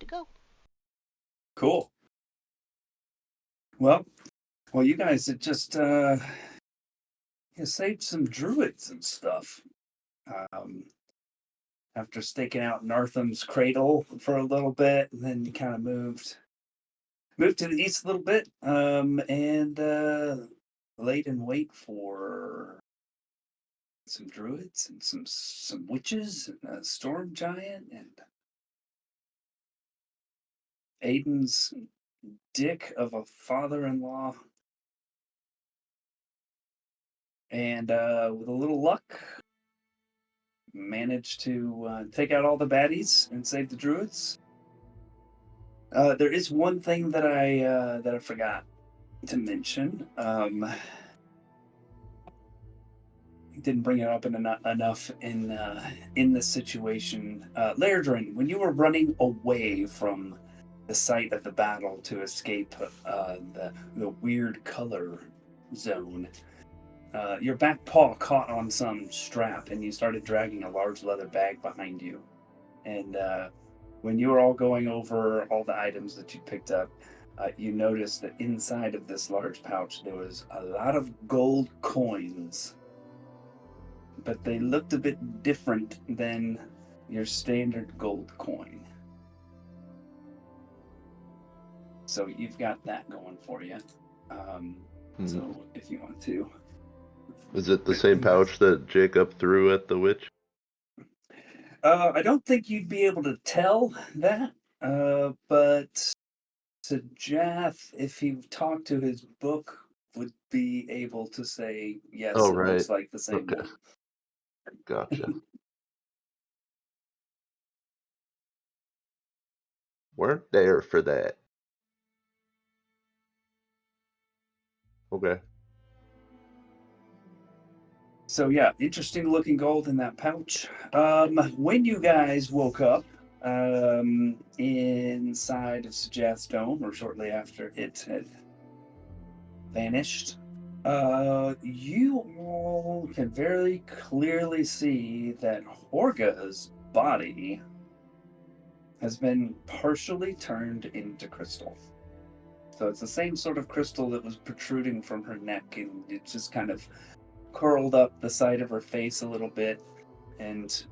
to go. Cool. Well, you guys had just you saved some druids and stuff. Um, After staking out Nartham's cradle for a little bit, and then you kind of moved to the east a little bit, and laid in wait for some druids and some witches and a storm giant and Aiden's dick of a father-in-law. And with a little luck, managed to take out all the baddies and save the druids. There is one thing that I forgot to mention. Didn't bring it up enough in this situation. Lairdrin, when you were running away from the site of the battle to escape the weird color zone, your back paw caught on some strap, and you started dragging a large leather bag behind you. And when you were all going over all the items that you picked up, you noticed that inside of this large pouch there was a lot of gold coins, but they looked a bit different than your standard gold coin. So you've got that going for you. So if you want to. Is it the same pouch that Jacob threw at the witch? I don't think you'd be able to tell that, but Sajath, if he talked to his book, would be able to say, yes, Oh, it right. looks like the same one. Gotcha. Weren't there for that. Okay. So yeah, interesting looking gold in that pouch. When you guys woke up inside of Sajath's dome, or shortly after it had vanished, you all can very clearly see that Horga's body has been partially turned into crystal. So it's the same sort of crystal that was protruding from her neck, and it just kind of curled up the side of her face a little bit. And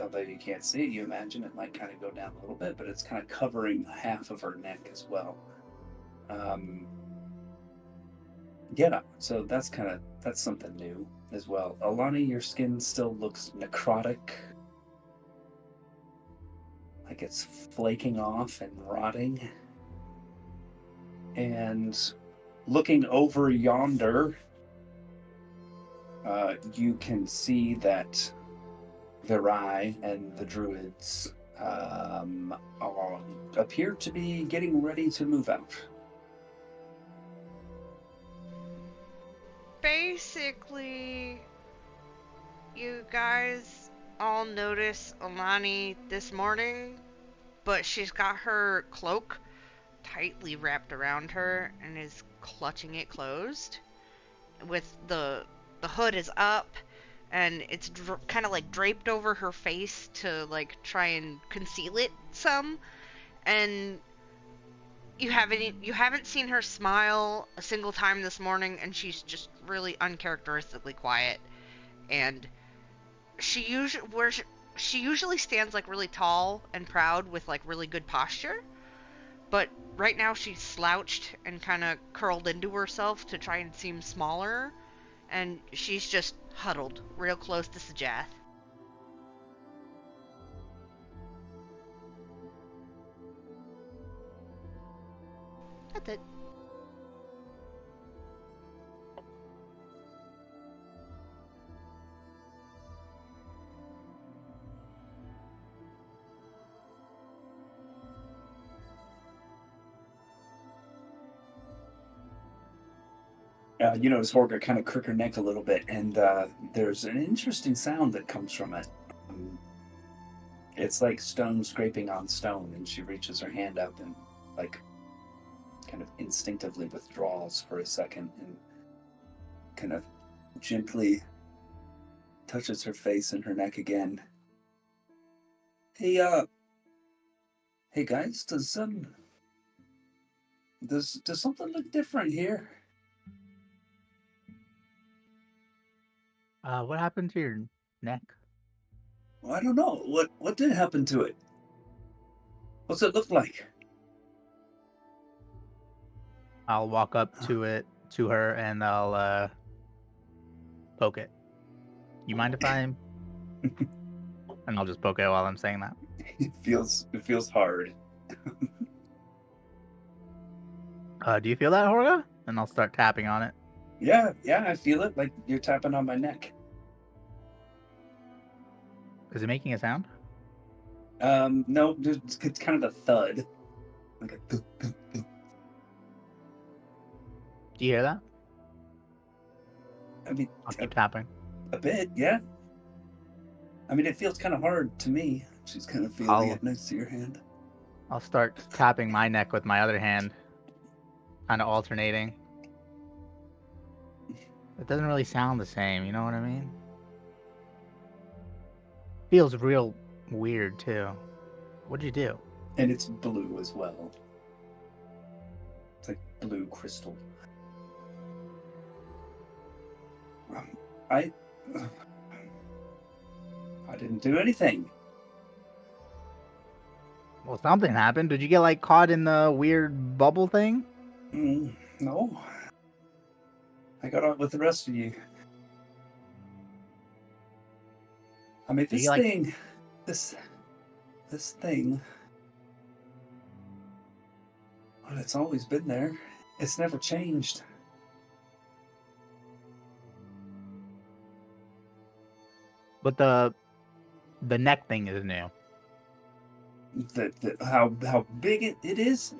although you can't see it, you imagine it might kind of go down a little bit, but it's kind of covering half of her neck as well. Yeah, so that's something new as well. Alani, your skin still looks necrotic, like it's flaking off and rotting. And looking over yonder, you can see that Virai and the druids appear to be getting ready to move out. Basically, you guys all notice Alani this morning, but she's got her cloak tightly wrapped around her and is clutching it closed. With the hood is up, and it's kind of like draped over her face to like try and conceal it some. And you haven't seen her smile a single time this morning, and she's just really uncharacteristically quiet. And she usually stands like really tall and proud with like really good posture, but right now she's slouched and kind of curled into herself to try and seem smaller, and she's just huddled real close to Sajath. That's it. You notice Horga kind of crick her neck a little bit, and there's an interesting sound that comes from it. It's like stone scraping on stone, and she reaches her hand up and, like, kind of instinctively withdraws for a second and kind of gently touches her face and her neck again. Hey, Hey guys, does something look different here? What happened to your neck? Well, I don't know. What did happen to it? What's it look like? I'll walk up to her, and I'll poke it. You mind if I? And I'll just poke it while I'm saying that. It feels hard. Do you feel that, Horga? And I'll start tapping on it. Yeah, I feel it. Like you're tapping on my neck. Is it making a sound? No, it's kind of a thud. Like a thud, thud, thud. Do you hear that? I mean, I'll keep tapping. a bit, yeah. I mean, it feels kind of hard to me. She's kind of feeling it next to your hand. I'll start tapping my neck with my other hand, kind of alternating. It doesn't really sound the same, you know what I mean? Feels real weird, too. What'd you do? And it's blue as well. It's like blue crystal. I didn't do anything. Well, something happened. Did you get, like, caught in the weird bubble thing? No. I got out with the rest of you. I mean, this thing, this thing, well, it's always been there. It's never changed. But the neck thing is new. How big it is?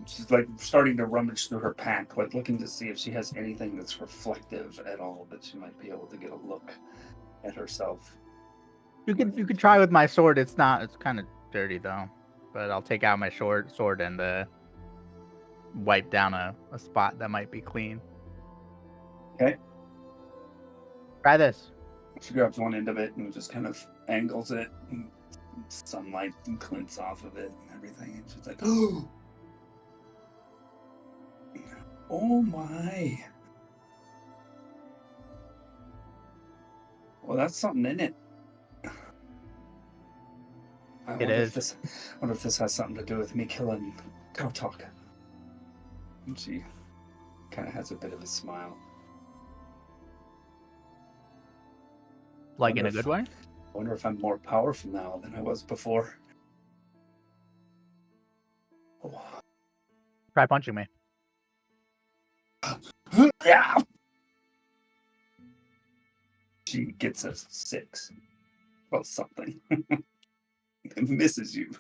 She's like starting to rummage through her pack, like looking to see if she has anything that's reflective at all that she might be able to get a look at herself. You could try with my sword. It's kind of dirty though. But I'll take out my sword and wipe down a spot that might be clean. Okay. Try this. She grabs one end of it and just kind of angles it, and sunlight glints off of it and everything. And she's like, "Oh, oh my! Well, that's something in it." I wonder if this has something to do with me killing Kautok. And she kind of has a bit of a smile. Like in a good way? I wonder if I'm more powerful now than I was before. Oh. Try punching me. She gets a 6. Well, something. It misses you.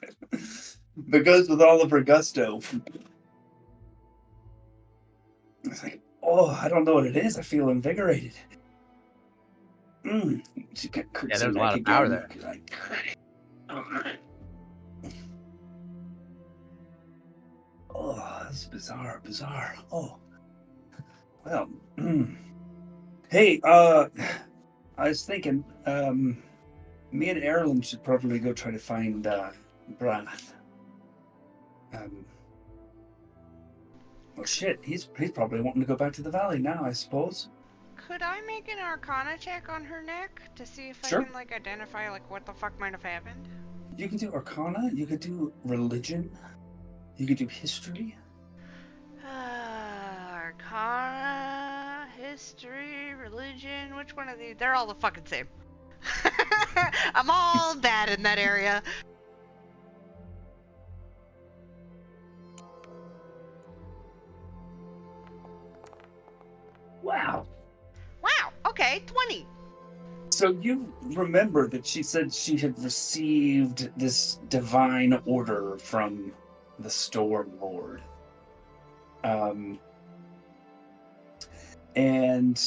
But goes with all of her gusto. It's like, oh, I don't know what it is. I feel invigorated. She Yeah, there's a lot of power there. Oh, that's bizarre. Oh, well. Hey, I was thinking, me and Erlen should probably go try to find Brath. Well, shit, he's probably wanting to go back to the valley now, I suppose. Could I make an Arcana check on her neck to see if Sure. I can like identify like what the fuck might have happened? You can do Arcana. You could do religion. You could do history. Arcana, history, religion. Which one of these? They're all the fucking same. I'm all bad in that area. Wow. Wow. Okay, 20. So you remember that she said she had received this divine order from the Storm Lord. And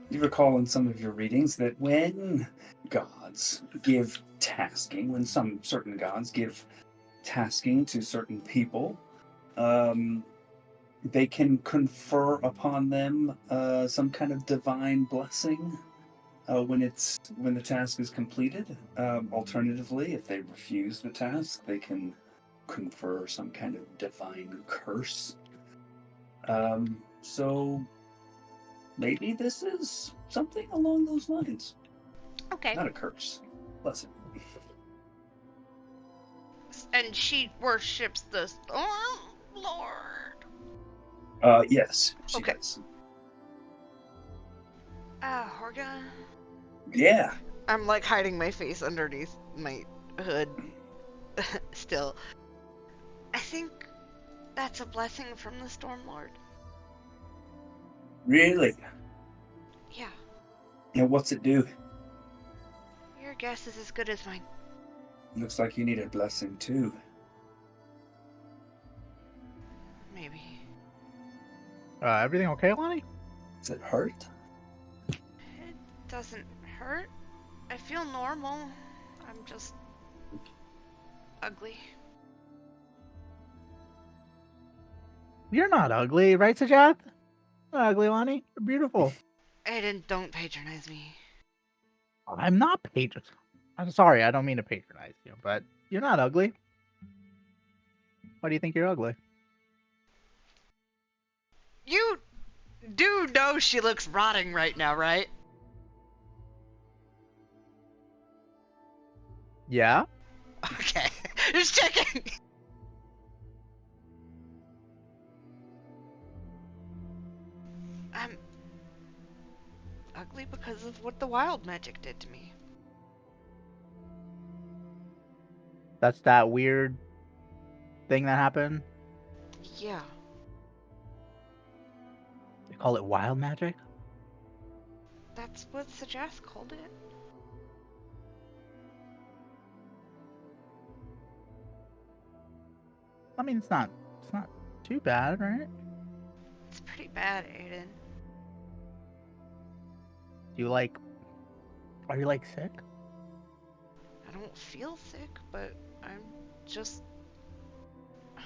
you recall in some of your readings that when gods give tasking, when some certain gods give tasking to certain people, they can confer upon them some kind of divine blessing. when the task is completed. Alternatively, if they refuse the task, they can confer some kind of divine curse. So maybe this is something along those lines. Okay. Not a curse. Blessing. And she worships the Storm Lord. Yes, she Okay. does. Horga? Yeah. I'm like hiding my face underneath my hood still. I think that's a blessing from the Storm Lord. Really? Yeah. And what's it do? Your guess is as good as mine. Looks like you need a blessing too. Maybe. Everything okay, Lonnie? Does it hurt? It doesn't hurt. I feel normal. I'm just ugly. You're not ugly, right, Sajat? Not ugly, Lonnie. You're beautiful. Aiden, don't patronize me. I'm not I'm sorry, I don't mean to patronize you, but you're not ugly. Why do you think you're ugly? You do know she looks rotting right now, right? Yeah? Okay. Just checking. I'm ugly because of what the wild magic did to me. That's that weird thing that happened? Yeah. They call it wild magic? That's what Sajas called it. I mean, it's not too bad, right? It's pretty bad, Aiden. Are you like sick? I don't feel sick, but I'm just... I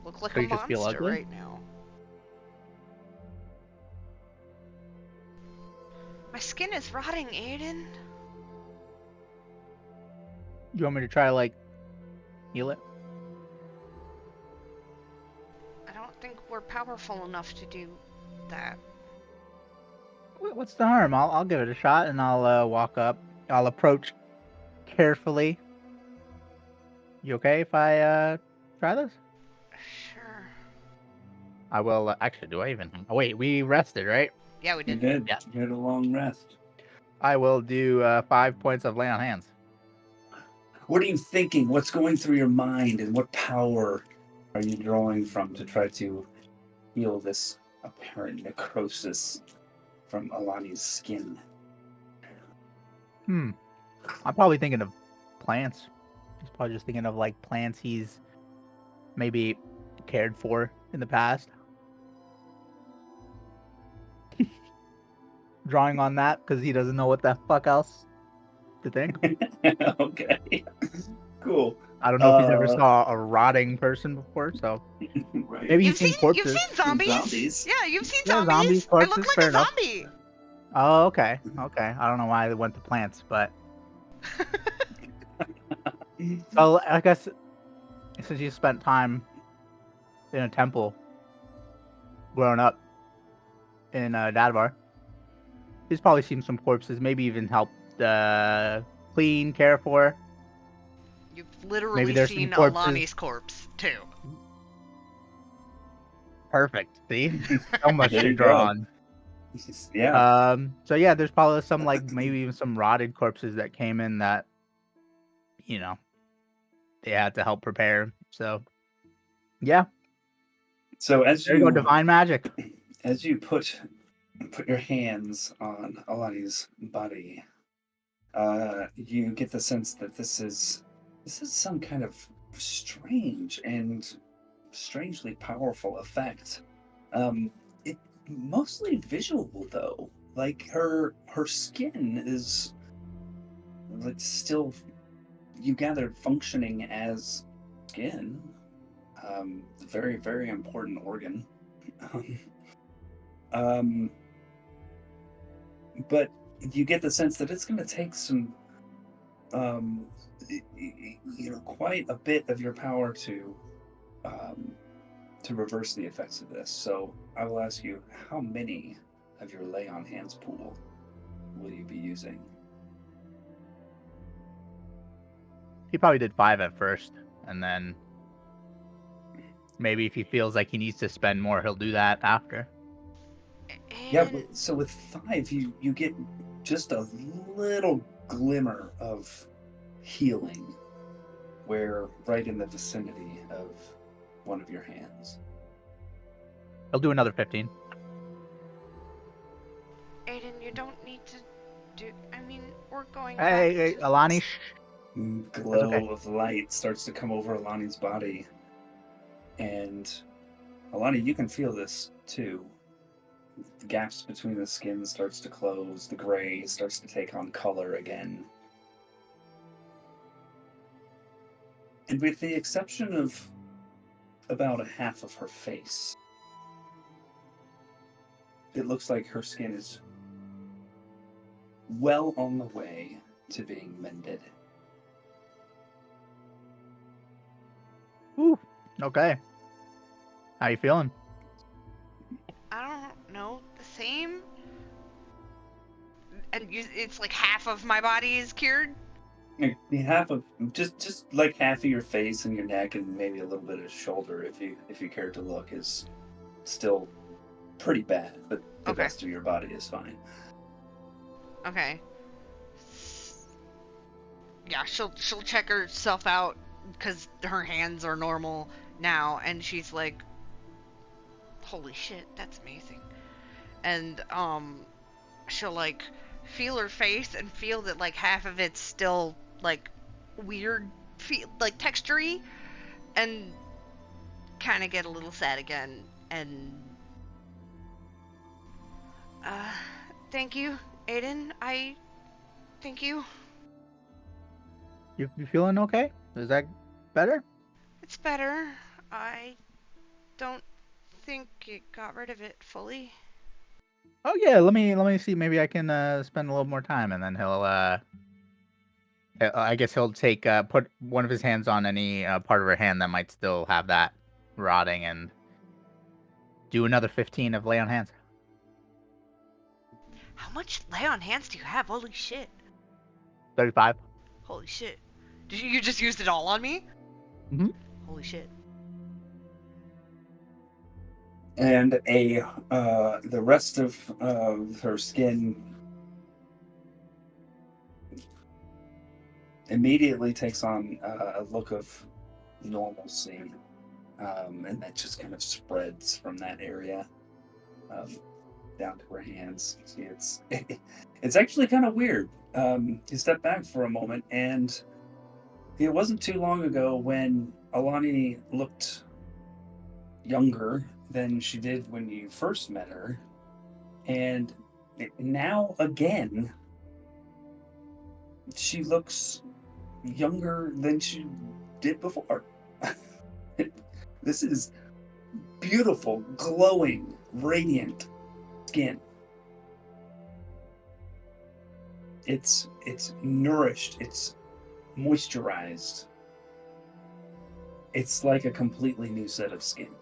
look like So a you just feel monster ugly? right now. My skin is rotting, Aiden. You want me to try, like, heal it? I don't think we're powerful enough to do that. What's the harm? I'll give it a shot, and I'll walk up. I'll approach carefully. You okay if I try this? Sure. I will. Actually, do I even? Oh, wait, we rested, right? Yeah, we You did. did. Yeah. You had a long rest. I will do 5 points of lay on hands. What are you thinking? What's going through your mind, and what power are you drawing from to try to heal this apparent necrosis from Alani's skin? I'm probably thinking of plants. He's probably just thinking of like plants he's maybe cared for in the past. Drawing on that because he doesn't know what the fuck else to think. Okay. Cool. I don't know if he's ever saw a rotting person before, so Right. maybe You've he's seen corpses. You've seen zombies. Zombies. Yeah, you've seen Yeah, zombies. zombies, I corpses, look like fair a enough. zombie. Oh, okay. I don't know why they went to plants, but well, I guess since you spent time in a temple growing up in Dadvar, he's probably seen some corpses, maybe even helped clean, care for. You've Maybe literally there's some seen corpses. Alani's corpse, too. Perfect. See? So much There to you draw go. on. Yeah. So yeah, there's probably some like maybe even some rotted corpses that came in that, you know, they had to help prepare. So yeah, So as there you go, divine magic. as you put your hands on Alani's body, you get the sense that this is some kind of strange and strangely powerful effect. It mostly visual though. Like her skin is like still, you gather, functioning as skin. Very, very important organ. um, but you get the sense that it's going to take some, quite a bit of your power to reverse the effects of this. So I will ask you, how many of your lay on hands pool will you be using? He probably did 5 at first, and then maybe if he feels like he needs to spend more, he'll do that after. Yeah, so with 5, you get just a little glimmer of healing, where right in the vicinity of one of your hands. He'll do another 15. Aiden, you don't need to do. I mean, we're going. Hey, back to... Alani. Glow okay. of light starts to come over Alani's body, and Alani, you can feel this too. The gaps between the skin starts to close, the gray starts to take on color again. And with the exception of about a half of her face, it looks like her skin is well on the way to being mended. Ooh, okay. How you feeling? I don't know. The same. And it's like half of my body is cured. The half of just like half of your face and your neck and maybe a little bit of shoulder, if you care to look, is still pretty bad, but the Okay. rest of your body is fine. Okay. Yeah, she'll check herself out because her hands are normal now, and she's like, "Holy shit, that's amazing!" And she'll like feel her face and feel that like half of it's still like weird, like textury, and kind of get a little sad again. And thank you, Aiden. Thank you. You feeling okay? Is that better? It's better. I don't think it got rid of it fully. Oh yeah, let me see. Maybe I can spend a little more time, and then he'll I guess he'll take put one of his hands on any part of her hand that might still have that rotting, and do another 15 of lay on hands. How much lay on hands do you have? Holy shit. 35. Holy shit. Did you just used it all on me? Mhm. Holy shit. And the rest of her skin immediately takes on a look of normalcy, and that just kind of spreads from that area down to her hands. See, it's actually kind of weird. You step back for a moment, and it wasn't too long ago when Alani looked younger than she did when you first met her, and now again she looks younger than she did before. This is beautiful, glowing, radiant skin. It's nourished, it's moisturized. It's like a completely new set of skin.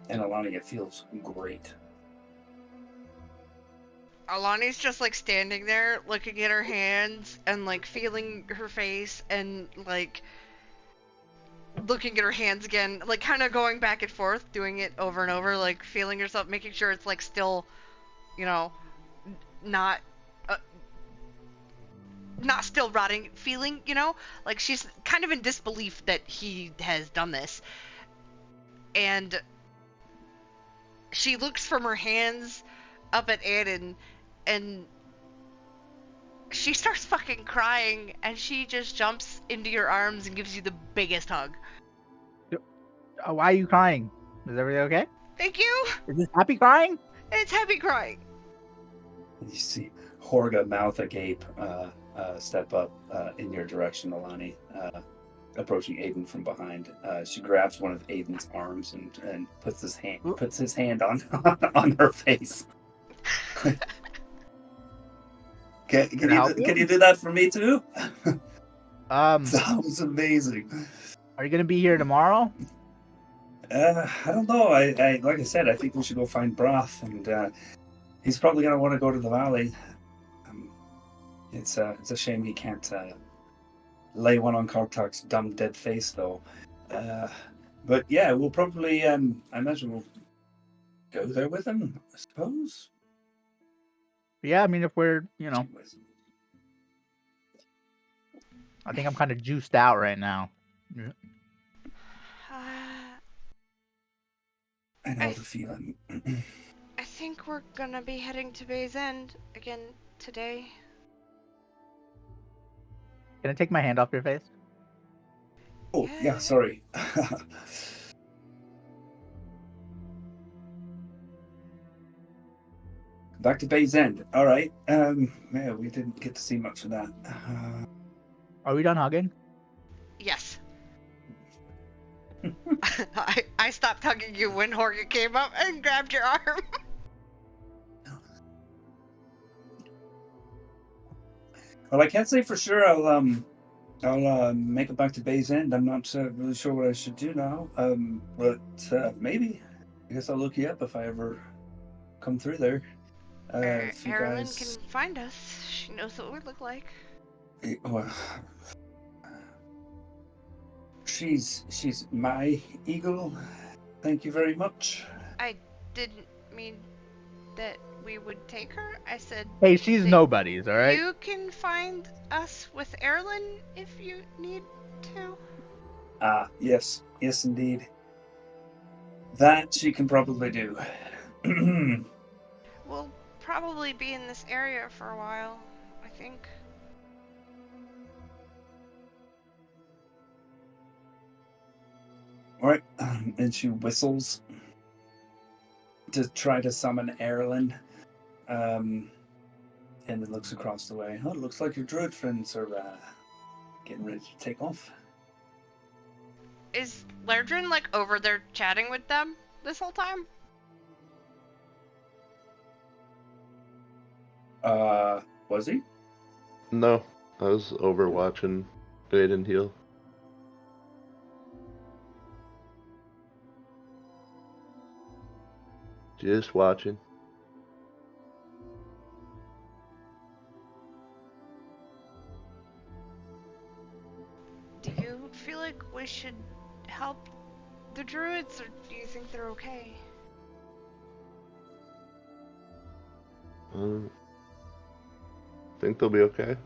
And Alani, it feels great. Alani's just like standing there looking at her hands and like feeling her face and like looking at her hands again, like kind of going back and forth, doing it over and over, like feeling herself, making sure it's like still, not still rotting, feeling, like she's kind of in disbelief that he has done this. And she looks from her hands up at Aiden, and she starts fucking crying, and she just jumps into your arms and gives you the biggest hug. Why are you crying? Is everything okay? Thank you! Is this happy crying? It's happy crying. You see Horga, mouth agape, step up in your direction, Alani, approaching Aiden from behind. She grabs one of Aiden's arms and puts his hand on her face. Can help you do that for me too? Um, Sounds amazing. are you gonna be here tomorrow? I don't know. I like I said, I think we should go find Broth, and he's probably gonna want to go to the valley. It's a shame he can't lay one on Kartak's dumb dead face though. But yeah, we'll probably I imagine we'll go there with him, I suppose. Yeah, I mean, if we're, I think I'm kind of juiced out right now. Yeah. I know the feeling. I think we're gonna be heading to Bay's End again today. Can I take my hand off your face? Oh yeah, sorry. Back to Bay's End. All right. Yeah, we didn't get to see much of that. Are we done hugging? Yes. I stopped hugging you when Horgan came up and grabbed your arm. Well, I can't say for sure. I'll make it back to Bay's End. I'm not really sure what I should do now. But maybe. I guess I'll look you up if I ever come through there. If you Erilyn guys... can find us. She knows what we look like. Well, she's my eagle. Thank you very much. I didn't mean that we would take her. I said, Hey, she's nobody's, all right? you can find us with Erilyn if you need to. Yes indeed. That she can probably do. We'll probably be in this area for a while, I think. Alright, and she whistles to try to summon Erilyn. And it looks across the way. Oh, it looks like your druid friends are getting ready to take off. Is Lairdrin like over there chatting with them this whole time? Was he? No, I was over watching Baden heal. Just watching. Do you feel like we should help the druids, or do you think they're okay? Think they'll be okay.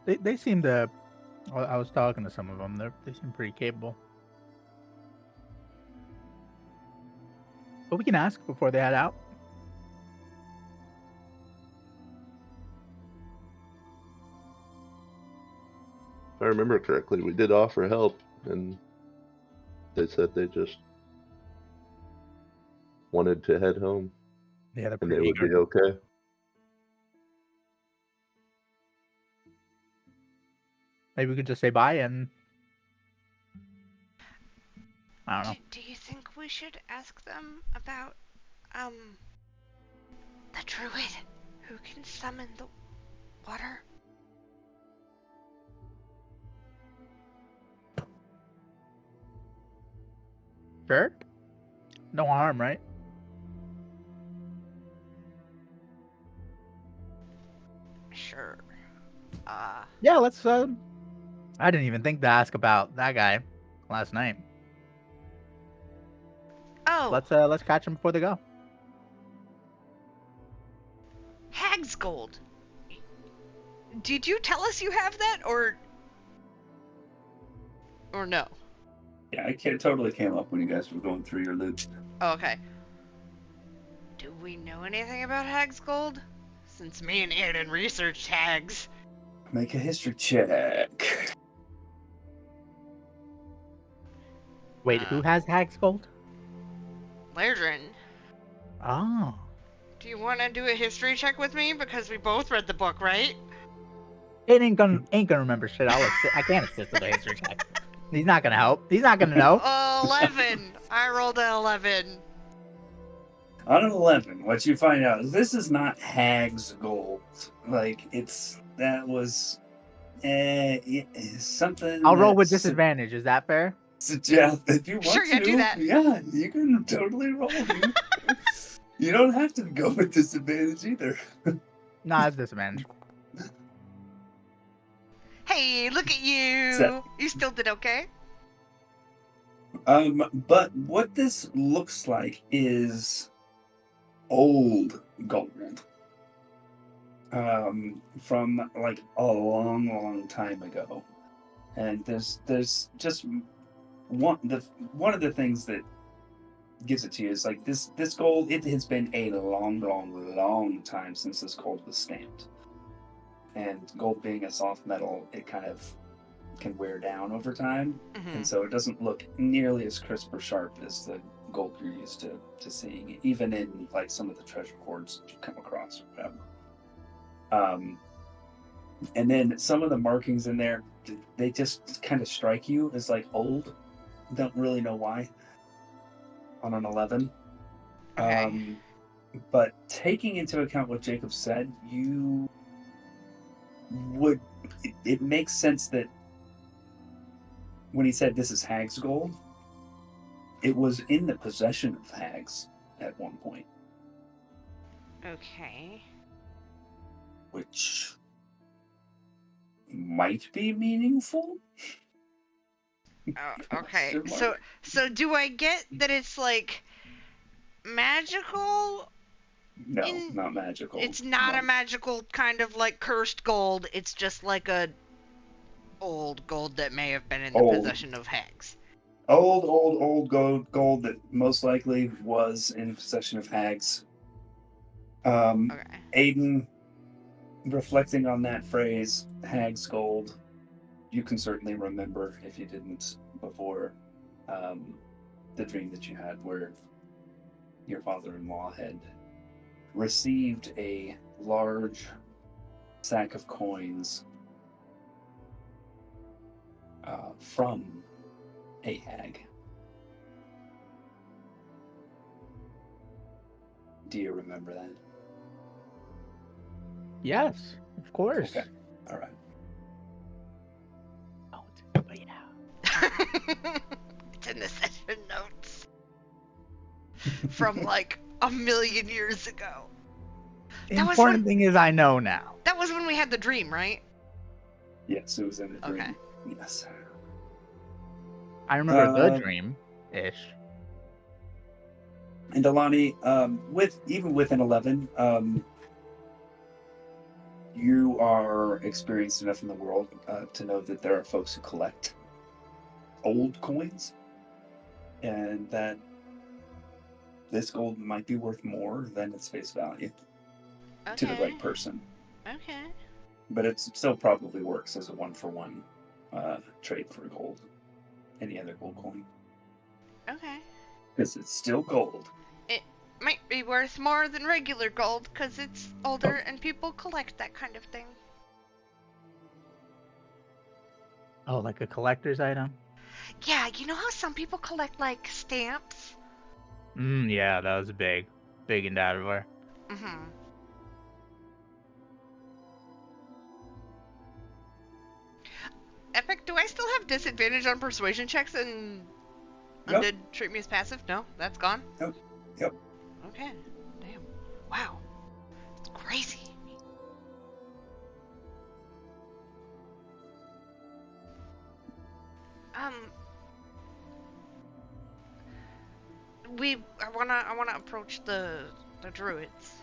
They seem to. I was talking to some of them. They seem pretty capable. But we can ask before they head out. If I remember correctly, we did offer help, and they said they just wanted to head home, Yeah, they're and they pretty would be eager. okay. Maybe we could just say bye and I don't know. Do you think we should ask them about, the druid who can summon the water? Sure. No harm, right? Sure. Yeah, let's. I didn't even think to ask about that guy last night. Oh, Let's catch him before they go. Hag's gold. Did you tell us you have that, or no? Yeah, I totally came up when you guys were going through your loot. Oh, okay. Do we know anything about Hag's gold? Since me and Aiden researched hags. Make a history check. Wait, who has Hag's gold? Lairdrin, Oh. do you want to do a history check with me? Because we both read the book, right? It ain't gonna remember shit. I can't assist with a history check. He's not gonna help. He's not gonna know. Oh, 11. I rolled an 11. On an 11, what you find out is this is not hag's gold. Like, something. I'll roll with that disadvantage. Is that fair? Suggest if you want Sure, to. yeah, do that. Yeah, you can totally roll. You don't have to go with disadvantage either. Nah, it's disadvantage. Hey, look at you. So- You still did okay. But what this looks like is old gold. From like a long time ago. And there's just one of the things that gives it to you is like this gold. It has been a long time since this gold was stamped, and gold being a soft metal, it kind of can wear down over time, and so it doesn't look nearly as crisp or sharp as the gold you're used to seeing, even in like some of the treasure hoards that you come across or whatever. And then some of the markings in there, they just kind of strike you as like old. Don't really know why. On an 11. Okay. But taking into account what Jacob said, it makes sense that when he said this is hag's gold, it was in the possession of hags at one point. Okay. Which might be meaningful. Okay. Question mark? So do I get that it's like magical? No, not magical. It's not No. a magical kind of like cursed gold. It's just like a old gold that may have been in the Old. possession of hags. Old gold that most likely was in possession of hags. Okay. Aiden, reflecting on that phrase, hag's gold, you can certainly remember, if you didn't before, the dream that you had where your father-in-law had received a large sack of coins from a hag. Do you remember that? Yes, of course. Okay. All right. Don't. But yeah. It's in the session notes from like a million years ago. The That was important when- thing is I know now. That was when we had the dream, right? Yes, it was in the dream. Okay. Yes. I remember the Uh, dream-ish. And Alani, with an 11, you are experienced enough in the world to know that there are folks who collect old coins, and that this gold might be worth more than its face value to the right person. Okay. But it still probably works as a one-for-one trade for gold. Any other gold coin. Okay. Because it's still gold. It might be worth more than regular gold because it's older and people collect that kind of thing. Oh, like a collector's item? Yeah, you know how some people collect like stamps? Yeah, that was big in Dager. Mm-hmm. Epic, do I still have disadvantage on persuasion checks and Yep. undead treat me as passive? No, that's gone? Yep. Okay. Damn. Wow. It's crazy. I wanna approach the druids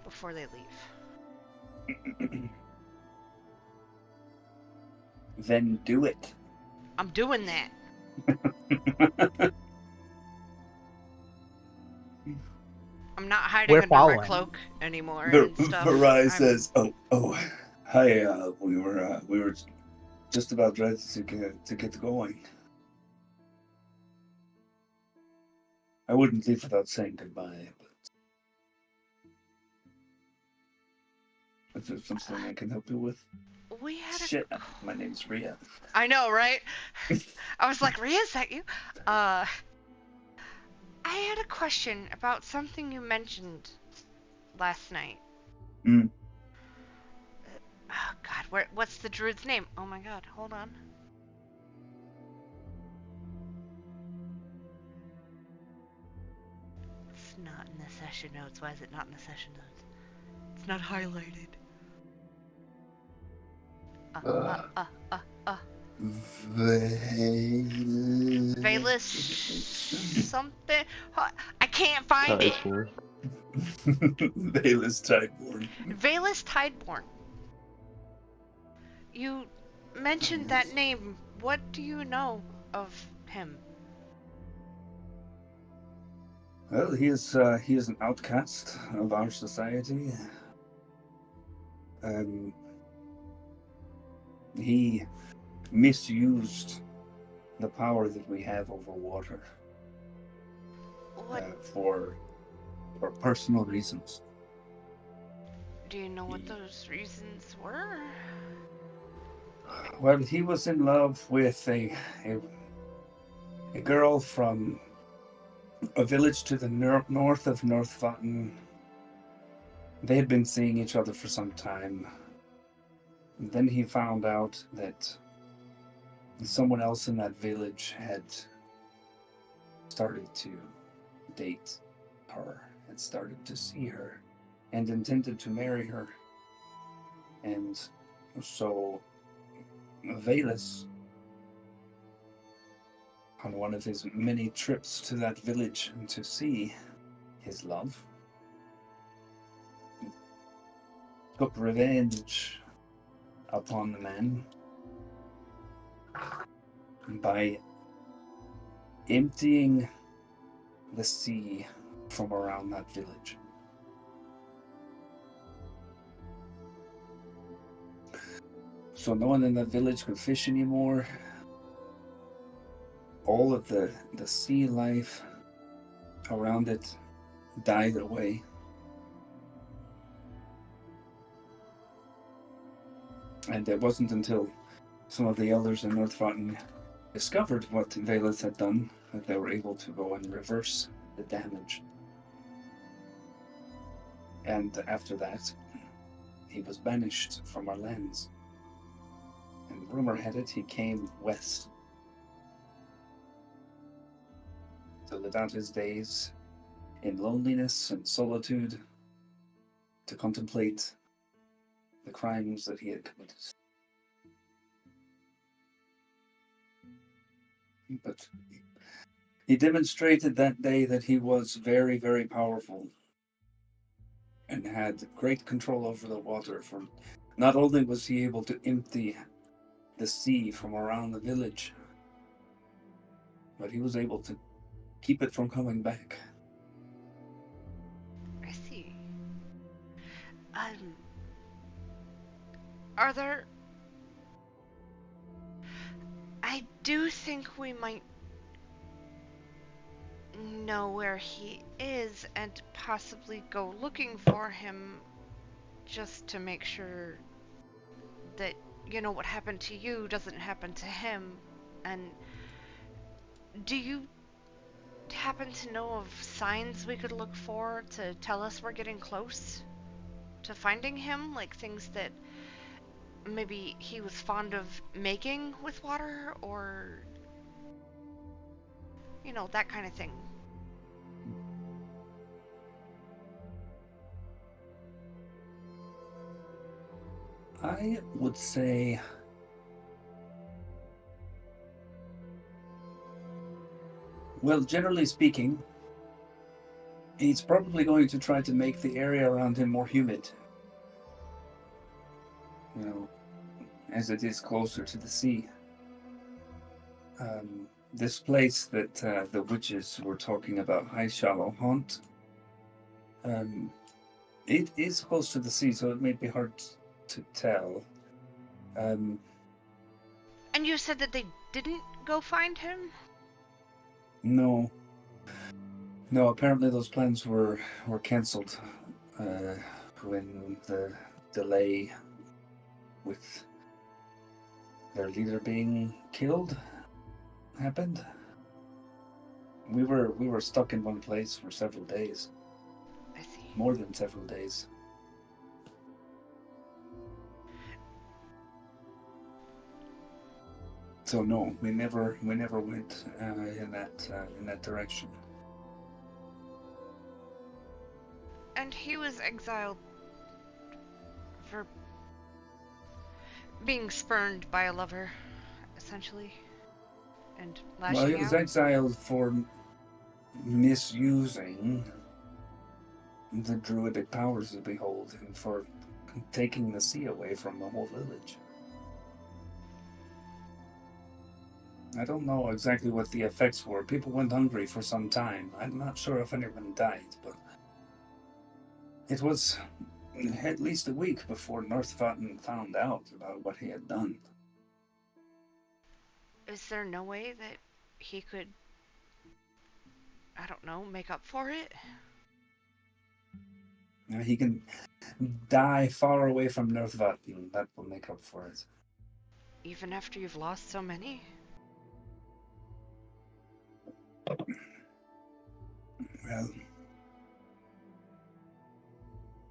before they leave. Then do it. I'm doing that. I'm not hiding We're under my following. cloak anymore The and stuff. Varai I'm- says, "Oh, hi. We were just about ready to get going. I wouldn't leave without saying goodbye, but is there something I can help you with?" We had a... Shit, my name's Ria. I know, right? I was like, Rhea, is that you? I had a question about something you mentioned last night. Mm. Oh God, what's the druid's name? Oh my God, hold on. It's not in the session notes. Why is it not in the session notes? It's not highlighted. Valus something. I can't find it. Tideborn. Valus Tideborn. Valus Tideborn. You mentioned that name. What do you know of him? Well, he is an outcast of our society. He misused the power that we have over water What for personal reasons. do you know what those reasons were? Well, he was in love with a girl from a village to the north of Northfotten. They had been seeing each other for some time. And then he found out that someone else in that village had started to date her, had started to see her, and intended to marry her. And so Valus, on one of his many trips to that village to see his love, took revenge upon the man by emptying the sea from around that village. So no one in that village could fish anymore. All of the sea life around it died away. And it wasn't until some of the elders in Northfotten discovered what Valus had done that they were able to go and reverse the damage. And after that, he was banished from our lands. And rumor had it he came west to live out his days in loneliness and solitude, to contemplate the crimes that he had committed. But he demonstrated that day that he was very, very powerful and had great control over the water. From not only was he able to empty the sea from around the village, but he was able to keep it from coming back. I see. Are there... I do think we might know where he is and possibly go looking for him just to make sure that, what happened to you doesn't happen to him. And do you happen to know of signs we could look for to tell us we're getting close to finding him? Like things that maybe he was fond of making with water, or that kind of thing. I would say well, generally speaking, he's probably going to try to make the area around him more humid. As it is closer to the sea. This place that the witches were talking about, High Shallow Haunt, it is close to the sea, so it may be hard to tell. And you said that they didn't go find him? No, apparently those plans were cancelled when the delay with their leader being killed happened. We were stuck in one place for several days. I see. More than several days. So no, we never went in that direction. And he was exiled for being spurned by a lover, essentially, and Well, lashing he was out. exiled for misusing the druidic powers of Behold and for taking the sea away from the whole village. I don't know exactly what the effects were. People went hungry for some time. I'm not sure if anyone died, but it was at least a week before Northfoten found out about what he had done. Is there no way that he could, I don't know, make up for it? Now, he can die far away from Northfoten. That will make up for it. Even after you've lost so many? Well,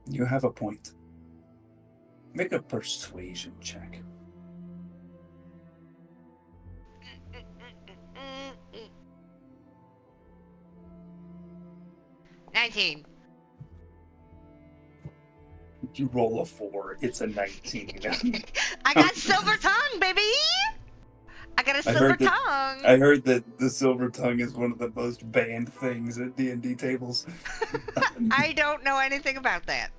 you have a point. Make a persuasion check. 19. You roll a 4. It's a 19. I got silver tongue, baby! I got a silver tongue! I heard that the silver tongue is one of the most banned things at D&D tables. I don't know anything about that.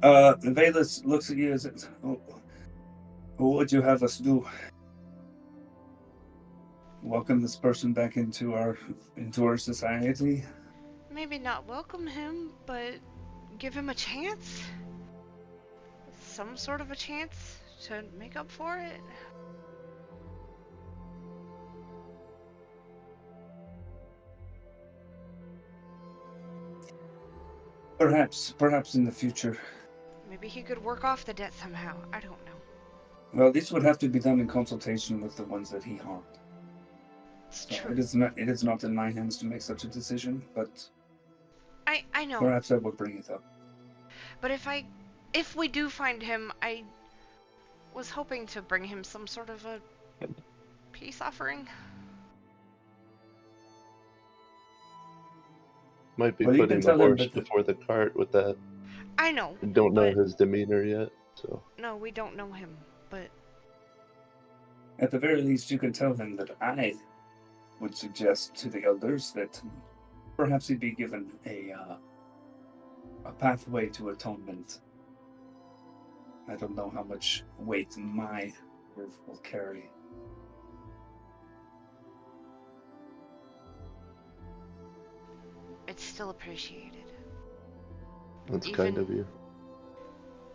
Valus looks at you and says, "Oh, what would you have us do? Welcome this person back into our society?" Maybe not welcome him, but give him a chance? Some sort of a chance to make up for it? Perhaps in the future. Maybe he could work off the debt somehow. I don't know. Well, this would have to be done in consultation with the ones that he harmed. It's So true. it is not in my hands to make such a decision, but I know. perhaps I will bring it up. But if we do find him, I was hoping to bring him some sort of a peace offering. Might be Well, you putting can the tell him horse that before the cart with that. I know. We don't know but- his demeanor yet, so. No, we don't know him, but At the very least, you can tell him that I would suggest to the elders that perhaps he be given a pathway to atonement. I don't know how much weight my word will carry. it's still appreciated. That's kind of you.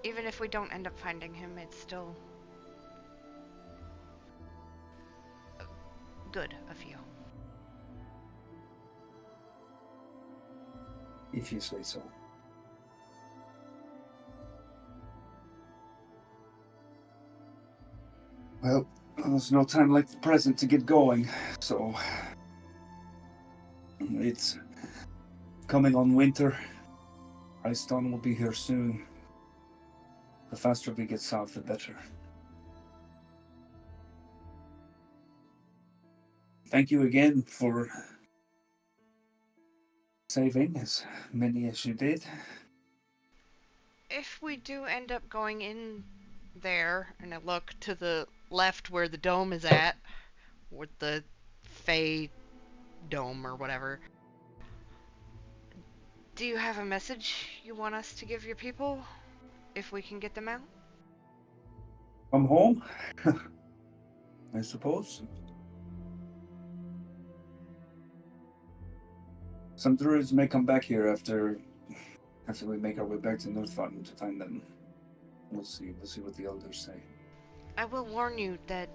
Even if we don't end up finding him, it's still good of you. If you say so. Well, there's no time like the present to get going, so it's coming on winter. Ice Dawn will be here soon. The faster we get south, the better. Thank you again for saving as many as you did. If we do end up going in there, and I look to the left where the dome is at, with the Fey dome or whatever, do you have a message you want us to give your people? If we can get them out? Come home, I suppose. Some druids may come back here after we make our way back to Northfoten to find them. We'll see. We'll see what the elders say. I will warn you that,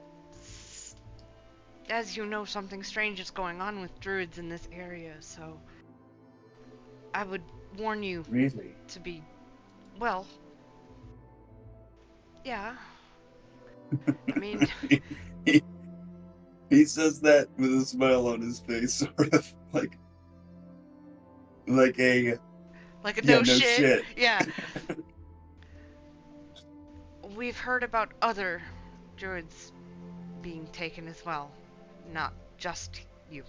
as you know, something strange is going on with druids in this area, so I would warn you Really? to be, well, yeah. I mean, He says that with a smile on his face, sort of like a Like a yeah, no, no shit. Yeah. We've heard about other druids being taken as well, not just you.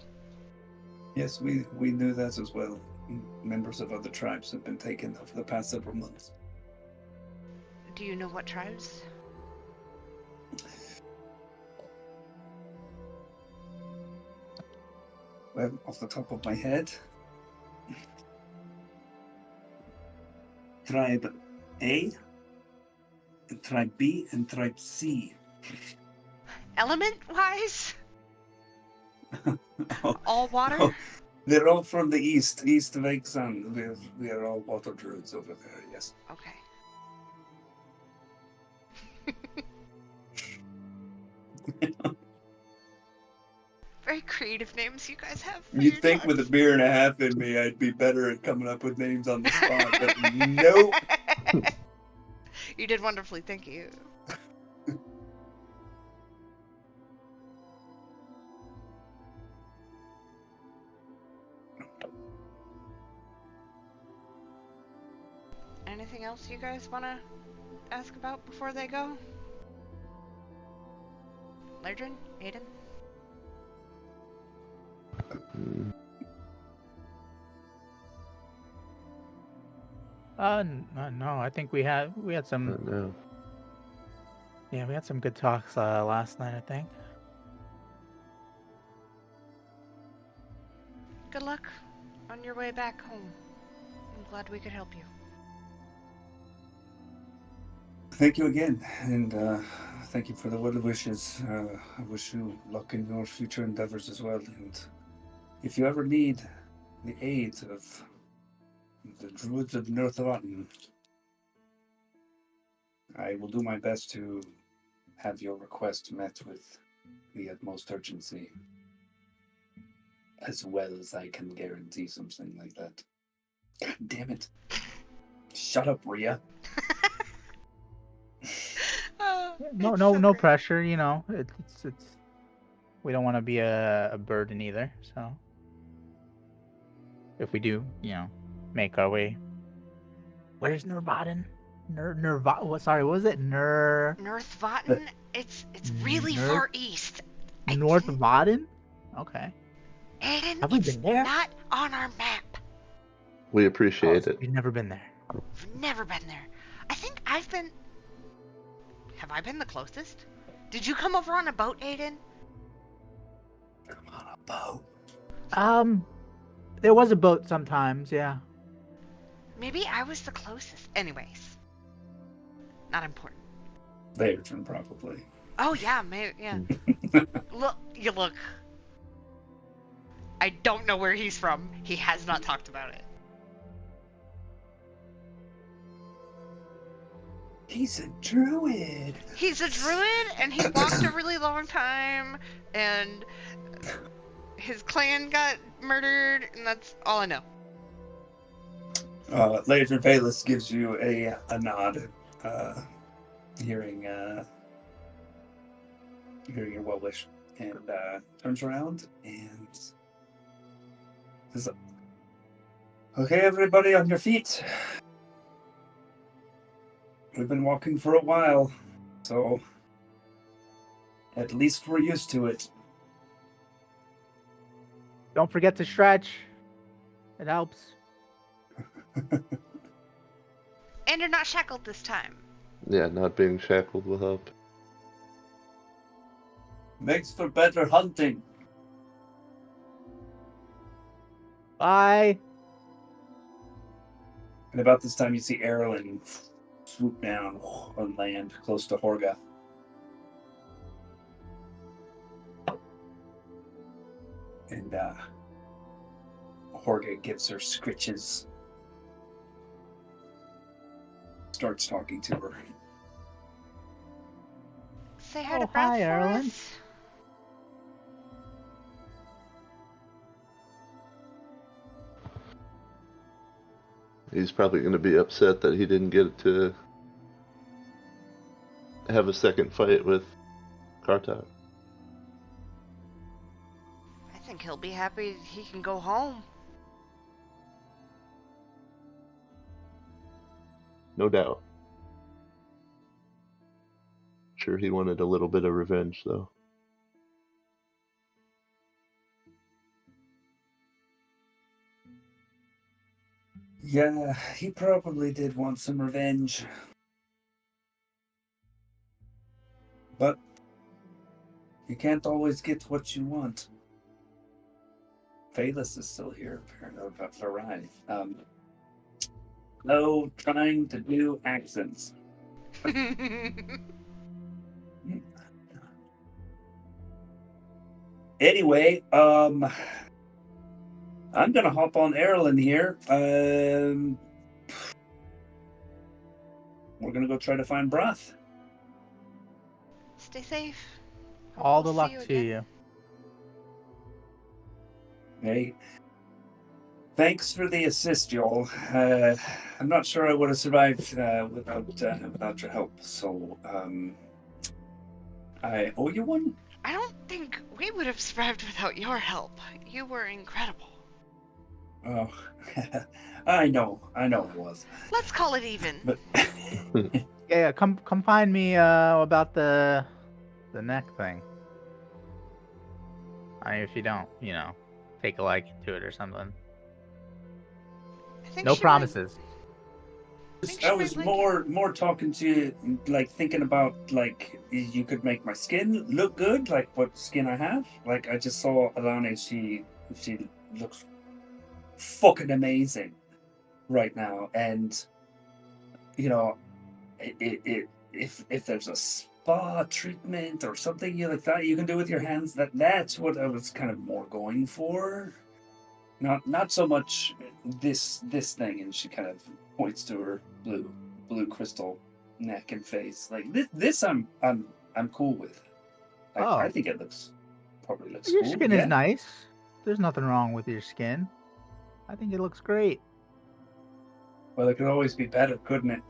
Yes, we knew that as well. Members of other tribes have been taken over the past several months. Do you know what tribes? Well, off the top of my head, Tribe A, Tribe B, and Tribe C. Element-wise? Oh, All water? oh, they're all from the east of Exxon. We are all water druids over there, yes. Okay. Very creative names you guys have. for You'd your think with a dogs. beer and a half in me, I'd be better at coming up with names on the spot, but nope. You did wonderfully, thank you. Anything else you guys want to ask about before they go? Lerdrin? Aiden? Mm, No, I think we had I some. don't know. Yeah, we had some good talks last night, I think. Good luck on your way back home. I'm glad we could help you. Thank you again, and thank you for the well wishes. I wish you luck in your future endeavors as well. And if you ever need the aid of the druids of Northarotten, I will do my best to have your request met with the utmost urgency, as well as I can guarantee something like that. God damn it! Shut up, Rhea. No pressure. You know, it's we don't want to be a burden either. So if we do, make our way. Where's Nirvaden? What? Sorry, what was it? Northvotten? It's really Nerd- far east. North Vaden? Okay. Aiden, Have we it's been there? not on our map. We appreciate it. We've never been there. I've never been there. I think I've been... Have I been the closest? Did you come over on a boat, Aiden? Come on, a boat. There was a boat sometimes, yeah. Maybe I was the closest. Anyways. Not important. Laertron, probably. Oh, yeah, maybe, yeah. Look. I don't know where he's from. He has not talked about it. He's a druid. He's a druid, and he walked a really long time, and his clan got murdered, and that's all I know. Laertron Valus gives you a nod, hearing your well wish, and turns around and says, "Okay, everybody, on your feet. We've been walking for a while, so at least we're used to it." Don't forget to stretch. It helps. And you're not shackled this time. Yeah, not being shackled will help. Makes for better hunting. Bye. And about this time, you see Erlen swoop down on land close to Horga. And Horga gives her scritches. Starts talking to her. Say hi Oh, to Brad hi, for Erlen. us. He's probably going to be upset that he didn't get to have a second fight with Kartak. think he'll be happy he can go home. No doubt. Sure, he wanted a little bit of revenge, though. Yeah, he probably did want some revenge. But you can't always get what you want. Phaelus is still here, apparently. No, trying to do accents. Anyway, I'm gonna hop on Erlen here. We're gonna go try to find Broth. Stay safe. Hope All we'll the luck see you to again. you. Hey, thanks for the assist, y'all. I'm not sure I would have survived without your help. So, I owe you one. I don't think we would have survived without your help. You were incredible. Oh, I know it was. Let's call it even. But Yeah, come find me about the neck thing. I mean, if you don't, take a liking to it or something. I think No she promises. I was more talking to you, like thinking about like you could make my skin look good, like what skin I have. Like I just saw Alana, she looks fucking amazing right now, and if there's a spa treatment or something like that you can do with your hands, that's what I was kind of more going for. Not so much this thing, and she kind of points to her blue crystal neck and face. Like this I'm cool with. I think it probably looks Your cool. skin is nice. There's nothing wrong with your skin. I think it looks great. Well, it could always be better, couldn't it?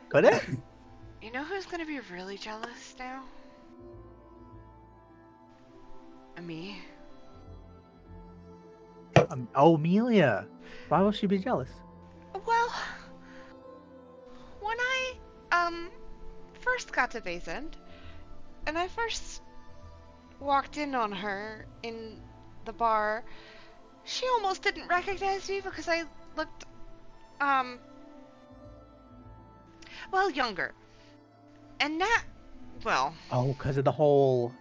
Could it? You know who's gonna be really jealous now? Me. Amelia. Why will she be jealous? Well, when I first got to Bay's End, and I first walked in on her in the bar, she almost didn't recognize me because I looked younger. And now, well, Oh, because of the whole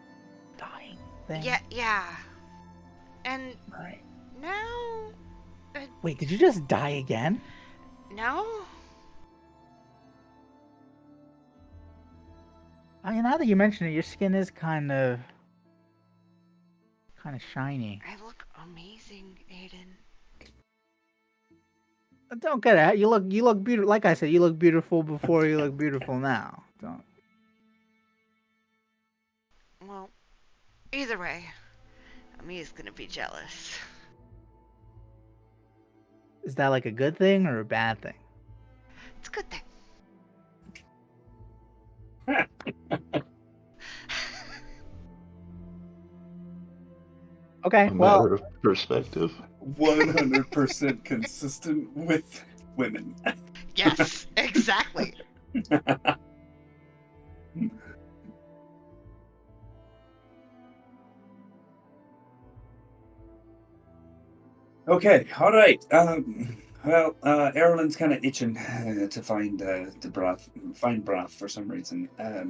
dying thing. yeah. And Right. now, Wait, did you just die again? no. I mean, now that you mention it, your skin is kind of shiny. I look amazing, Aiden. Don't get it. You look beautiful. Like I said, you look beautiful before you look beautiful now. Don't. Well, either way, Ami's gonna be jealous. Is that like a good thing or a bad thing? It's a good thing. Okay, A well, matter of perspective. 100% consistent with women. Yes, exactly. Okay, all right. Well, Erlen's kind of itching to find broth for some reason. I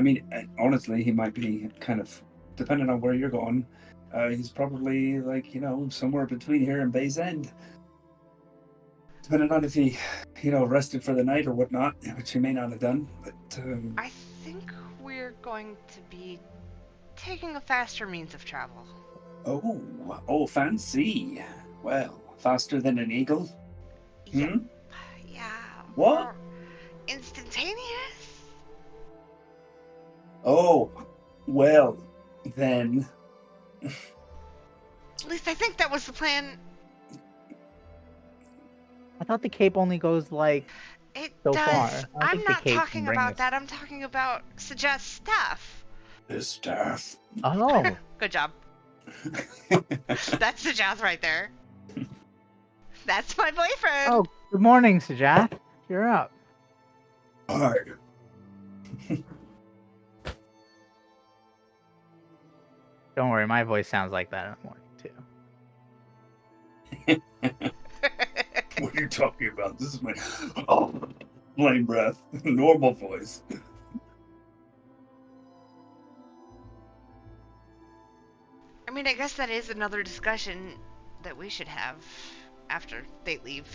mean, honestly, he might be kind of, depending on where you're going, he's probably like, somewhere between here and Bay's End. Depending on if he, rested for the night or whatnot, which he may not have done. But I think we're going to be taking a faster means of travel. Oh, fancy. Well, faster than an eagle? Yeah. Hmm? Yeah. What? Or instantaneous? Oh, well, then. At least I think that was the plan. I thought the cape only goes like. It So does. far. I don't I'm think the not cape talking can bring about us- that. I'm talking about suggest stuff. This death. Oh, Good job. That's Sajath right there. That's my boyfriend. oh, good morning, Sajath. You're up. Hi. Don't worry, my voice sounds like that in the morning too. What are you talking about? This is my plain breath, normal voice. I mean, I guess that is another discussion that we should have after they leave.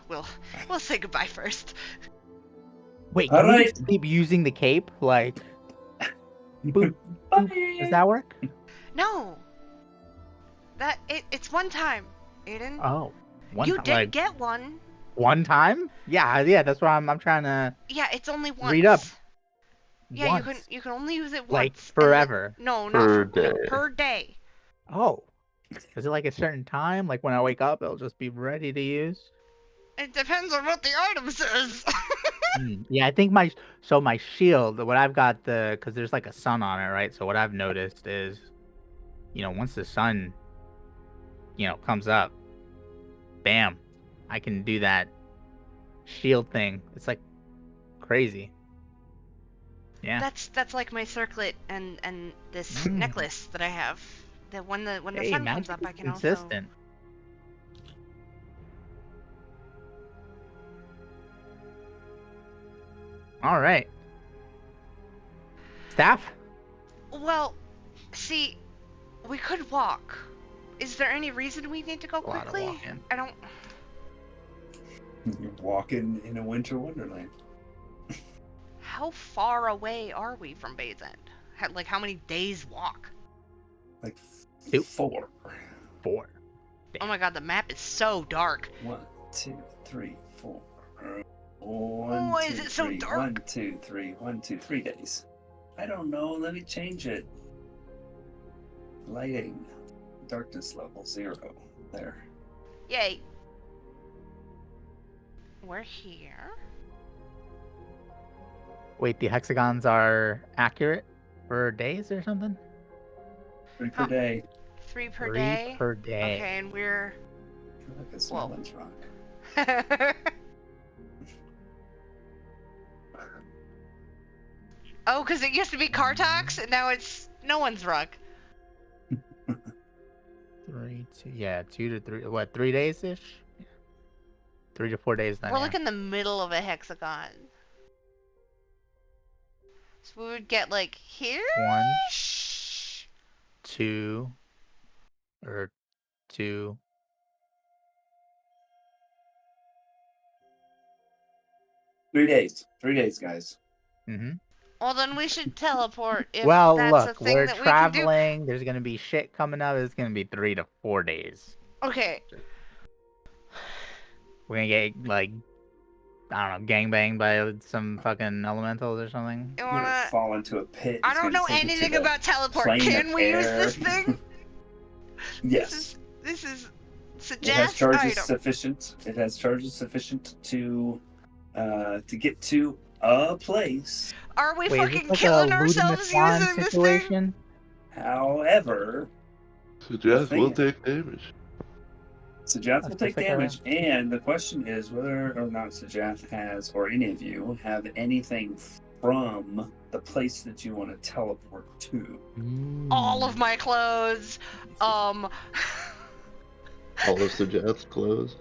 We'll say goodbye first. Wait, All can we right. just keep using the cape? Like, boop, boop. Does that work? No. It's one time, Aiden. Oh, one You time. did Like, get one. one time? Yeah. That's why I'm trying to Yeah, it's only once. read up. Yeah, once. you can only use it once. Like and forever. No, Per not no, day. per day. Oh, is it like a certain time? Like when I wake up, it'll just be ready to use? It depends on what the item says. Yeah, I think my shield, what I've got because there's like a sun on it, right? So what I've noticed is, once the sun, comes up, bam, I can do that shield thing. It's like crazy. Yeah. That's like my circlet and this necklace that I have. That when the Hey, sun comes magic up, I is can also. consistent. All right. Staff? Well, see, we could walk. Is there any reason we need to go A lot of quickly? walking. I don't. You're walking in a winter wonderland. How far away are we from Bay's End? Like how many days walk? Like 2. 4. 4. Oh my god, the map is so dark. 1, 2, 3, 4. Why is it so dark? 1, 2, 3. 1, 2, 3 days. I don't know. Let me change it. Lighting. Darkness level 0. There. Yay. We're here. Wait, the hexagons are accurate for days or something? 3 per day. 3 per 3 day. per day. Okay, and we're. Look at Snow Rock. Oh, because it used to be Kartox, and now it's no one's Rock. 3, 2, yeah, 2 to 3. What, 3 days ish? 3 to 4 days then. We're yeah. like in the middle of a hexagon. So we would get like here. 1, 2, or 2. Three days, guys. Mm-hmm. Well, then we should teleport if Well, that's look, a thing we're that traveling. There's gonna be shit coming up. It's gonna be 3 to 4 days. we can do. Okay. We're gonna get like, I don't know, gangbanged by some fucking elementals or something. You You're gonna wanna? fall into a pit. I It's don't gonna know take you to anything the about teleport. plane Can of we use air. this thing? Yes. This is It has suggest charges item. sufficient. It has charges sufficient to get to a place. Are we Wait, is fucking this like killing a Looting the ourselves Swan using this thing? situation? However, So Jazz thing will is- take damage. Sajath will That's take just like a- damage, and the question is whether or not Sajath has, or any of you, have anything from the place that you want to teleport to. All of my clothes. All of Jazz's clothes.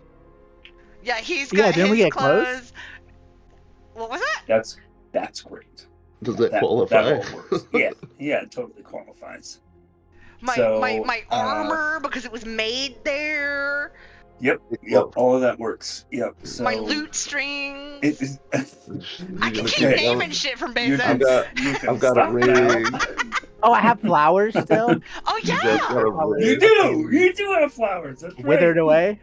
Yeah, he's Yeah, got didn't we his get clothes? clothes. What was that? That's great. Does that qualify? That all works. Yeah, it totally qualifies. My So, my armor because it was made there. Yep, all of that works. Yep. So My loot strings. It is. I can keep Okay. naming shit from You Bezos. can- you can I've got a stop now. ring. Oh, I have flowers still. Oh You guys yeah. got a ring. You do have flowers. That's Withered right. away.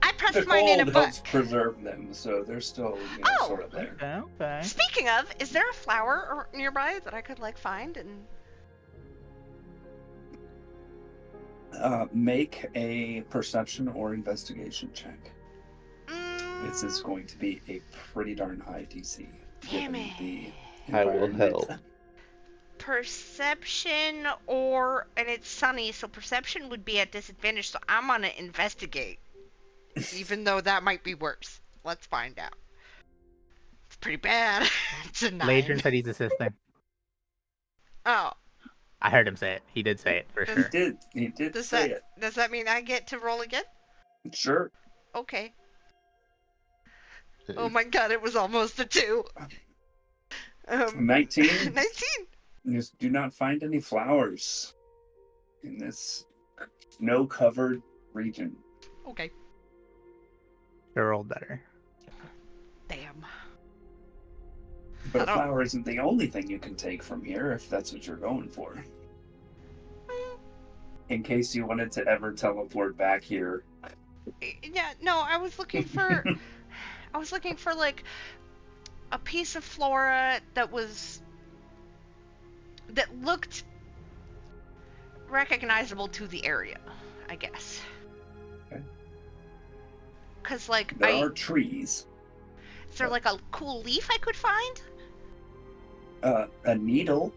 I pressed The mine in a cold buck. helps preserve them, so they're still Oh. sort of there. Okay. Speaking of, is there a flower nearby that I could like find and? Make a perception or investigation check. This is Mm, going to be a pretty darn high DC. Damn given it. the I will environment. help. perception and it's sunny, so perception would be at disadvantage, so I'm gonna investigate. Even though that might be worse. Let's find out. It's pretty bad. It's a 9. Ladrin said he's assisting. Oh. I heard him say it. He did say it, for sure. He did say it. Does that mean I get to roll again? Sure. Okay. Oh my god, it was almost a 2. 19. 19! You just do not find any flowers in this snow-covered region. Okay. They rolled better. Damn. But a flower isn't the only thing you can take from here, if that's what you're going for. In case you wanted to ever teleport back here. Yeah, no, I was looking for... I was looking for, like, a piece of flora that looked recognizable to the area, I guess. Okay. Because, like, there are trees. Is there, like, a cool leaf I could find? A needle.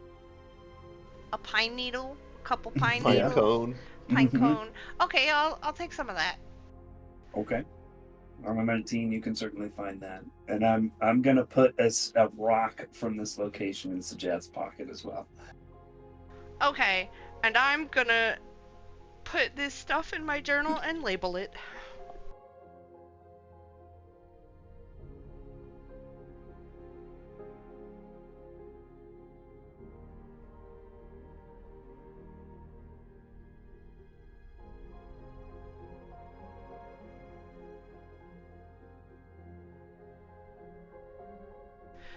A pine needle? A couple pine Pine needles? cone. Pine cone. Okay, I'll take some of that. Okay. On a 19, you can certainly find that. And I'm gonna put a rock from this location in Sajad's pocket as well. Okay, and I'm gonna put this stuff in my journal and label it.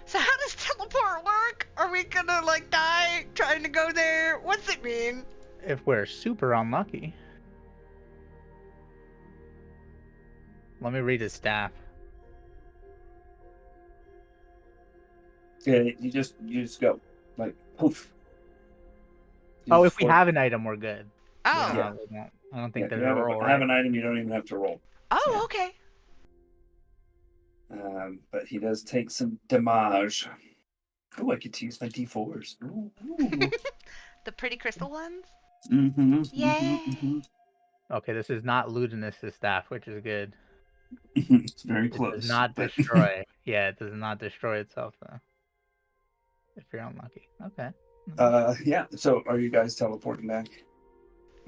So how does teleport work? Are we gonna, like, die trying to go there? What's it mean? If we're super unlucky. Let me read his staff. Yeah, you just go. Like, poof. If we have an item, we're good. Oh. Yeah. I don't think there's you a roll, have right? an item, you don't even have to roll. Oh, Yeah. okay. But he does take some damage. Oh, I get to use my D4s. Ooh. The pretty crystal ones? Mm-hmm. Yay. Mm-hmm. Okay, this is not Ludinus' staff, which is good. It's very It close. does not but- destroy. Yeah, it does not destroy itself, though. If you're unlucky. Okay. Yeah. So, are you guys teleporting back?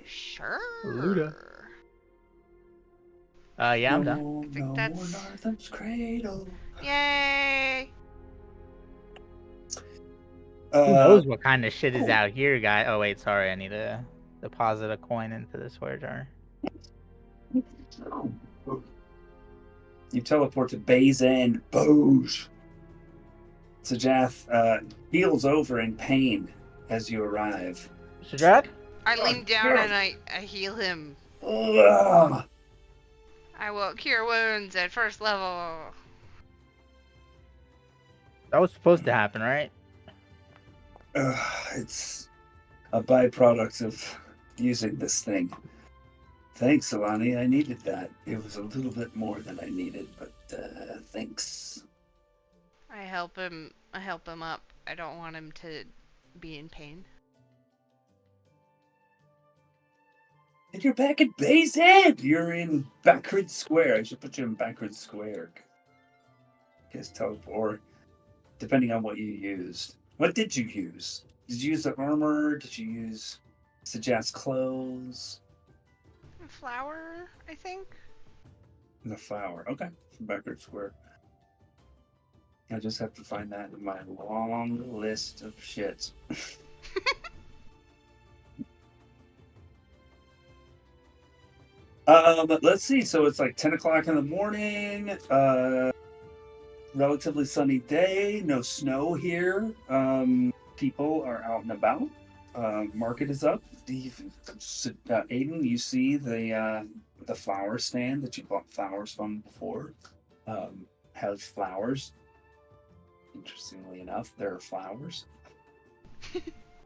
Sure. Luda. Yeah, I'm done. No, think no that's- more Nartham's Cradle. Yay. Who knows what kind of shit is cool. out here, guy? Oh, wait, sorry. I need to deposit a coin into the swear jar. You teleport to Bay's End. Boosh. Sajath heals over in pain as you arrive. Sajad? I lean down sure. and I heal him. Ugh. I will cure wounds at first level. That was supposed to happen, right? It's a byproduct of using this thing. Thanks, Alani. I needed that. It was a little bit more than I needed, but thanks. I help him up. I don't want him to be in pain. And you're back at Bay's End! You're in Backridge Square. I should put you in Backridge Square. Guess teleport, or depending on what you used. What did you use? Did you use the armor? Did you use Sajat's clothes? Flower, I think. The flower. Okay. Backridge Square. I just have to find that in my long list of shit. But let's see. So it's like 10 o'clock in the morning. Relatively sunny day. No snow here. People are out and about. Market is up. Aiden, you see the flower stand that you bought flowers from before. Has flowers. Interestingly enough, there are flowers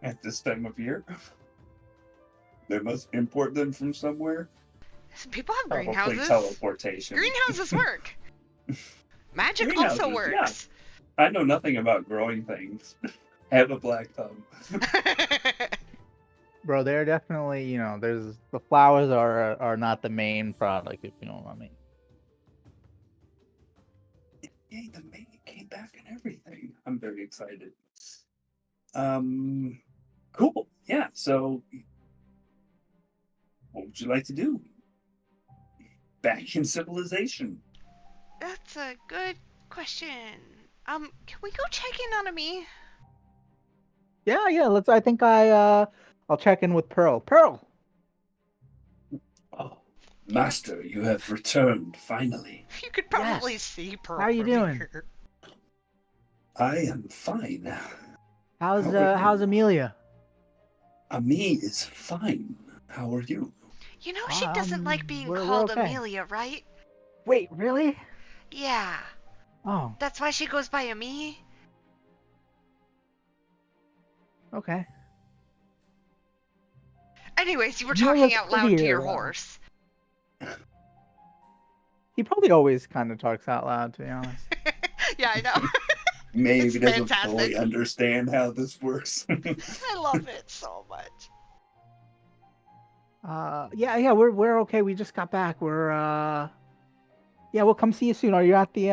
at this time of year. They must import them from somewhere. People have Probably greenhouses. teleportation. Greenhouses work. Magic Greenhouses, also works. I know nothing about growing things. have a black thumb. Bro, they're definitely, there's the flowers are not the main product, if you know what I mean. Yay, the maid came back and everything. I'm very excited. Cool. Yeah, so what would you like to do? Back in civilization. That's a good question. Can we go check in on Ami? Yeah, I think I'll check in with Pearl. Pearl! Oh, Master, you have returned, finally. You could probably see Pearl. How are you from doing? here. I am fine. How's How are how's you? Amelia? Ami is fine. How are you? You know she doesn't like being we're called okay. Amelia, right? Wait, really? Yeah. Oh, That's why she goes by Ami. okay. Anyways, you were No, talking that's out loud to prettier. your horse. He probably always kind of talks out loud, to be honest. Yeah, I know. Maybe It's doesn't fantastic. fully understand how this works. I love it so much. Yeah, we're okay. We just got back. Yeah, we'll come see you soon. Are you at the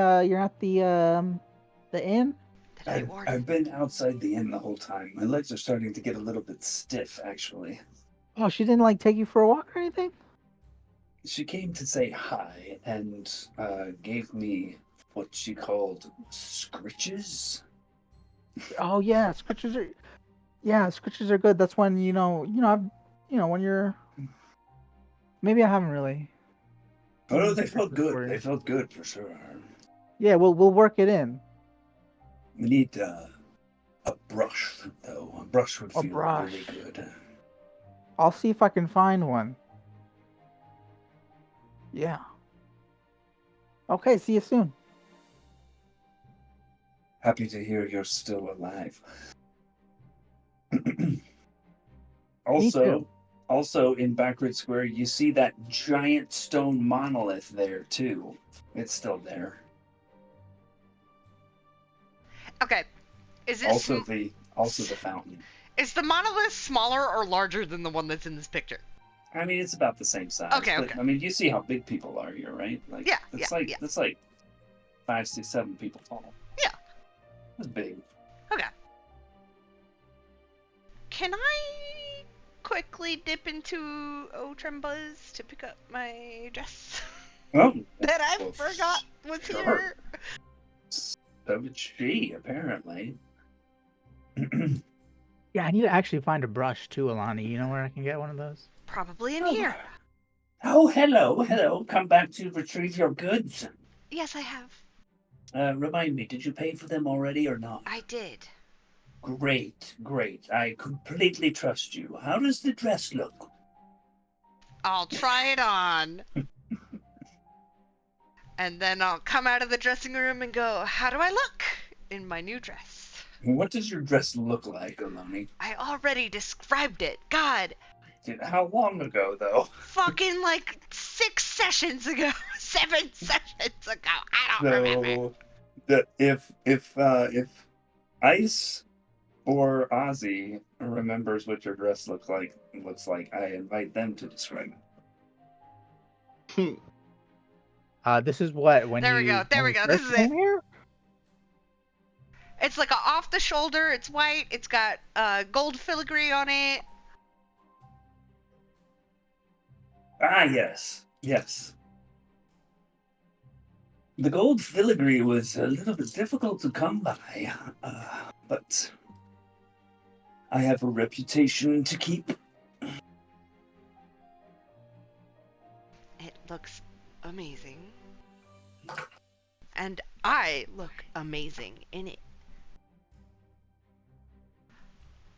inn? Did I warn I've been outside the inn the whole time. My legs are starting to get a little bit stiff, actually. Oh, she didn't take you for a walk or anything? She came to say hi and gave me what she called scritches. Oh yeah, scritches are good. That's when when you're. Maybe I haven't really. Oh, no, they felt good. Before. They felt good for sure. Yeah, we'll work it in. We need a brush, though. A brush would A feel brush. really good. I'll see if I can find one. Yeah. Okay, see you soon. Happy to hear you're still alive. Also in Backward Square, you see that giant stone monolith there too. It's still there. Okay. Is it Also the fountain. Is the monolith smaller or larger than the one that's in this picture? I mean, it's about the same size. Okay, but, okay. I mean, you see how big people are here, right? Like, Yeah, It's like 5, 6, 7 people tall. Yeah. It's big. Okay. Can I quickly dip into Otrembuzz to pick up my dress Oh. that I forgot was sure. here? So did she, apparently. Yeah, I need to actually find a brush too, Alani. You know where I can get one of those? Probably in here. Oh, hello. Come back to retrieve your goods. Yes, I have. Remind me, did you pay for them already or not? I did. Great. I completely trust you. How does the dress look? I'll try it on. And then I'll come out of the dressing room and go, how do I look in my new dress? What does your dress look like, Alani? I already described it. God. How long ago, though? Fucking 6 sessions ago. 7 sessions ago. I don't remember. If Ice or Ozzy remembers what your dress looks like, I invite them to describe it. This is what when There we you. go. There we go. This This is it. Here? It's like a off the shoulder. It's white. It's got gold filigree on it. Ah, yes. The gold filigree was a little bit difficult to come by, but I have a reputation to keep. It looks amazing. And I look amazing in it.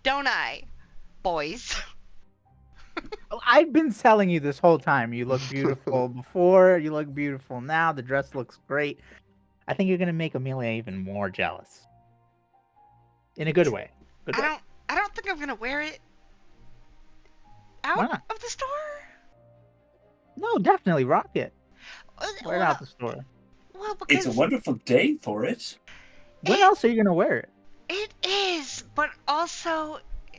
Don't I, boys? I've been telling you this whole time. You look beautiful before. You look beautiful now. The dress looks great. I think you're gonna make Amelia even more jealous. In a good way. I don't think I'm gonna wear it out of the store. No, definitely rock it. Wear it out the store. Well, because It's a wonderful day for it. When else are you gonna wear it? It is, but also,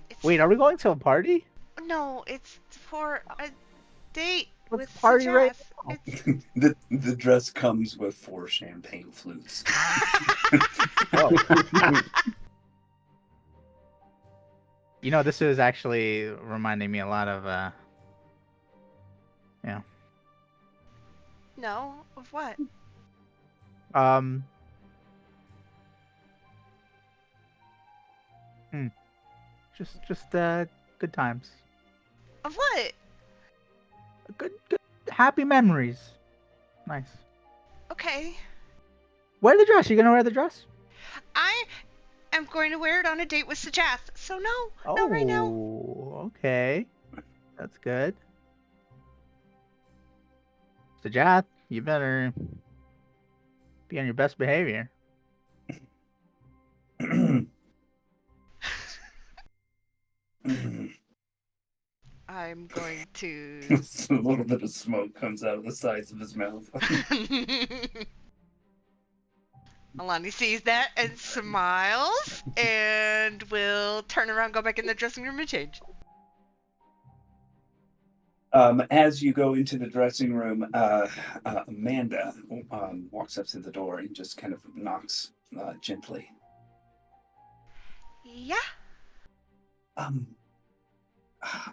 it's Wait, are we going to a party? no, it's for a date Let's with party right Sajeth. now. It's The dress comes with 4 champagne flutes. Whoa. You know, this is actually reminding me a lot of, no, of what? um, just good times. Of what? Good, happy memories. Nice. Okay. Wear the dress. You gonna wear the dress? I am going to wear it on a date with Sajeth, so no, Oh, not right now. okay. That's good. So, Jath, you better be on your best behavior. I'm going to. A little bit of smoke comes out of the sides of his mouth. Alani sees that and smiles and will turn around, go back in the dressing room and change. As you go into the dressing room, Amanda walks up to the door and just kind of knocks gently. Yeah.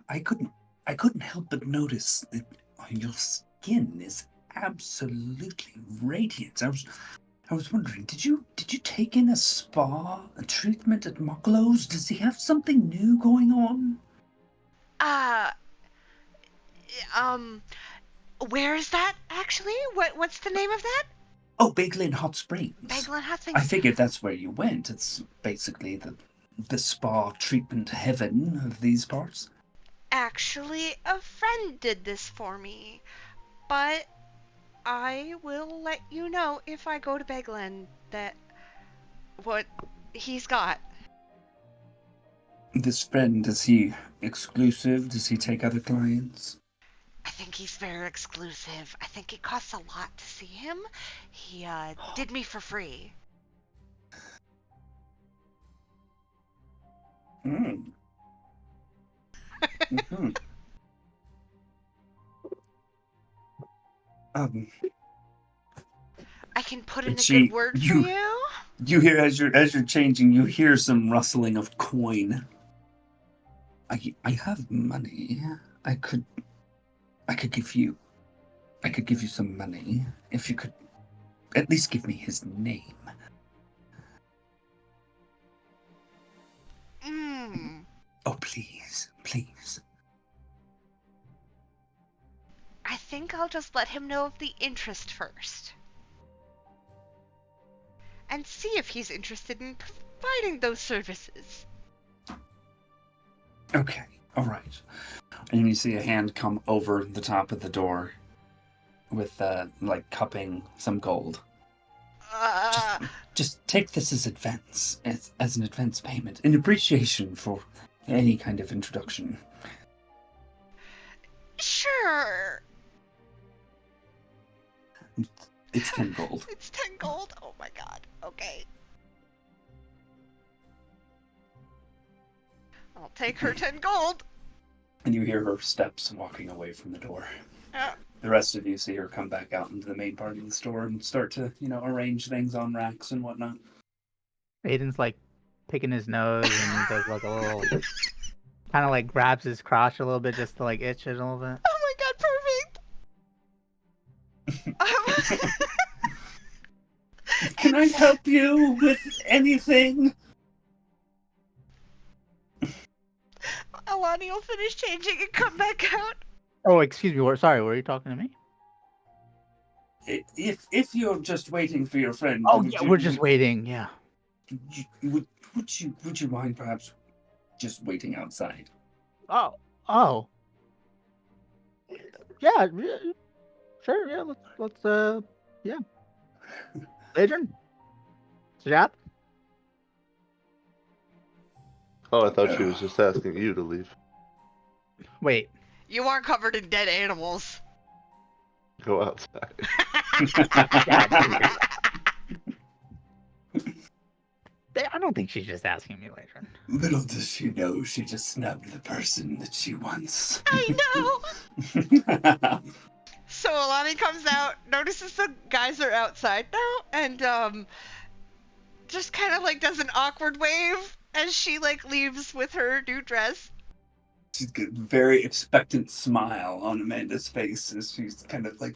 I couldn't help but notice that your skin is absolutely radiant. I was wondering, did you take in a treatment at Muggles? Does he have something new going on? Where is that actually? What's the name of that? Oh, Bagelin Hot Springs. Bagelin Hot Springs. I figured that's where you went. It's basically the spa treatment heaven of these parts. Actually, a friend did this for me, but I will let you know if I go to Bagelin that what he's got. This friend, is he exclusive? Does he take other clients? I think he's very exclusive. I think it costs a lot to see him. He did me for free. Mm. Mm-hmm. I can put in a good word for you. You hear as you're changing, you hear some rustling of coin. I have money. I could give you some money if you could at least give me his name. Oh, please. I think I'll just let him know of the interest first. And see if he's interested in providing those services. Okay, all right. And you see a hand come over the top of the door with, cupping some gold. Just take this as as an advance payment, in appreciation for any kind of introduction. Sure. It's 10 gold. It's 10 gold? Oh my god. Okay. I'll take her 10 gold. And you hear her steps walking away from the door. Yeah. The rest of you see her come back out into the main part of the store and start to, arrange things on racks and whatnot. Aiden's like picking his nose and does like a little, kind of like grabs his crotch a little bit just to like itch it a little bit. Oh my god, perfect! Can I help you with anything? Alani will finish changing and come back out. Oh, excuse me. Sorry, were you talking to me? If you're just waiting for your friend. Oh yeah, we're just waiting. Yeah. Would you mind perhaps just waiting outside? Oh. Yeah. Sure. Yeah. Let's. Yeah. Adrian. Sajat. Oh, I thought she was just asking you to leave. Wait. You are covered in dead animals. Go outside. I don't think she's just asking me later. Little does she know she just snubbed the person that she wants. I know. So Alani comes out, notices the guys are outside now, and just kind of like does an awkward wave as she like leaves with her new dress. She's got a very expectant smile on Amanda's face as she's kind of like,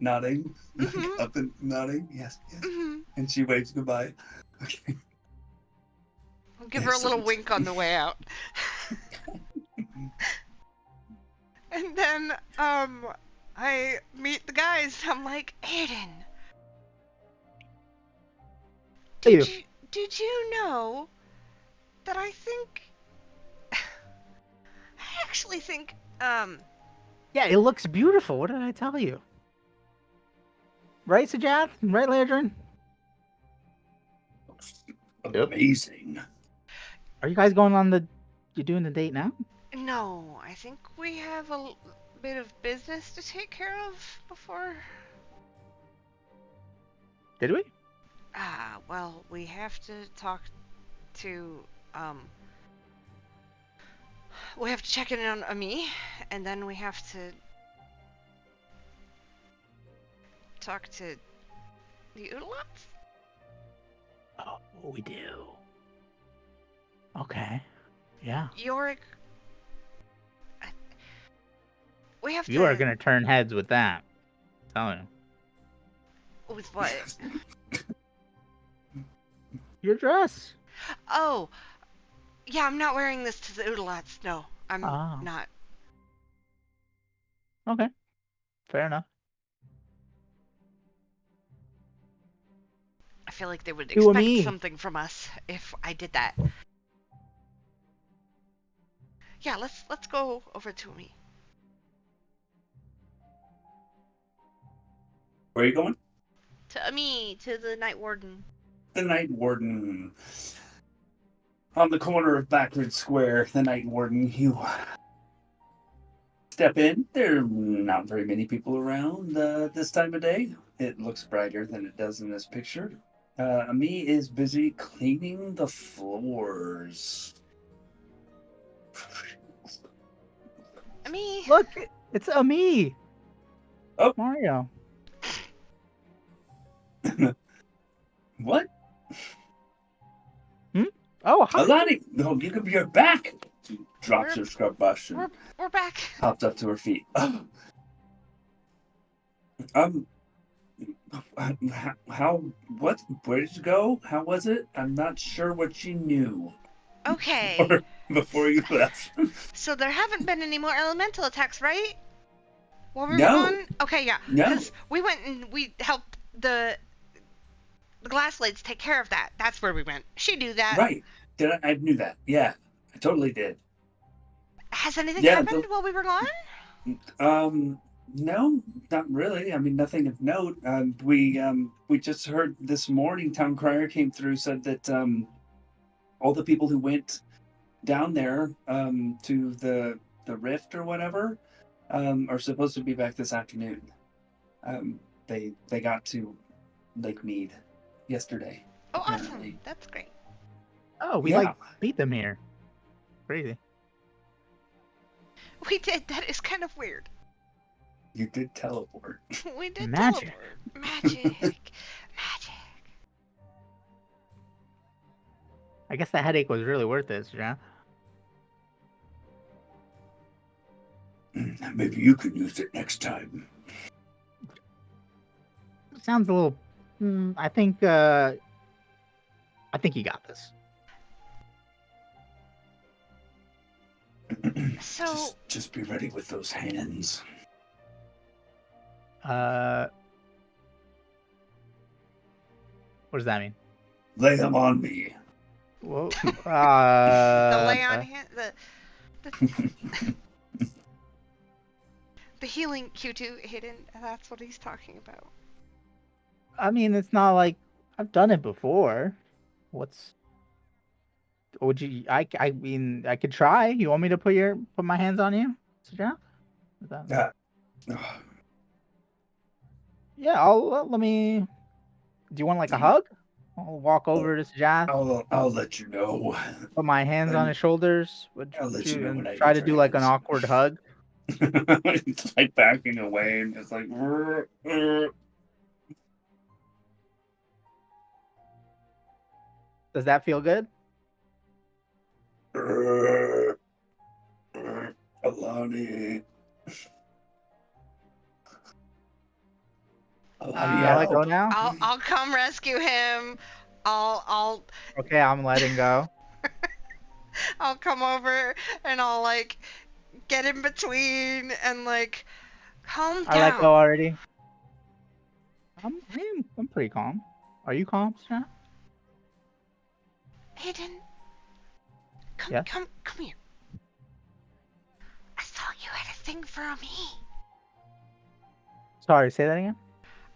nodding, Mhm. up and nodding, yes. Mhm. And she waves goodbye. Okay. I'll give her a little Excellent. wink on the way out. And then I meet the guys. I'm like, Aiden, Hey, did you know that I actually think yeah, it looks beautiful. What did I tell you? Right, Sajad? Right, Ladrin? Yep. Amazing. Are you guys going on the... You doing the date now? no, I think we have a bit of business to take care of before. Did we? Well, we have to talk to we have to check in on Ami, and then we have to talk to the Oodalots. Oh, we do. Okay. Yeah. Yorick. We have to. You are going to turn heads with that. I'm telling you. With what? Your dress. Oh, yeah, I'm not wearing this to the Oodalots. No, I'm Ah. not. Okay. Fair enough. I feel like they would To expect Ami. something from us if I did that. Yeah, let's go over to Ami. Where are you going? To Ami, to the Night Warden. The Night Warden. On the corner of Backwood Square, the Night Warden, you step in. There are not very many people around this time of day. It looks brighter than it does in this picture. Ami is busy cleaning the floors. Ami. Look, it's Ami. Oh. Mario. What? Oh, hi. Alani! No, you're back! She drops We're- her scrub brush and We're back. hops up to her feet. Oh. How, what, where did you go? How was it? I'm not sure what you knew Okay. before you left. So there haven't been any more elemental attacks, right? While we were No. gone? Okay, yeah. No. Because we went and we helped the glass ladies take care of that. That's where we went. She knew that. Right. I knew that. Yeah, I totally did. Has anything Yeah, happened while we were gone? No, not really. I mean, nothing of note. We just heard this morning, town crier came through, said that all the people who went down there to the rift or whatever are supposed to be back this afternoon. They got to Lake Mead yesterday. Oh, apparently. awesome. That's great. Oh, we Yeah. beat them here. Crazy. We did. That is kind of weird. You did teleport. We did Magic. teleport. Magic. Magic. I guess that headache was really worth it, yeah? Maybe you could use it next time. Sounds a little... I think you got this. So, Just be ready with those hands. What does that mean? Lay them on me. Whoa. the lay on hand, the healing Q2 hidden. That's what he's talking about. I mean, it's not like I've done it before. Would you? I mean, I could try. You want me to put my hands on you? Yeah. Yeah. Let me. Do you want like a hug? I'll walk over to Jas, I'll let you know. put my hands on his shoulders, I'll let you know and when I try need to your do like an hands. awkward hug. It's like backing away and just like. Does that feel good? Alani. Alani, Shall I go help. now? I'll come rescue him. I'll Okay, I'm letting go. I'll come over and I'll like get in between and like calm I let go down. already. I'm pretty calm. Are you calm, Jas? Aiden, Yes? come here. I thought you had a thing for me. Sorry, say that again.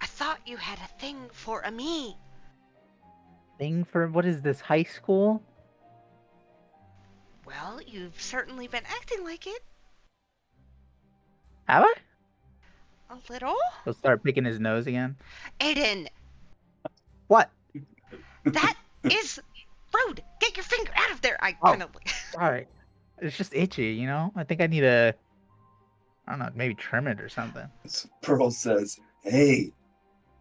I thought you had a thing for me. Thing for what is this, high school? Well, you've certainly been acting like it. Have I? A little? He'll start picking his nose again. Aiden, What? that is rude. Get your finger out of there. I Oh. kind of. Sorry. It's just itchy, you know? I think I need to, I don't know, maybe trim it or something. Pearl says, "Hey,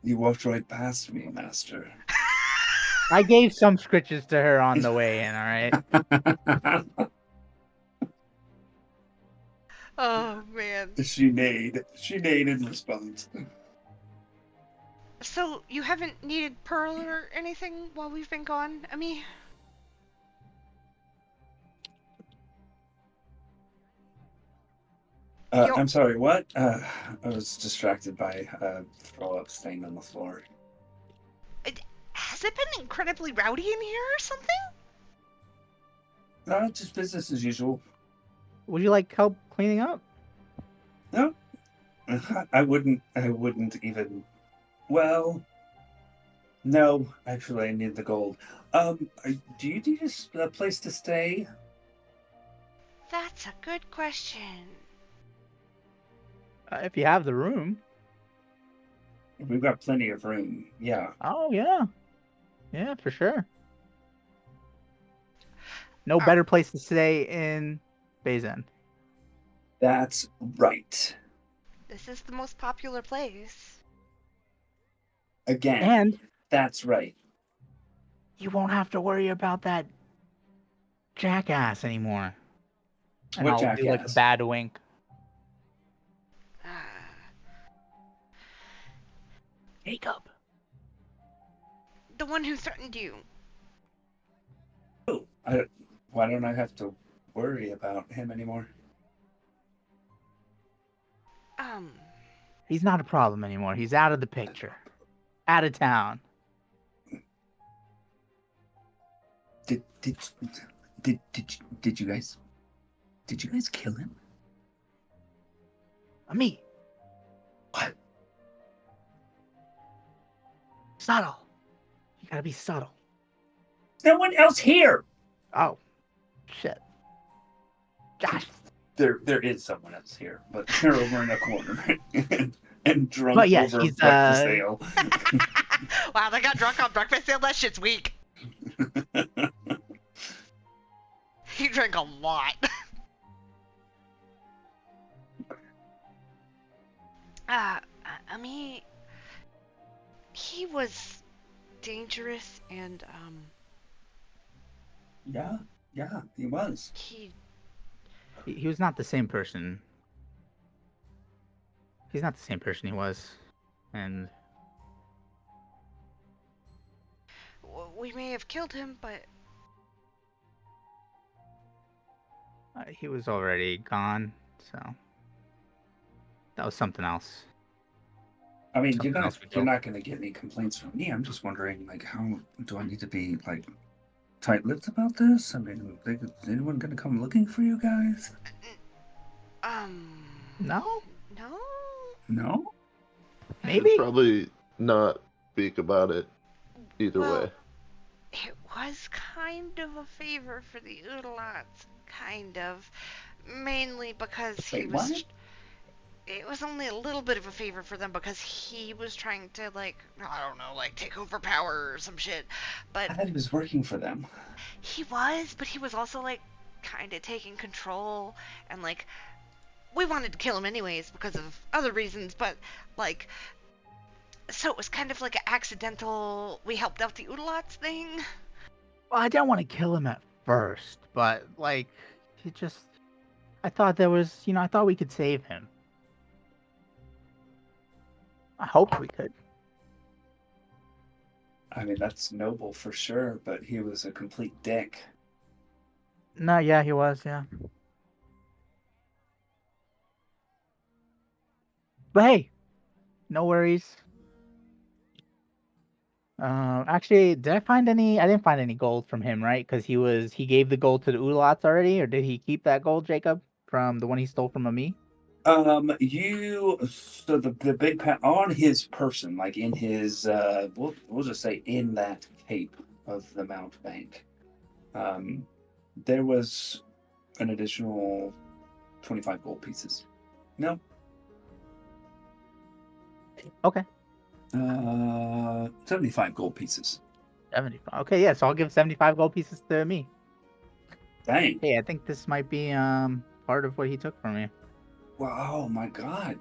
you walked right past me, Master." I gave some scritches to her on the way in, alright? Oh man. She neighed in response. So you haven't needed Pearl or anything while we've been gone, Ami? I'm sorry, what? I was distracted by throw up stain on the floor. Has it been incredibly rowdy in here or something? No, just business as usual. Would you like help cleaning up? No, I wouldn't even. Well, no, actually, I need the gold. Do you need a place to stay? That's a good question. If you have the room. We've got plenty of room. Yeah. Oh, yeah. Yeah, for sure. No better place to stay in Bay's End. That's right. This is the most popular place. Again, And that's right. you won't have to worry about that jackass anymore. And What I'll do like a jackass? bad wink. Jacob. The one who threatened you. Oh, why don't I have to worry about him anymore? He's not a problem anymore. He's out of the picture. Out of town. Did you guys kill him? Me. What? Subtle. You gotta be subtle. No one else here. Oh, shit. Josh. There is someone else here, but they're over in a corner and drunk But yes, over he's, breakfast ale. Wow, they got drunk on breakfast ale? That shit's weak. He drank a lot. I mean, he was dangerous and, Yeah, he was. He was not the same person. He's not the same person he was. And we may have killed him, but he was already gone, so that was something else. I mean, Something else we you're built. not going to get any complaints from me. I'm just wondering, like, how do I need to be like tight-lipped about this? I mean, is anyone going to come looking for you guys? No? No? No. Maybe? Probably not speak about it either Well, way. It was kind of a favor for the Oodalots, kind of. Mainly because he Wait, was... what? it was only a little bit of a favor for them because he was trying to, like, I don't know, like, take over power or some shit. But I thought he was working for them. he was, but he was also, like, kind of taking control. And, like, we wanted to kill him anyways because of other reasons. But, like, so it was kind of like an accidental, we helped out the Oodalots thing. Well, I didn't want to kill him at first, but like, it just, I thought there was, I thought we could save him. I hoped we could. I mean, that's noble for sure, but he was a complete dick. No, yeah, he was, yeah. But hey, no worries. Actually, did I find any? I didn't find any gold from him, right? Because he gave the gold to the Oodalots already, or did he keep that gold, Jacob, from the one he stole from Ami? So the big on his person, like in his we'll just say in that cape of the mountebank, there was an additional 25 gold pieces. No. Okay. 75 gold pieces. 75. Okay, yeah, so I'll give 75 gold pieces to me. Dang. Hey, I think this might be part of what he took from me. Wow, oh my god.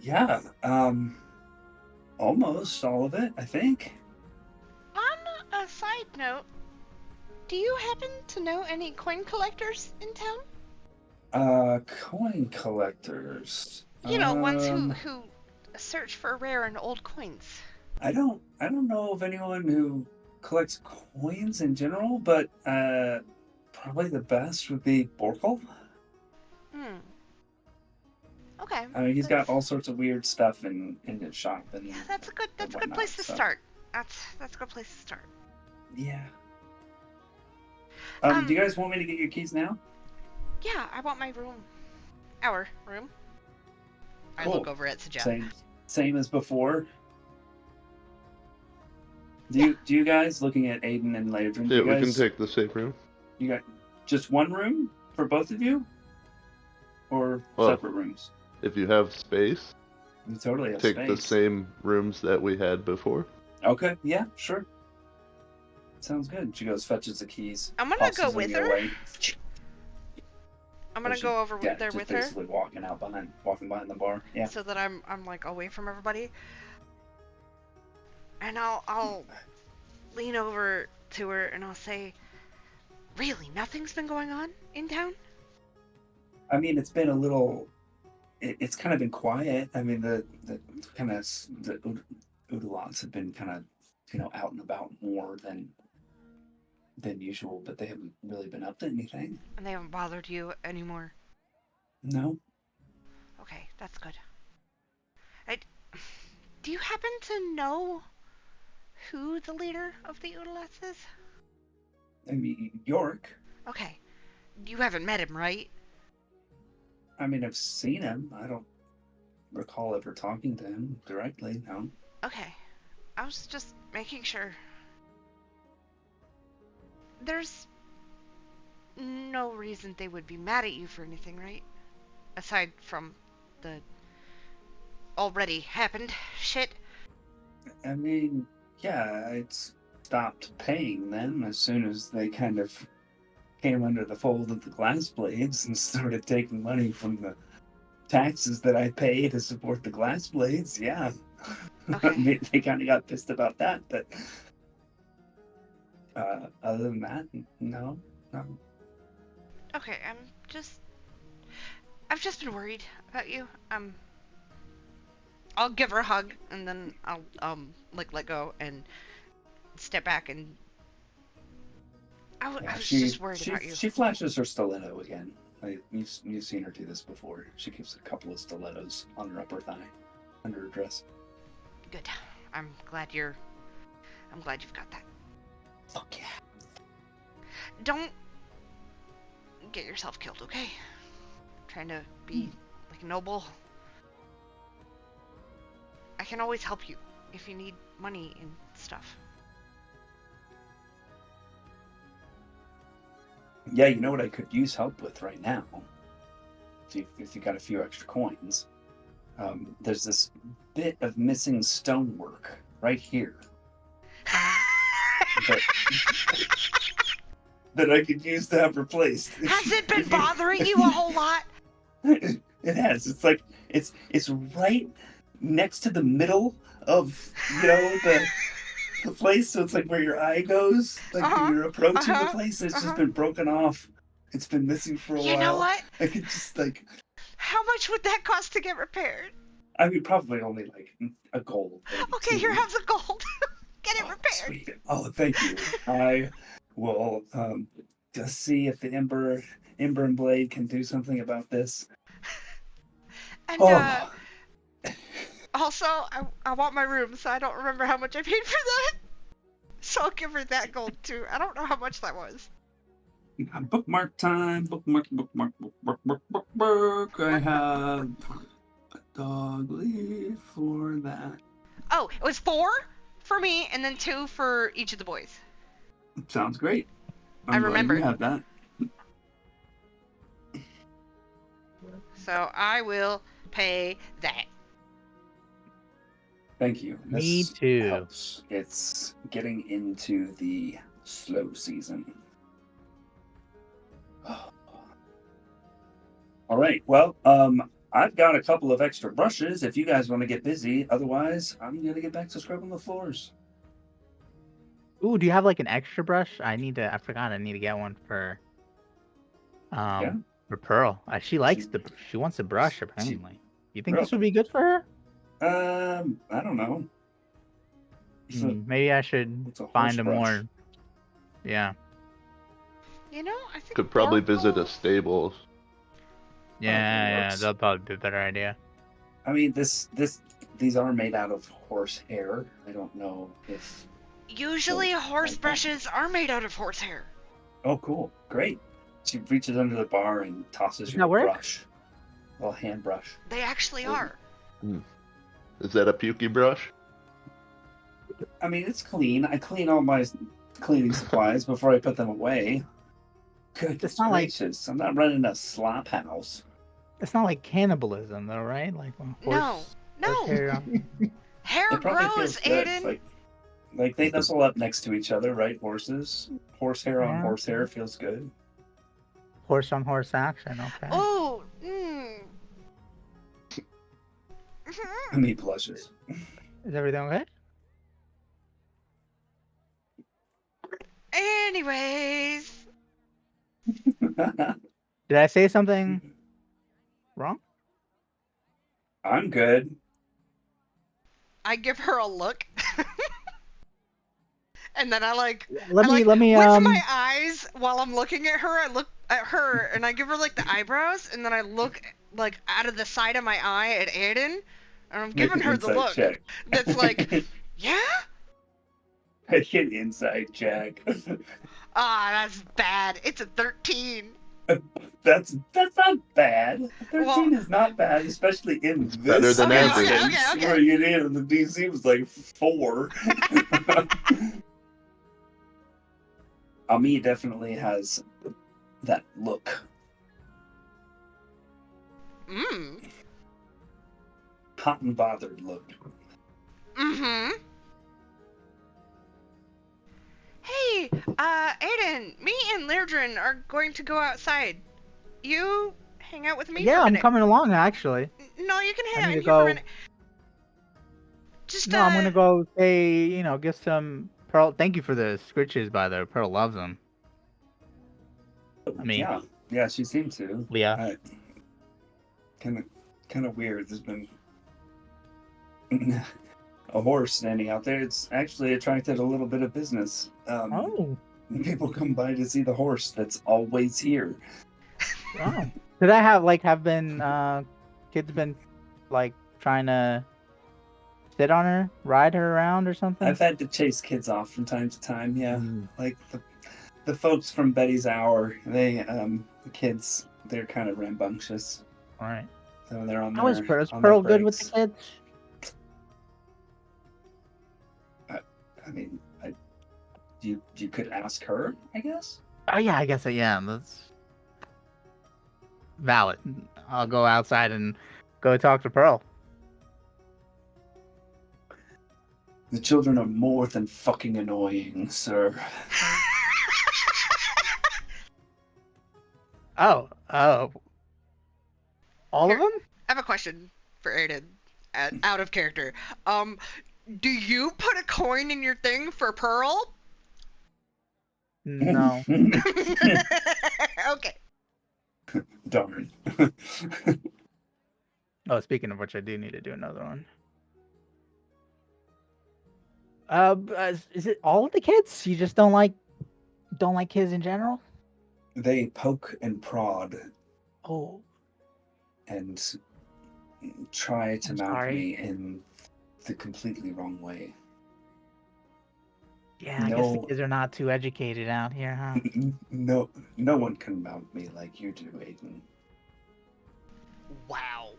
Yeah. Almost all of it, I think. On a side note, do you happen to know any coin collectors in town? Coin collectors. You know, ones who search for rare and old coins. I don't know of anyone who collects coins in general, but probably the best would be Borkel. Okay. I mean, he's got all sorts of weird stuff in his shop, and Yeah, that's a good whatnot, place to so. start. That's a good place to start. Yeah. Do you guys want me to get your keys now? Yeah, I want my room. Our room. Cool. I look over at Sajad. Same as before. Do you guys, looking at Aiden and Ladrin, Yeah, we can take the safe room. You got just one room for both of you, or separate rooms? If you have space, You totally have take space. the same rooms that we had before. Okay, yeah, sure. Sounds good. She goes, fetches the keys. I'm gonna go tosses with them her. away. I'm gonna go over there with her, basically walking behind the bar. Yeah. so that I'm like away from everybody. And I'll lean over to her and I'll say, "Really, nothing's been going on in town?" I mean, it's been a little. It's kind of been quiet. I mean, the Oodalots have been kind of, out and about more than usual, but they haven't really been up to anything. And they haven't bothered you anymore. No. Okay, that's good. Do you happen to know who the leader of the Oodalots is? I mean, Bjork. Okay. You haven't met him, right? I mean, I've seen him. I don't recall ever talking to him directly, no. Okay. I was just making sure. There's no reason they would be mad at you for anything, right? Aside from the already happened shit. I mean, yeah, I'd stopped paying them as soon as they kind of came under the fold of the glass blades and started taking money from the taxes that I pay to support the glass blades. Yeah. Okay. They kind of got pissed about that, but other than that, no. Okay, I've just been worried about you. I'll give her a hug and then I'll let go and step back and I was just worried about you. She flashes her stiletto again. You've seen her do this before. She keeps a couple of stilettos on her upper thigh, under her dress. Good. I'm glad you've got that. Fuck yeah. Don't get yourself killed, okay? Trying to be like noble. I can always help you if you need money and stuff. Yeah, you know what I could use help with right now? if you got a few extra coins, there's this bit of missing stonework right here that, that I could use to have replaced. Has it been bothering you a whole lot? It has. It's like it's right next to the middle of the place, so it's like where your eye goes, like when you're approaching the place. It's just been broken off. It's been missing for a while. You know what? I could just like. How much would that cost to get repaired? I mean, probably only like a gold. Okay, here, have the gold. Get it repaired. Sweet. Oh, thank you. I will just see if the Ember and Blade can do something about this. And also, I want my room, so I don't remember how much I paid for that. So I'll give her that gold too. I don't know how much that was. Bookmark time. Bookmark. I have a dog leaf for that. Oh, it was 4 for me, and then 2 for each of the boys. Sounds great. I remember. You have that. So I will pay that. Thank you. Me This too. helps. It's getting into the slow season. All right. Well, I've got a couple of extra brushes if you guys want to get busy. Otherwise, I'm gonna get back to scrubbing the floors. Ooh, do you have like an extra brush? I forgot. I need to get one for for Pearl. She wants a brush apparently. You think this would be good for her? I don't know. Maybe I should find a more. Yeah. You know, I think Could probably Oracle- visit a stable. Yeah, that'll probably be a better idea. I mean, these are made out of horse hair. I don't know if. Usually, horse like that. brushes are made out of horsehair. Oh, cool! Great. She reaches under the bar and tosses Does your that work? brush. A little hand brush. They actually Ooh. are. Is that a pukey brush? I mean, it's clean. I clean all my cleaning supplies before I put them away. Goodness not like- gracious! I'm not running a slop house. It's not like cannibalism though, right? Like when horse No. hair Hair It probably grows, feels good. Aiden. Like they nuzzle up next to each other, right? Horses, horsehair on Yeah. horsehair feels good. horse on horse action. Okay. Oh. I mean, blushes. Is everything okay? Anyways. Did I say something wrong? I'm good. I give her a look. And then I Let me with my eyes while I'm looking at her, I look at her and I give her like the eyebrows and then I look like out of the side of my eye at Aiden and I'm giving Make an her the insight look check. that's like, yeah? Make an insight check. Ah, that's bad. It's a 13. That's not bad. 13 Well- is not bad, especially in this better than average. Okay. where you did the DC was like 4. Ami definitely has that look. Hot and bothered look. Mm-hmm. Hey, Aiden, me and Lairdrin are going to go outside. You hang out with me for Yeah, a I'm minute. coming along actually. No, you can I hang out need in to here for a go- minute. Just, No, I'm gonna go say, give some Pearl. Thank you for the scritches, by the way. Pearl loves them. I mean, yeah, she seemed to. yeah. Kind of weird. There's been a horse standing out there. It's actually attracted a little bit of business. Oh, People come by to see the horse that's always here. wow. Did I have been kids been trying to sit on her, ride her around or something? I've had to chase kids off from time to time. Yeah, Mm. like the folks from Betty's Hour. They the kids. They're kind of rambunctious. All right. So they're on How is their, Pearl? Is on their Pearl good with breaks. the kids? I mean, you could ask her, I guess. Oh yeah, I guess yeah. That's valid. I'll go outside and go talk to Pearl. The children are more than fucking annoying, sir. Oh, all of Here. them? I have a question for Aiden, out of character. Do you put a coin in your thing for Pearl? No. Okay. Darn. Oh, speaking of which, I do need to do another one. Is it all of the kids? You just don't like kids in general? They poke and prod Oh, and try to I'm mount sorry. me in the completely wrong way. yeah. I guess the kids are not too educated out here, huh? No one can mount me like you do, Aiden. Wow.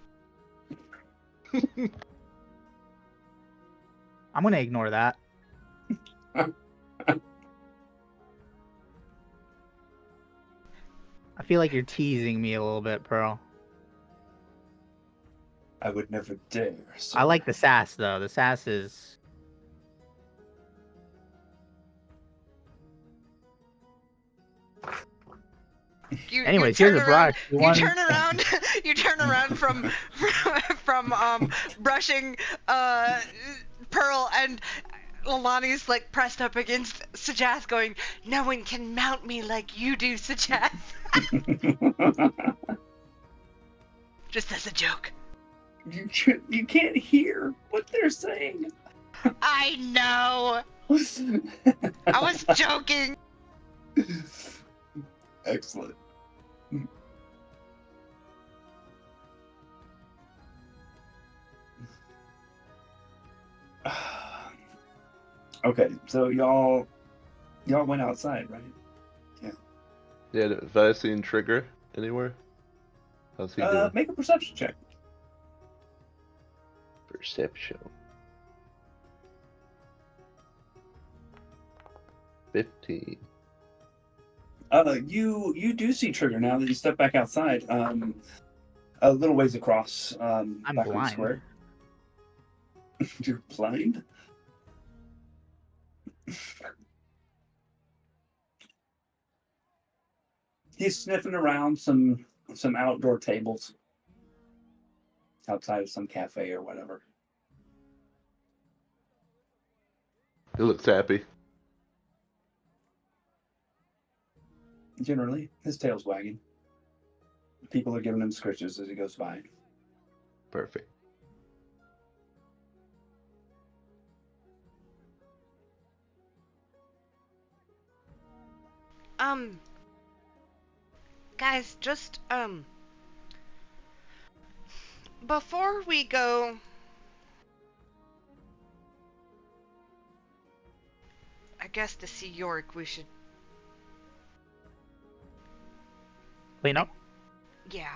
I'm gonna ignore that. I feel like you're teasing me a little bit, Pearl. I would never dare, sir. I like the sass though. The sass is. Anyways, here's a brush. You turn around. You turn around from brushing Pearl, and Alani's like pressed up against Sajath, going, "No one can mount me like you do, Sajath." Just as a joke. You can't hear what they're saying. I know. I was joking. Excellent. Okay, so y'all went outside, right? Yeah, have I seen Trigger anywhere? How's he doing? Make a perception check. Perception. 15. You do see Trigger now that you step back outside. A little ways across. I'm back on blind. Square. You're blind? He's sniffing around some outdoor tables outside of some cafe or whatever. He looks happy. Generally, his tail's wagging. People are giving him scritches as he goes by. Perfect. Guys, just before we go, I guess to see York, we should. Clean up. Yeah.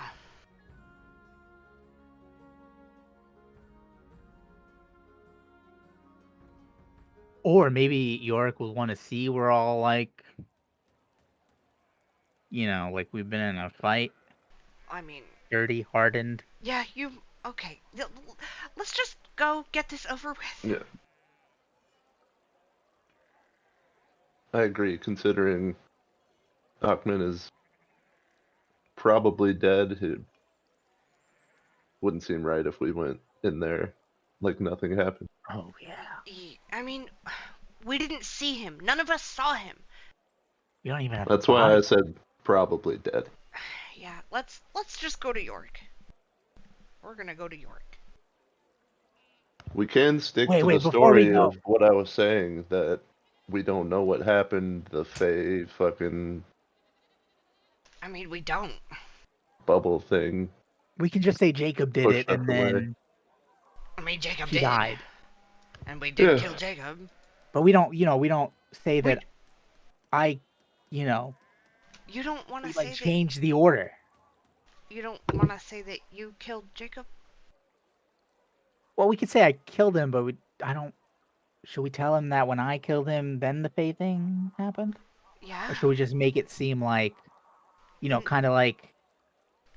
Or maybe York will want to see we're all like, like we've been in a fight, I mean, dirty, hardened. yeah, okay. Let's just go get this over with. Yeah. I agree, considering Achman is probably dead. It wouldn't seem right if we went in there like nothing happened. Oh yeah. I mean, we didn't see him. None of us saw him. You don't even have. That's why I said probably dead. Yeah, let's just go to York. We're gonna go to York. We can stick to the before we story go. of what I was saying, that we don't know what happened, the Fae fucking I mean, we don't. bubble thing. We can just say Jacob did Pushed it, and us away. then I mean, Jacob he did. died. And we did Yeah. kill Jacob. But we don't, we don't say that. You don't want to we say like change the order. that. You don't want to say that you killed Jacob. Well, we could say I killed him, but I don't. Should we tell him that when I killed him, then the Fae thing happened? Yeah. Or should we just make it seem like, kind of like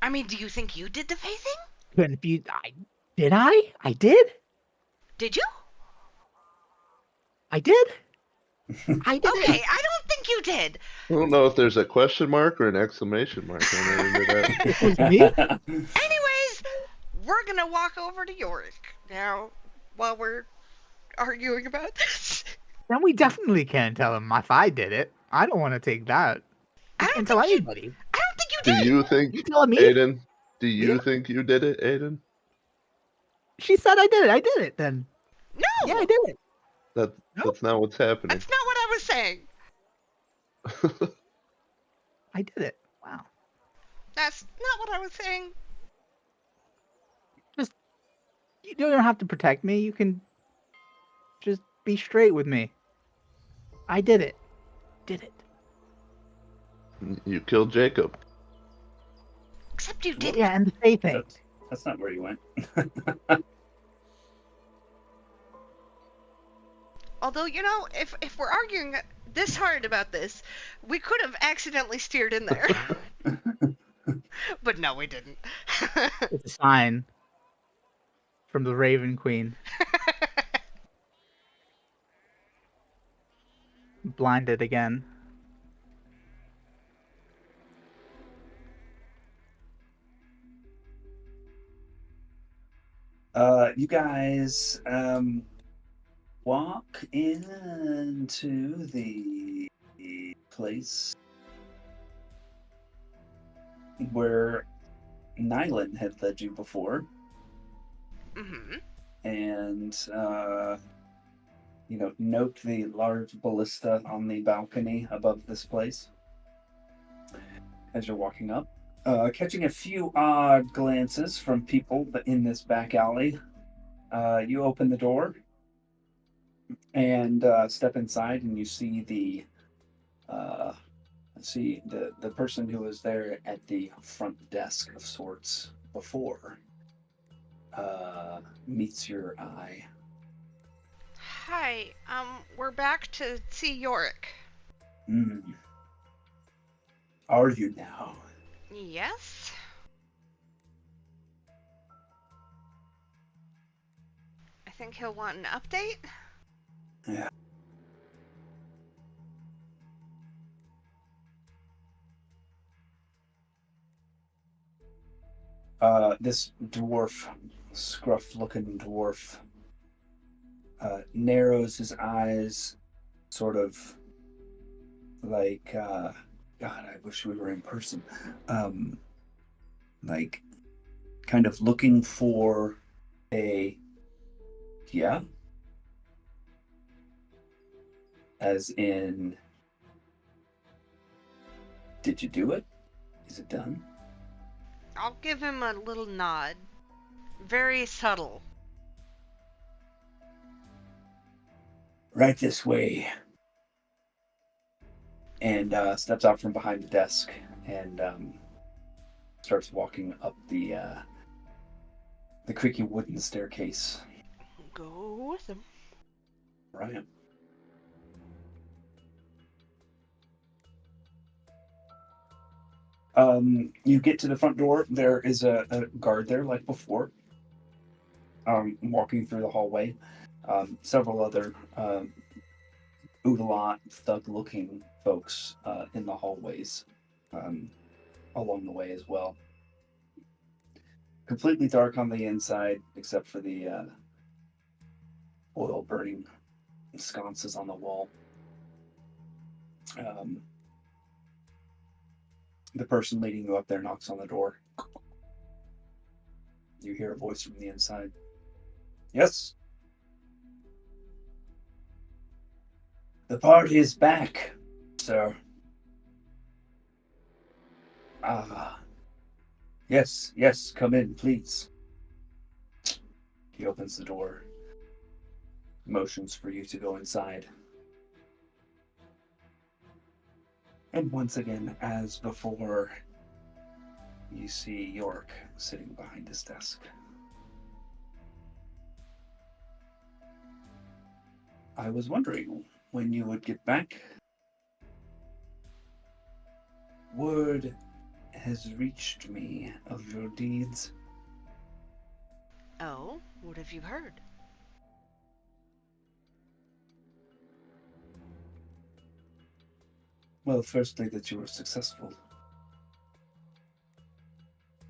I mean, do you think you did the phasing? Confused. Did I? I did? Did you? I did? I did Okay, it. I don't think you did. I don't know if there's a question mark or an exclamation mark on the end of that. It was me? Anyways, we're gonna walk over to Yorick now while we're arguing about this. Then we definitely can tell him if I did it. I don't want to take that. I You don't can't tell think you. anybody. I don't think you Do did. you think, You telling me? Aiden? Do you Yeah. think you did it, Aiden? She said I did it. I did it then. No. Yeah, I did it. That's not what's happening. That's not what I was saying. I did it. Wow. That's not what I was saying. You don't have to protect me. You can just be straight with me. I did it. Did it. You killed Jacob. Except you didn't. Yeah, and the say thing. That's not where you went. Although, you know, if we're arguing this hard about this, we could have accidentally steered in there. But no, we didn't. It's a sign from the Raven Queen. Blinded again. You guys walk into the place where Nylan had led you before, Mm-hmm. and note the large ballista on the balcony above this place as you're walking up. Catching a few odd glances from people in this back alley, you open the door and step inside, and you see the person who was there at the front desk of sorts before meets your eye. Hi, we're back to see Yorick. Are you now? Yes? I think he'll want an update. Yeah. This dwarf, scruff-looking dwarf, narrows his eyes, sort of like, God, I wish we were in person. Like, kind of looking for a, yeah? As in, did you do it? Is it done? I'll give him a little nod. Very subtle. Right this way. And steps out from behind the desk and starts walking up the creaky wooden staircase. Go with him. Right. You get to the front door. There is a guard there, like before. Walking through the hallway. Several other Oodalot, thug-looking folks in the hallways along the way as well. Completely dark on the inside, except for the oil-burning sconces on the wall. The person leading you up there knocks on the door. You hear a voice from the inside. Yes? The party is back, sir. Yes, come in, please. He opens the door, motions for you to go inside. And once again, as before, you see York sitting behind his desk. I was wondering when you would get back. Word has reached me of your deeds. Oh, what have you heard? Well, firstly, that you were successful.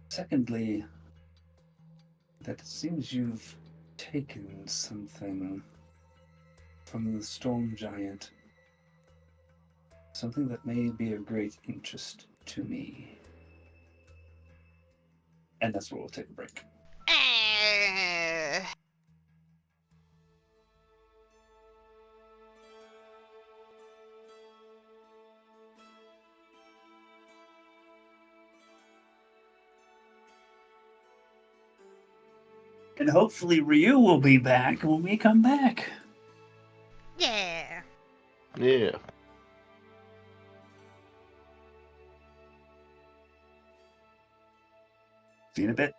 Secondly, that it seems you've taken something from the storm giant. Something that may be of great interest to me. And that's where we'll take a break. Eh. And hopefully Ryu will be back when we come back. Yeah. Yeah. See you in a bit.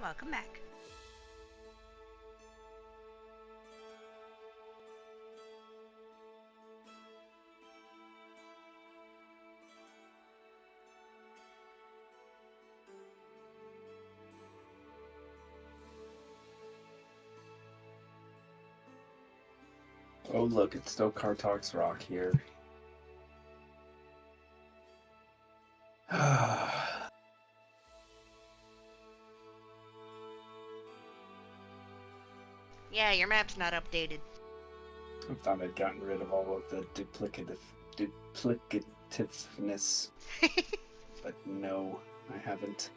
Welcome back. Oh, look, it's still Kartok's Rock here. Yeah, your map's not updated. I thought I'd gotten rid of all of the duplicativeness, but no, I haven't.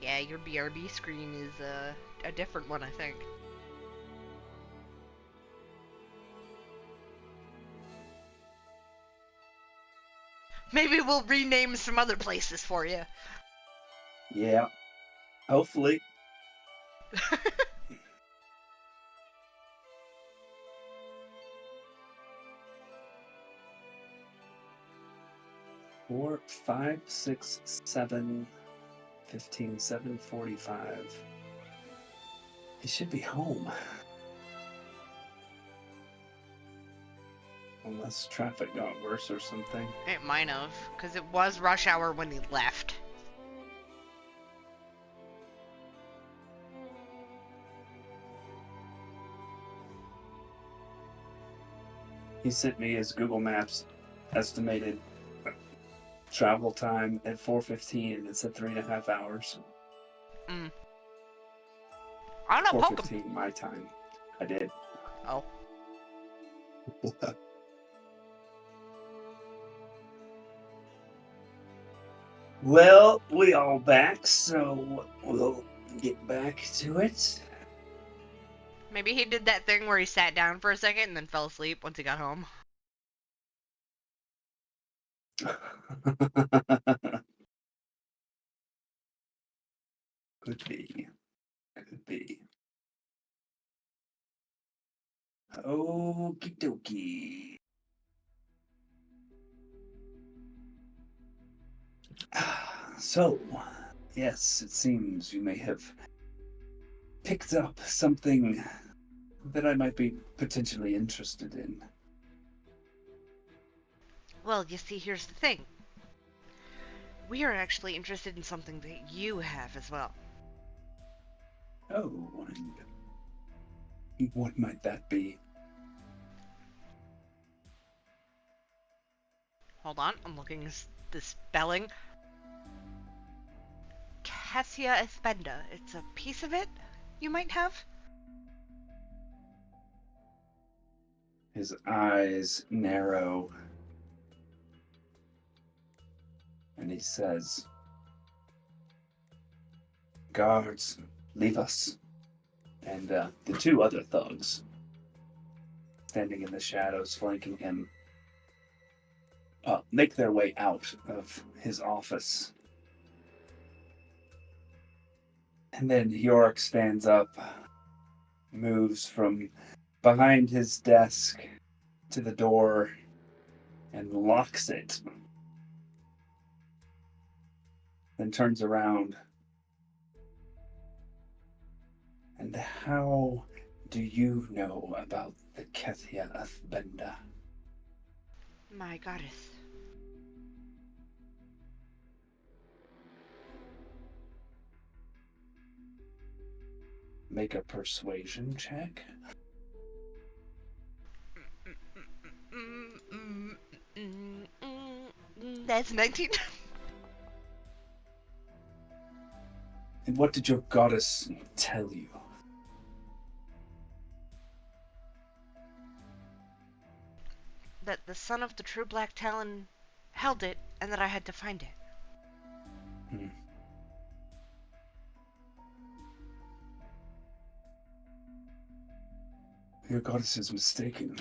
Yeah, your BRB screen is a different one, I think. Maybe we'll rename some other places for you. Yeah, hopefully. Four, 5, 6, 7, 15, 7:45. He should be home. Unless traffic got worse or something. It might have, because it was rush hour when he left. He sent me his Google Maps estimated travel time at 4:15, and it said 3.5 hours. I don't know, poke him. 4:15 my time. I did. Oh. Well, we all back, so we'll get back to it. Maybe he did that thing where he sat down for a second and then fell asleep once he got home. Could be. Could be. Okie dokie. So, yes, it seems you may have picked up something that I might be potentially interested in. Well, you see, here's the thing. We are actually interested in something that you have as well. Oh, and what might that be? Hold on, I'm looking at the spelling. Cassia Espenda. It's a piece of it you might have? His eyes narrow, and he says, "Guards, leave us." And the two other thugs, standing in the shadows flanking him, make their way out of his office. And then Bjork stands up, moves from behind his desk to the door, and locks it. Then turns around. And how do you know about the Kethia Athbenda? My goddess. Make a persuasion check. That's 19. And what did your goddess tell you? That the son of the true Black Talon held it, and that I had to find it. Your goddess is mistaken.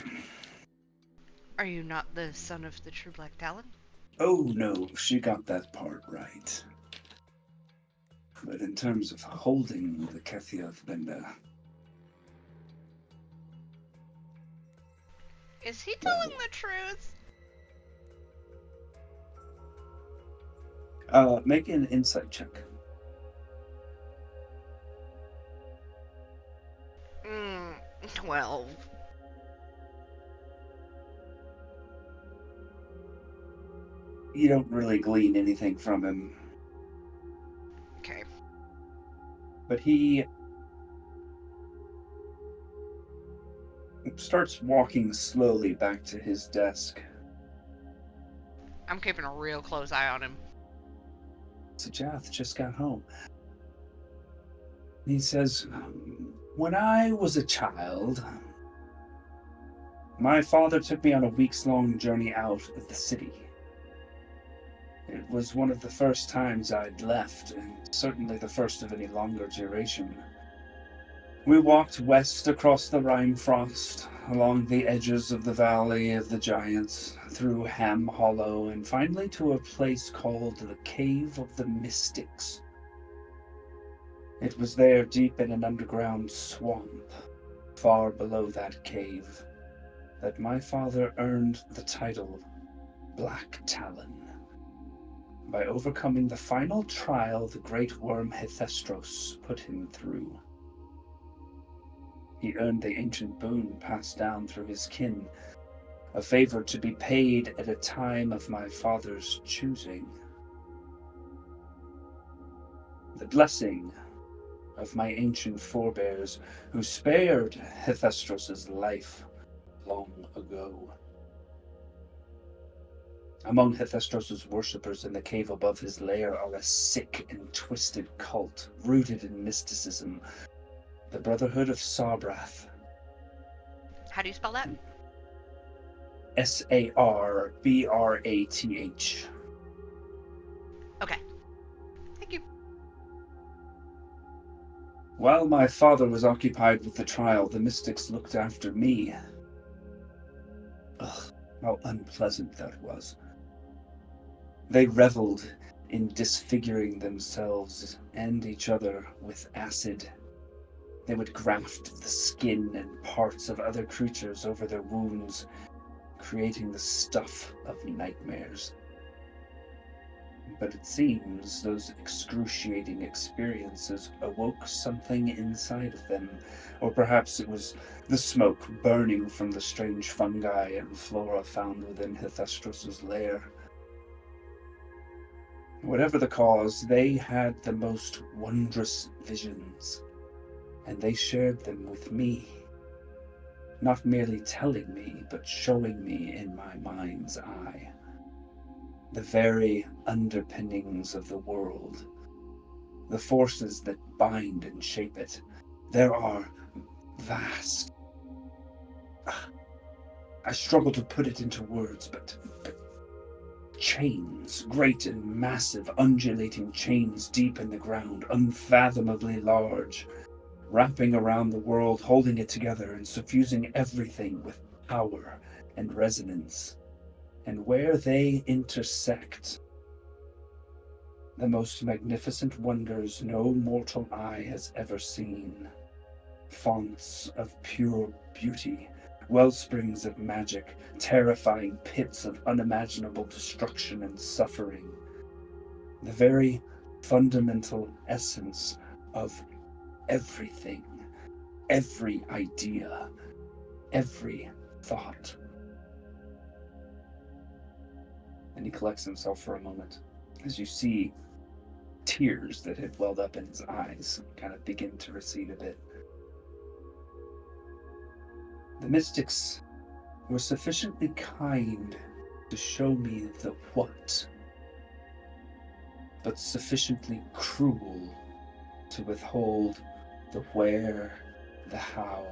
Are you not the son of the true Black Talon? Oh no, she got that part right. But in terms of holding the Kethia Athbenda, Is he telling the truth? make an insight check. Well, You don't really glean anything from him, okay. but he starts walking slowly back to his desk. I'm keeping a real close eye on him. Sajath just got home. He says, when I was a child, my father took me on a weeks-long journey out of the city. It was one of the first times I'd left, and certainly the first of any longer duration. We walked west across the Rime Frost, along the edges of the Valley of the Giants, through Ham Hollow, and finally to a place called the Cave of the Mystics. It was there, deep in an underground swamp, far below that cave, that my father earned the title Black Talon, by overcoming the final trial the great worm Hethestros put him through. He earned the ancient boon passed down through his kin, a favor to be paid at a time of my father's choosing. The blessing of my ancient forebears who spared Hethestros' life long ago. Among Hethestros' worshippers in the cave above his lair are a sick and twisted cult rooted in mysticism, the Brotherhood of Sarbrath. How do you spell that? Sarbrath. Okay. Thank you. While my father was occupied with the trial, the mystics looked after me. Ugh, how unpleasant that was. They reveled in disfiguring themselves and each other with acid. They would graft the skin and parts of other creatures over their wounds, creating the stuff of nightmares. But it seems those excruciating experiences awoke something inside of them, or perhaps it was the smoke burning from the strange fungi and flora found within Hethestros' lair. Whatever the cause, they had the most wondrous visions, and they shared them with me, not merely telling me, but showing me in my mind's eye. The very underpinnings of the world, the forces that bind and shape it. There are vast. I struggle to put it into words, but chains, great and massive, undulating chains deep in the ground, unfathomably large, wrapping around the world, holding it together and suffusing everything with power and resonance. And where they intersect, the most magnificent wonders no mortal eye has ever seen. Fonts of pure beauty, wellsprings of magic, terrifying pits of unimaginable destruction and suffering. The very fundamental essence of everything, every idea, every thought. And he collects himself for a moment, as you see tears that had welled up in his eyes kind of begin to recede a bit. The mystics were sufficiently kind to show me the what, but sufficiently cruel to withhold the where, the how,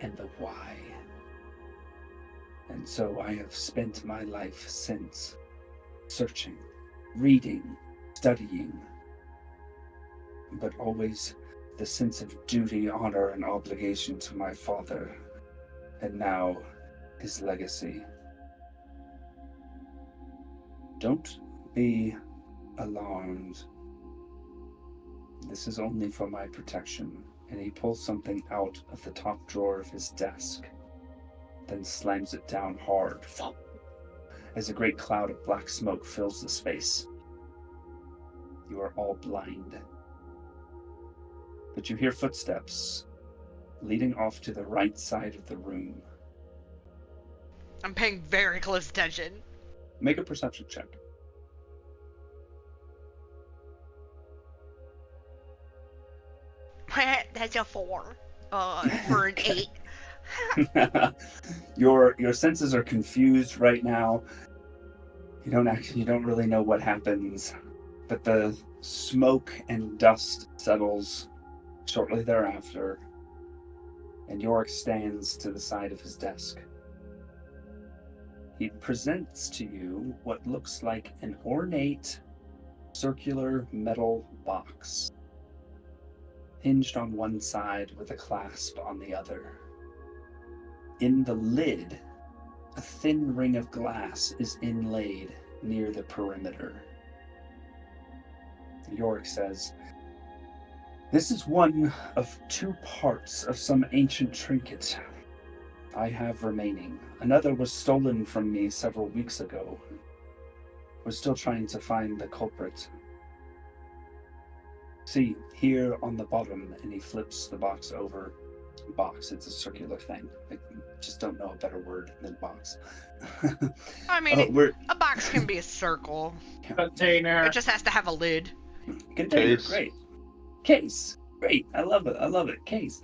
and the why. And so I have spent my life since, searching, reading, studying, but always the sense of duty, honor, and obligation to my father, and now his legacy. Don't be alarmed. This is only for my protection. And he pulls something out of the top drawer of his desk, then slams it down hard, as a great cloud of black smoke fills the space. You are all blind. But you hear footsteps leading off to the right side of the room. I'm paying very close attention. Make a perception check. That's a 4. For an 8. Your senses are confused right now. You don't really know what happens, but the smoke and dust settles shortly thereafter, and Yorick stands to the side of his desk. He presents to you what looks like an ornate circular metal box, hinged on one side with a clasp on the other. In the lid, a thin ring of glass is inlaid near the perimeter. Yorick says, "This is one of 2 parts of some ancient trinket I have remaining. Another was stolen from me several weeks ago. We're still trying to find the culprit. See, here on the bottom," and he flips the box over. Box, it's a circular thing. I just don't know a better word than box. I mean, a box can be a circle. Container. It just has to have a lid. Container, Case. great. Case, great. I love it. Case.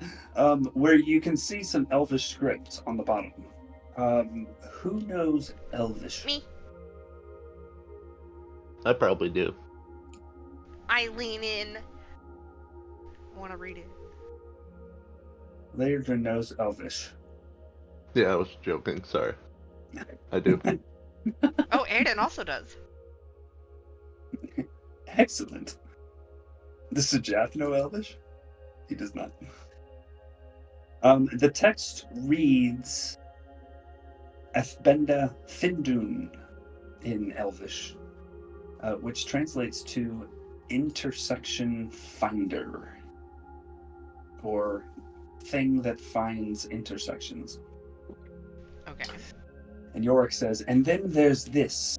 Where you can see some Elvish script on the bottom. Who knows Elvish? Me. I probably do. I lean in. I want to read it. Laerdrin knows Elvish. Yeah, I was joking. Sorry. I do. Oh, Aiden also does. Excellent. Does Sajath know Elvish? He does not. The text reads Ethbenda Findun in Elvish, which translates to intersection finder, or thing that finds intersections. Okay. And Yorick says, "And then there's this."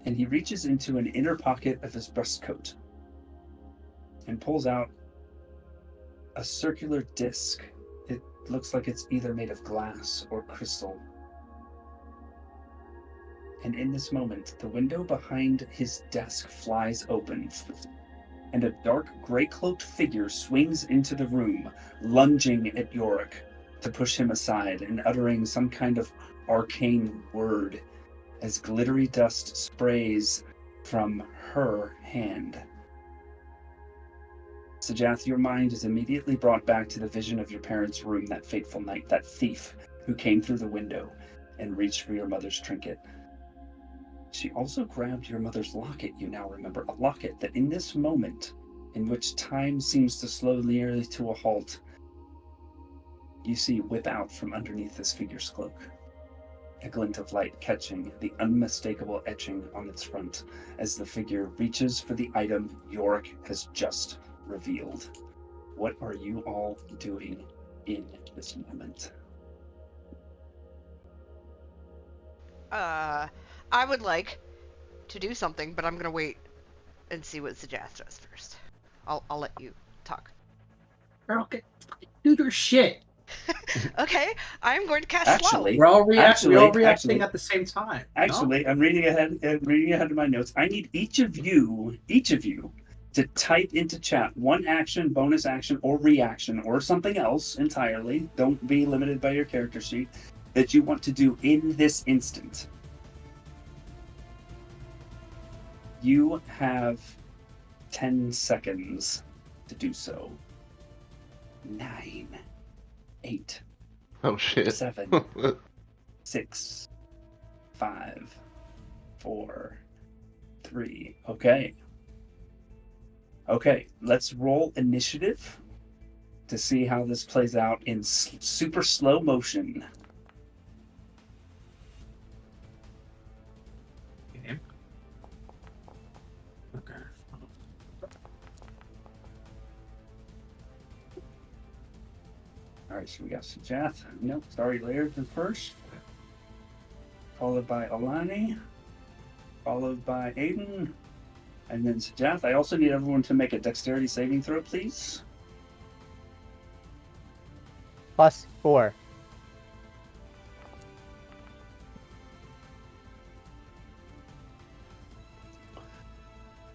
And he reaches into an inner pocket of his breastcoat and pulls out a circular disc. It looks like it's either made of glass or crystal. And in this moment, the window behind his desk flies open, and a dark gray-cloaked figure swings into the room, lunging at Yorick to push him aside and uttering some kind of arcane word as glittery dust sprays from her hand. Sajath, your mind is immediately brought back to the vision of your parents' room that fateful night, that thief who came through the window and reached for your mother's trinket. She also grabbed your mother's locket, you now remember, a locket that in this moment, in which time seems to slow nearly to a halt, you see whip out from underneath this figure's cloak. A glint of light catching the unmistakable etching on its front as the figure reaches for the item Yorick has just revealed. What are you all doing in this moment? I would like to do something, but I'm gonna wait and see what Sajath does first. I'll let you talk. Girl, do your shit. Okay, I'm going to cast slow. We're all reacting actually, at the same time. Actually, I'm reading ahead of my notes. I need each of you to type into chat one action, bonus action, or reaction, or something else entirely. Don't be limited by your character sheet that you want to do in this instant. You have 10 seconds to do so. 9, 8, Oh shit. 7, 6, 5, 4, 3. Okay, let's roll initiative to see how this plays out in super slow motion. Okay. All right, so we got Sajath. Nope, sorry, Laerdrin first. Followed by Alani. Followed by Aiden. And then Sajath. I also need everyone to make a dexterity saving throw, please. plus 4.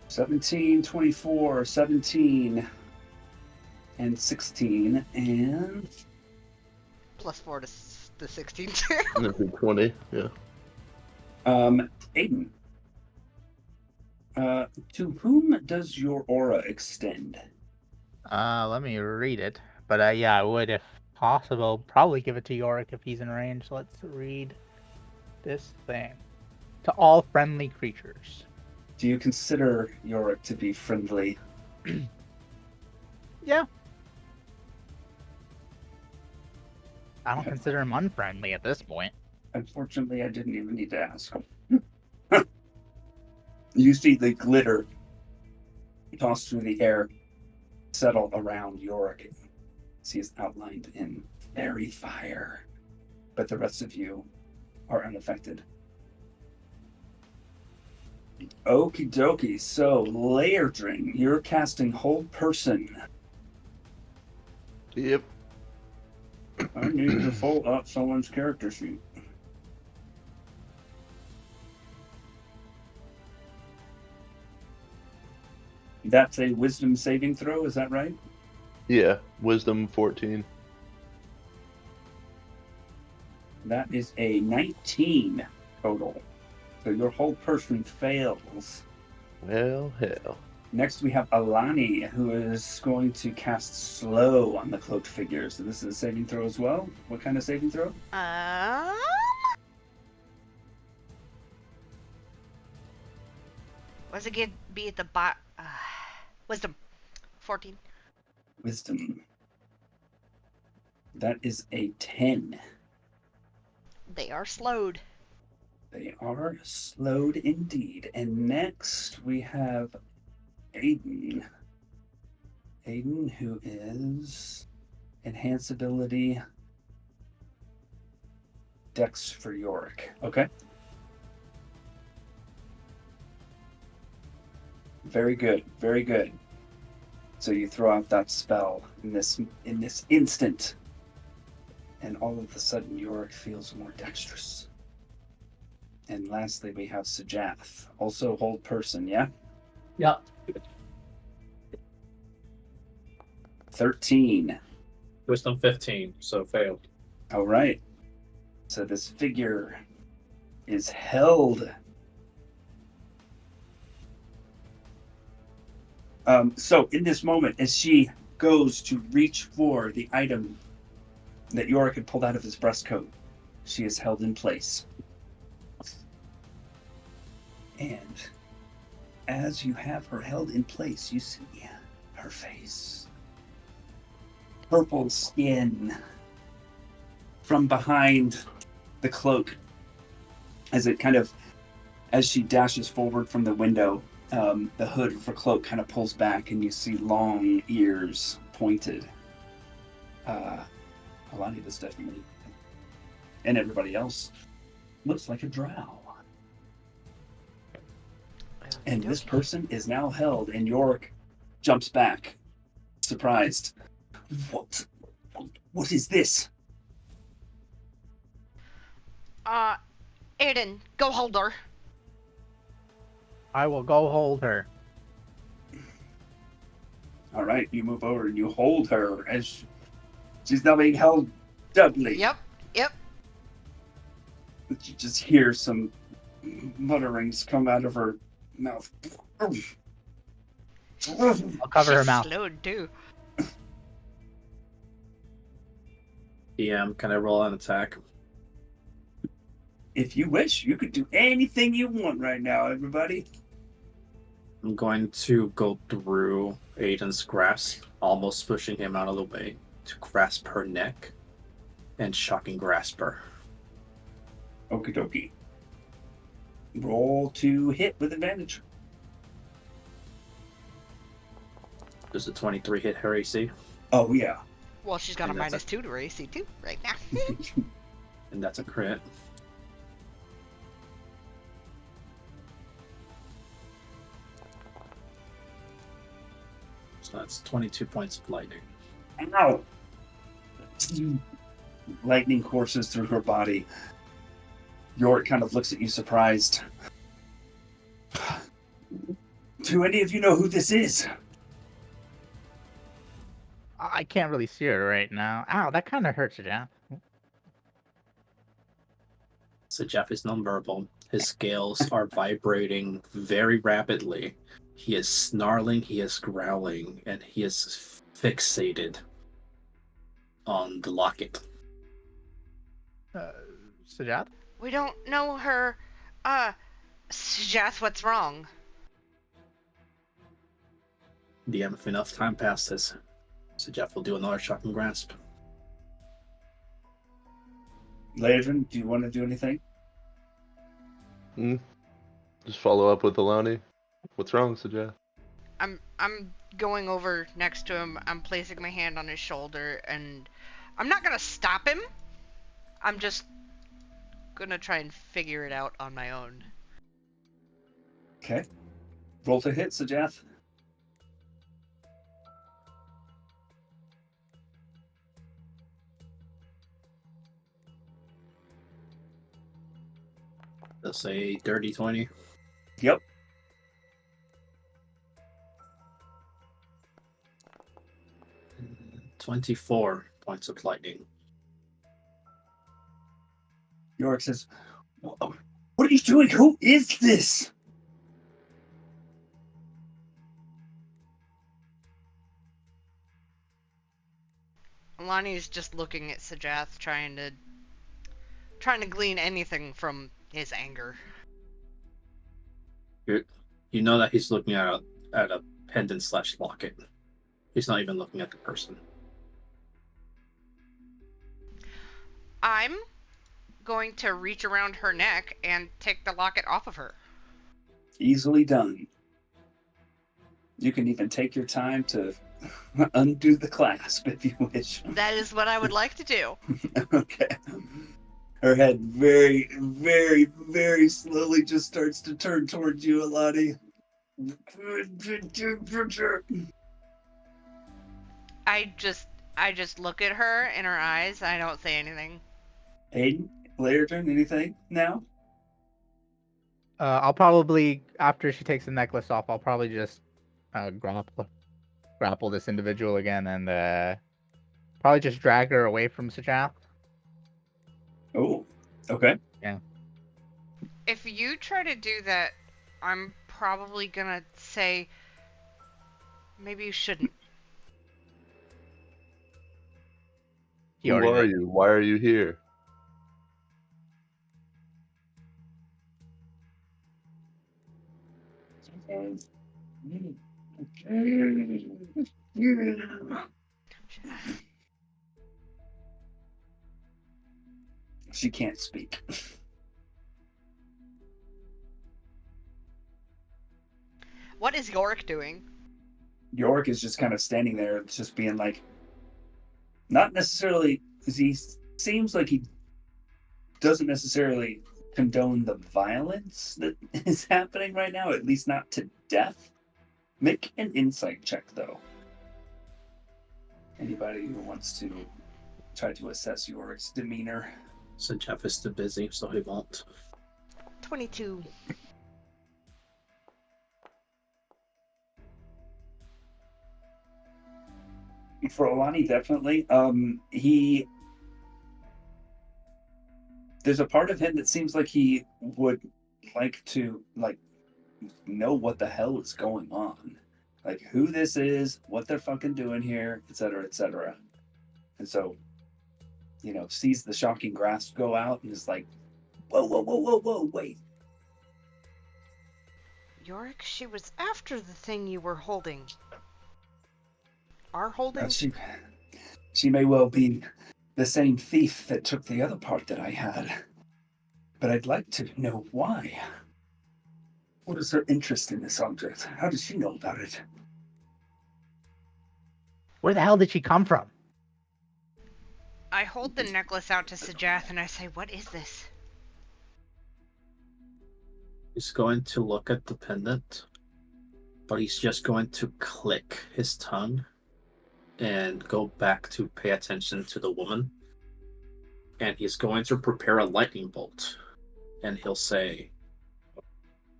17, 24, 17, and 16, and +4 to the 16 too. That'd be 20. Yeah. Aiden. To whom does your aura extend? Let me read it. But yeah, I would, if possible, probably give it to Yorick if he's in range. Let's read this thing. To all friendly creatures. Do you consider Yorick to be friendly? Yeah. I don't consider him unfriendly at this point. Unfortunately, I didn't even need to ask. You see the glitter toss through the air, settle around Yorick. He is outlined in fairy fire, but the rest of you are unaffected. Okie dokie. So, Layerdring, you're casting Hold Person. Yep. I need to pull up someone's character sheet. That's a wisdom saving throw, is that right? Yeah. Wisdom 14. That is a 19 total. So your whole person fails. Well, hell. Next we have Alani, who is going to cast Slow on the cloaked figure. So this is a saving throw as well. What kind of saving throw? Was it good? Be at the wisdom. 14. Wisdom. That is a 10. They are slowed. They are slowed indeed. And next we have Aiden. Aiden, who is enhance ability Dex for Yorick. Okay. Very good. Very good. So you throw out that spell in this instant, and all of a sudden Yorick feels more dexterous. And lastly, we have Sajath, also hold person. Yeah. Yep. 13. Wisdom 15, so failed. All right. So this figure is held. So in this moment, as she goes to reach for the item that Yorick had pulled out of his breastcoat, she is held in place. And as you have her held in place, you see her face. Purple skin from behind the cloak as she dashes forward from the window. The hood of her cloak kind of pulls back, and you see long ears pointed. Alani, this definitely, and everybody else looks like a drow. And this person is now held, and Yorick jumps back, surprised. What is this? Aiden, go hold her. I will go hold her. All right, you move over and you hold her as she's now being held doubly. Yep. You just hear some mutterings come out of her mouth. I'll cover her She's mouth. slowed too. DM, can I roll an attack? If you wish, you could do anything you want right now, everybody. I'm going to go through Aiden's grasp, almost pushing him out of the way, to grasp her neck and shocking grasp her. Okie dokie. Roll to hit with advantage. Does a 23 hit her AC? Oh, yeah. Well, she's got a And that's -2 to her AC too right now. And that's a crit. So that's 22 points of lightning. Ow! Lightning courses through her body. Yorick kind of looks at you surprised. Do any of you know who this is? I can't really see her right now. Ow, that kind of hurts, Jeff. So Jeff is nonverbal. His scales are vibrating very rapidly. He is snarling, he is growling, and he is fixated on the locket. Sajat? We don't know her. Suggest what's wrong. DM, if enough time passes, so Jeff will do another shocking grasp. Leodrin, do you want to do anything? Just follow up with Alani. What's wrong, Sajat? I'm going over next to him. I'm placing my hand on his shoulder, and I'm not gonna stop him. I'm just gonna try and figure it out on my own. Okay. Roll to hit, Sajath. Let's say dirty 20. Yep. Mm, 24 points of lightning. Yorick says, "What are you doing? Who is this?" Lonnie's just looking at Sajath, trying to glean anything from his anger. You know that he's looking at a pendant / locket. He's not even looking at the person. I'm going to reach around her neck and take the locket off of her. Easily done. You can even take your time to undo the clasp if you wish. That is what I would like to do. Okay. Her head very, very, very slowly just starts to turn towards you, Alani. I just look at her in her eyes. I don't say anything. Aiden, Leodrin, anything now? I'll probably, after she takes the necklace off, I'll probably just grapple this individual again and probably just drag her away from Sajat. Oh, okay. Yeah. If you try to do that, I'm probably gonna say maybe you shouldn't. He Who already are knows. you? Why are you here? She can't speak. What is Yorick doing? Yorick is just kind of standing there, just being like, not necessarily, because he seems like he doesn't necessarily condone the violence that is happening right now, at least not to death. Make an insight check, though. Anybody who wants to try to assess Yorick's demeanor. So Jeff is too busy, so he won't. 22. For Alani, definitely. There's a part of him that seems like he would like to know what the hell is going on, like who this is, what they're fucking doing here, etc., etc. And so, sees the shocking grasp go out and is like, whoa, whoa, whoa, whoa, whoa, wait. Yorick, she was after the thing you were holding. Our holding? She may well be the same thief that took the other part that I had. But I'd like to know why. What is her interest in this object? How does she know about it? Where the hell did she come from? I hold the necklace out to Sajath and I say, what is this? He's going to look at the pendant, but he's just going to click his tongue and go back to pay attention to the woman. And he's going to prepare a lightning bolt. And he'll say,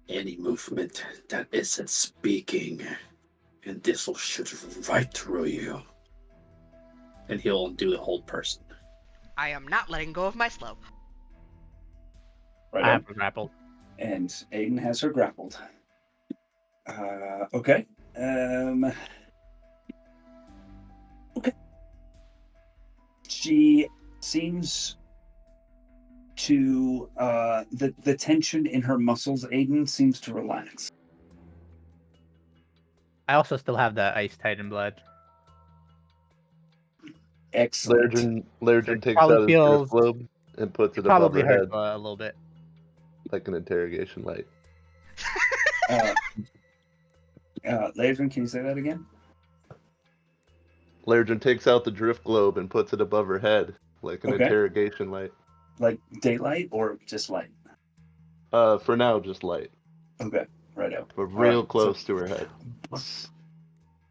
any movement that isn't speaking, and this will shoot right through you. And he'll do the whole person. I am not letting go of my slow. Right I on. have her grappled. And Aiden has her grappled. Okay. Okay. She seems to the tension in her muscles, Aiden, seems to relax. I also still have the Ice Titan blood. Excellent. Lairdren takes probably out his feels- drift globe and puts it above Probably her hurt head a little bit. like an interrogation light. Ladrin, can you say that again? Lairdren takes out the drift globe and puts it above her head like an Okay. interrogation light. Like daylight or just light? For now, just light, Okay, righto. but real Alright, close so- to her head.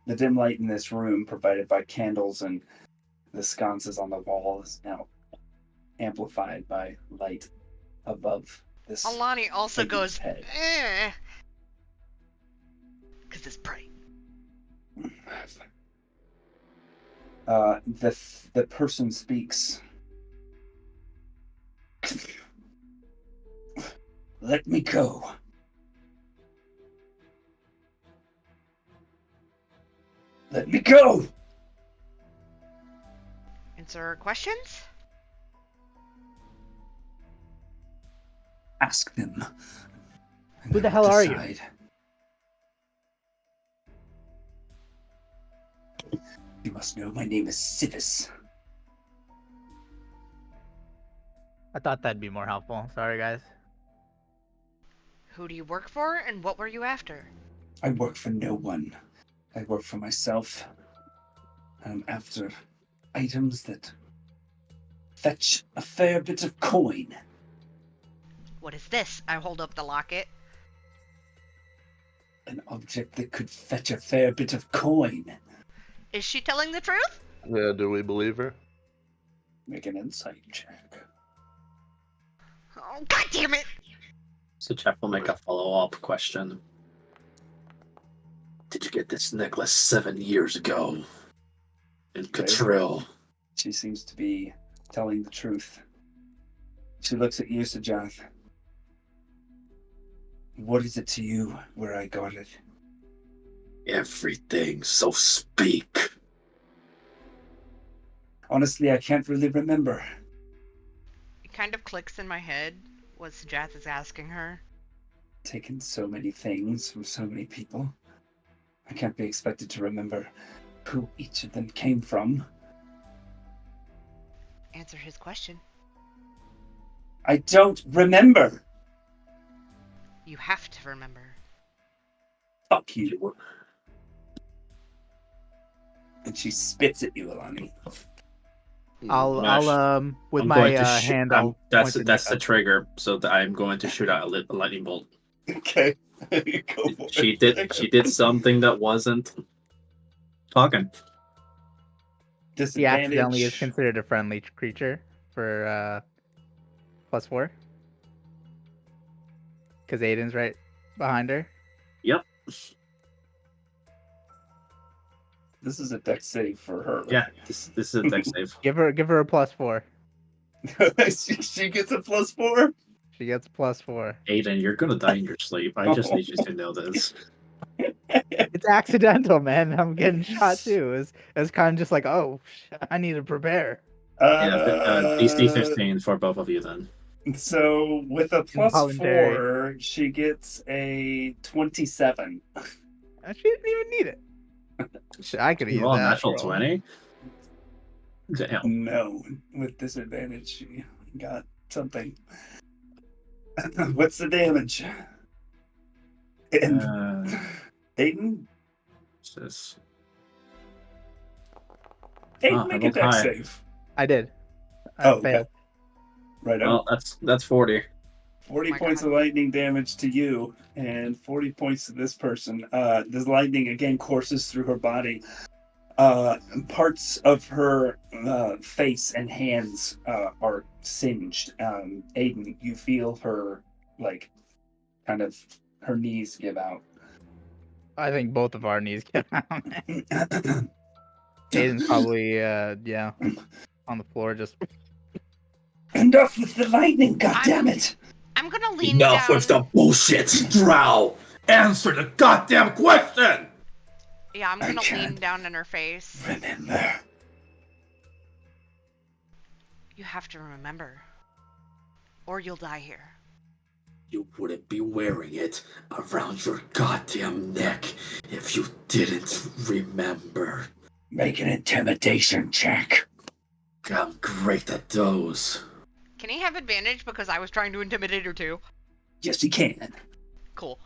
The dim light in this room, provided by candles and the sconces on the wall, is now amplified by light above this Alani also figure's goes, head. because it's bright. The person speaks. Let me go. Let me go. Answer questions? Ask them. and Who I the will hell are you? decide. You must know my name is Sivis. I thought that'd be more helpful. Sorry, guys. Who do you work for, and what were you after? I work for no one. I work for myself. I'm after items that fetch a fair bit of coin. What is this? I hold up the locket. An object that could fetch a fair bit of coin. Is she telling the truth? Yeah, do we believe her? Make an insight check. Oh, god damn it! So Jeff will make a follow-up question. Did you get this necklace 7 years ago? In Catrill? She seems to be telling the truth. She looks at you, Sajath. What is it to you where I got it? Everything, so speak. Honestly, I can't really remember. It kind of clicks in my head what Sajath is asking her. Taken so many things from so many people. I can't be expected to remember who each of them came from. Answer his question. I don't remember. You have to remember. Fuck you. And she spits at you, Alani. I'll with I'm my going to shoot- hand. I'm- I'll that's point that's it the up. trigger. So that I'm going to shoot out a lightning bolt. Okay. Go for She it. did something that wasn't talking. He accidentally is Disadvantage. considered a friendly creature for +4. Because Aiden's right behind her. Yep. This is a dex save for her. Yeah. This is a dex save. Give her a +4. she gets a +4? She gets a +4. Aiden, you're gonna die in your sleep. I just need you to know this. It's accidental, man. I'm getting shot too. It's kind of just like, oh, I need to prepare. DC 15 for both of you then. So with a Involuntary. +4, she gets a 27. She didn't even need it. I could use Roll a that. natural bro. 20. Damn. No, with disadvantage, she got something. What's the damage? And Aiden? What's this? Aiden, I make a rolled dex high. save. I did. I Oh, okay. failed. Right on. Well, that's 40. 40 Oh my points God. of lightning damage to you, and 40 points to this person. This lightning again courses through her body. Parts of her face and hands are singed. Aiden, you feel her, like, kind of, her knees give out. I think both of our knees get out. Aiden's probably, yeah, on the floor just... Enough with the lightning, goddammit! I'm gonna lean Enough down. with the bullshit, Drow! Answer the goddamn question! Yeah, I'm gonna lean down in her face. Remember. You have to remember. Or you'll die here. You wouldn't be wearing it around your goddamn neck if you didn't remember. Make an intimidation check. I'm great at those. Can he have advantage because I was trying to intimidate her too? Yes, you can. Cool.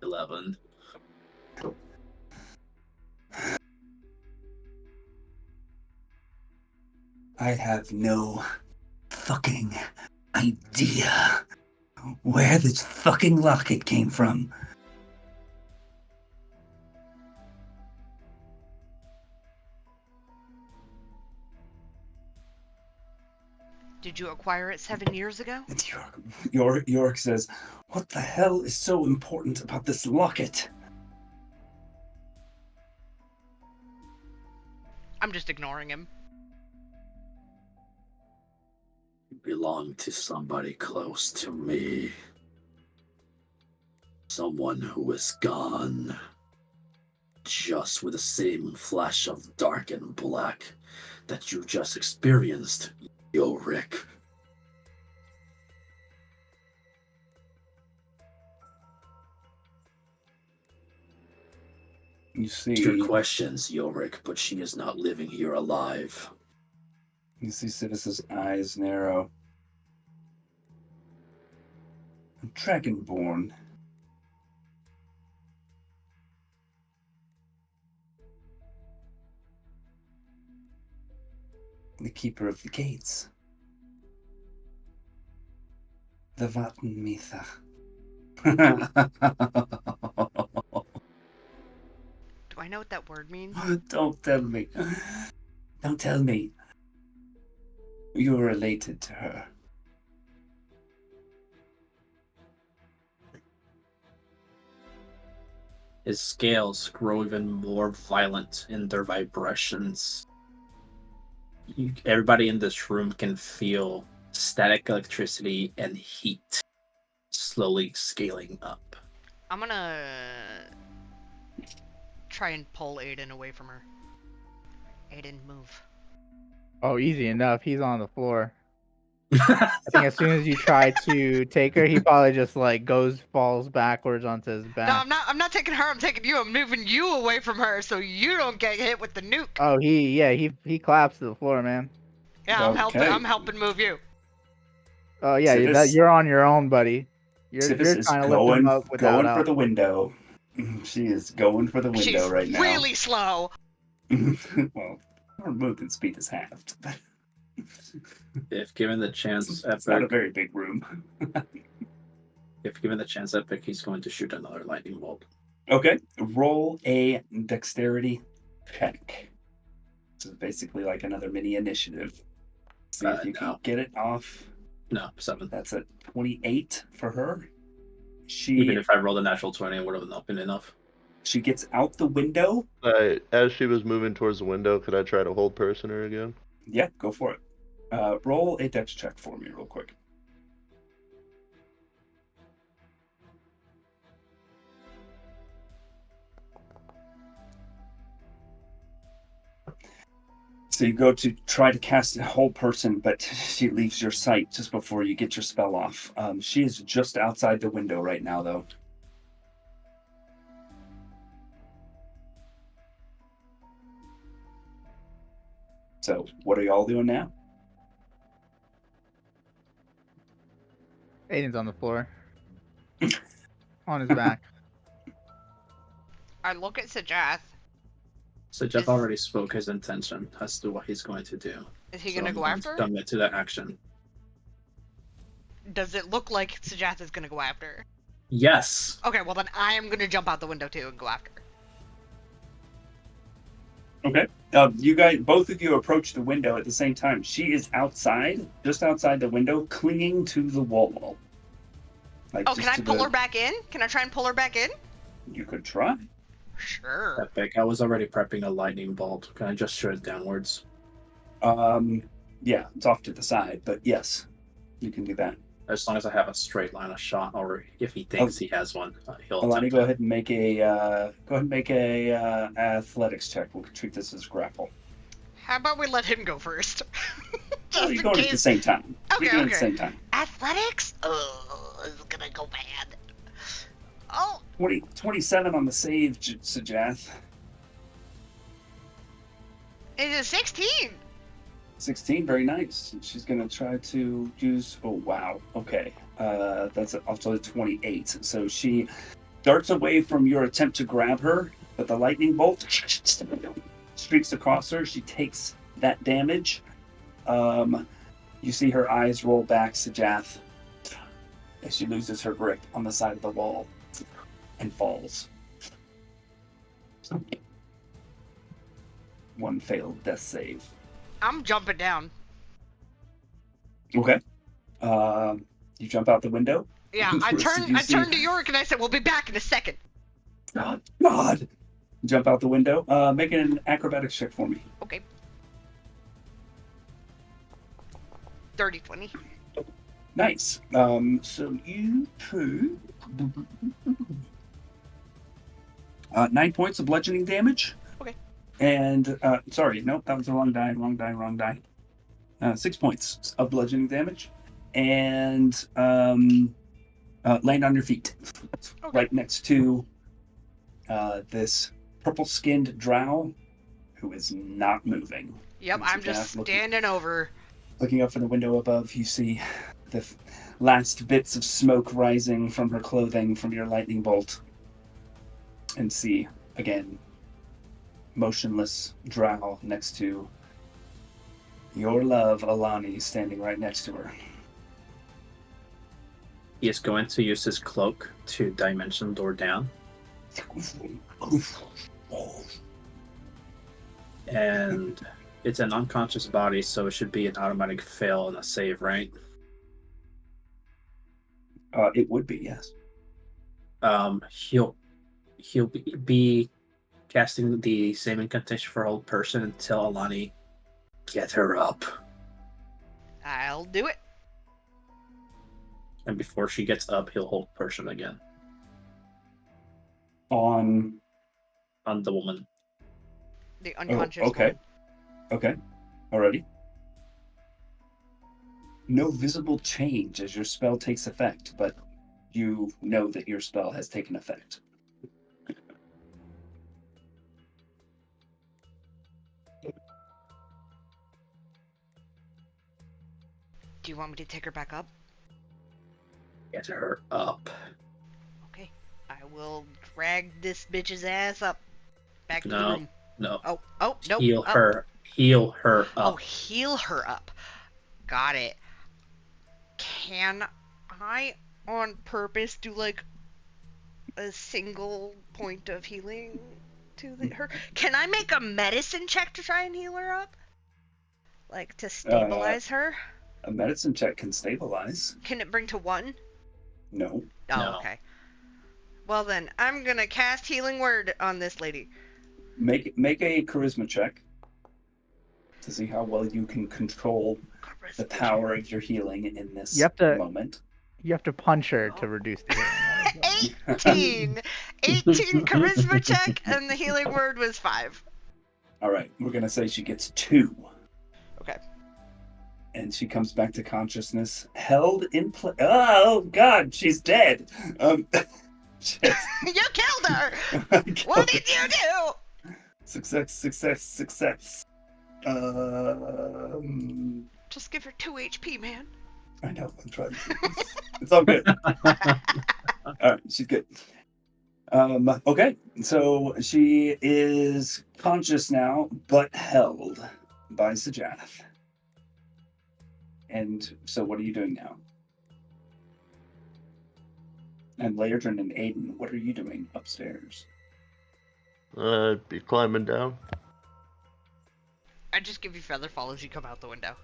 11. I have no fucking idea where this fucking locket came from. Did you acquire it 7 years ago? York says, what the hell is so important about this locket? I'm just ignoring him. You belong to somebody close to me. Someone who is gone. Just with the same flash of dark and black that you just experienced, Yorick. You see, Your questions, Yorick, but she is not living here alive. You see Civis's eyes narrow. Dragonborn. The keeper of the gates. The Vatnmitha. Do I know what that word means? Don't tell me. Don't tell me. You're related to her. His scales grow even more violent in their vibrations. Everybody in this room can feel static electricity and heat slowly scaling up. I'm gonna try and pull Aiden away from her. Aiden, move. Oh, easy enough. He's on the floor. I think as soon as you try to take her, he probably just like falls backwards onto his back. No, I'm not taking her, I'm taking you. I'm moving you away from her so you don't get hit with the nuke. Oh, he claps to the floor, man. Yeah, Okay. I'm helping move you. Oh yeah, Civis- you're on your own, buddy. You're Civis is trying to lift him up without going for the window. She is going for the window She's right now. really slow. Well, her movement speed is halved. If given the chance, It's not a Epic, very big room. if given the chance, Epic, he's going to shoot another lightning bolt. Okay, roll a dexterity check. So basically like another mini initiative. See if you can No. get it off. No, 7. That's a 28 for her. Even She if I rolled a natural 20, it would have not been enough. she gets out the window. As she was moving towards the window, could I try to hold person her again? Yeah, go for it. Roll a dex check for me real quick. So you go to try to cast a whole person, but she leaves your sight just before you get your spell off. She is just outside the window right now, though. So, what are y'all doing now? Aiden's on the floor. On his back. I look at Sajath. So Jeff already spoke his intention as to what he's going to do. Is he So gonna I'm go going after to her? commit to that action. Does it look like Sajath is gonna go after her? Yes. Okay, well then I am gonna jump out the window too and go after her. Okay. You guys, both of you approach the window at the same time. She is outside, just outside the window, clinging to the wall. Like Oh, just can I to pull the- her back in? Can I try and pull her back in? You could try. Sure. Epic. I was already prepping a lightning bolt. Can I just shoot it downwards? Yeah, it's off to the side, but yes, you can do that. As long as I have a straight line of shot, or if he thinks he has one, he'll Alani, attempt go it. ahead and make a athletics check. We'll treat this as grapple. How about we let him go first? Oh, Just you're in going at the case. same time. Okay, You're doing it at okay. the same time. Athletics? Oh, it's gonna go bad. Oh, 27 on the save, Sajath. it is 16. 16, very nice. She's gonna try to use. Oh wow. Okay, that's also 28. So she darts away from your attempt to grab her, but the lightning bolt streaks across her. She takes that damage. You see her eyes roll back, Sajath, as she loses her grip on the side of the wall and falls. One failed death save. I'm jumping down. Okay. You jump out the window. Yeah, I First, did you see- turned to York and I said, "We'll be back in a second." God. Jump out the window. Make an acrobatics check for me. Okay. 30, 20. Nice. So you two. 9 points of bludgeoning damage. Okay. And sorry, nope, that was the wrong die. 6 points of bludgeoning damage, and land on your feet, Okay. right next to this purple-skinned drow who is not moving. Yep, I'm just standing over. Looking up from the window above, you see the last bits of smoke rising from her clothing from your lightning bolt, and see again motionless drow next to your love, Alani, standing right next to her. He is going to use his cloak to dimension door down, and it's an unconscious body, so it should be an automatic fail and a save, right? It would be, yes. He'll be casting the same incantation for hold person until Alani get her up, I'll do it. and before she gets up, he'll hold person again On on the woman. The unconscious okay. one. Okay. Alrighty. No visible change as your spell takes effect, but you know that your spell has taken effect. Do you want me to take her back up? Get her up. Okay. I will drag this bitch's ass up. Back to the No. room. No. Oh, nope. Heal up. her. Heal her Oh, up. heal her up. Got it. Can I, on purpose, do like a single point of healing to her? Can I make a medicine check to try and heal her up? Like to stabilize her? A medicine check can stabilize. Can it bring to 1? No. Oh, No. okay. Well then, I'm gonna cast Healing Word on this lady. Make a charisma check to see how well you can control the power of your healing in this You have to- moment. You have to punch her to reduce the healing. 18! 18 charisma check, and the Healing Word was 5. All right, we're gonna say she gets 2. Okay. And she comes back to consciousness, held in place. Oh God, she's dead. Shit. You killed her! I What killed did you do? Success. Just give her 2 HP, man. I know. I'm trying. It's all good. All right, she's good. Okay, so she is conscious now, but held by Sajath. And so, what are you doing now? And Laerdrin and Aiden, what are you doing upstairs? I'd be climbing down. I just give you feather fall as you come out the window.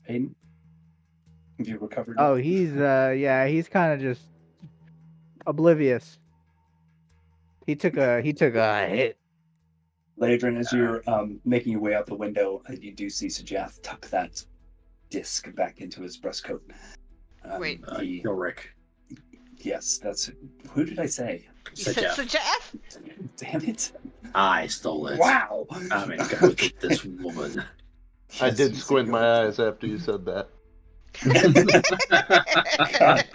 Aiden? Have you recovered? Oh, he's kind of just oblivious. He took a hit. Laerdrin, as you're making your way out the window, you do see Sajath tuck that disc back into his breastcoat. Wait. Yorick. Yes, that's... Who did I say? You said Sajath? Damn it. I stole it. Wow! I'm in cahoots with this woman. I Yes, did you squint said my eyes after you said that. God,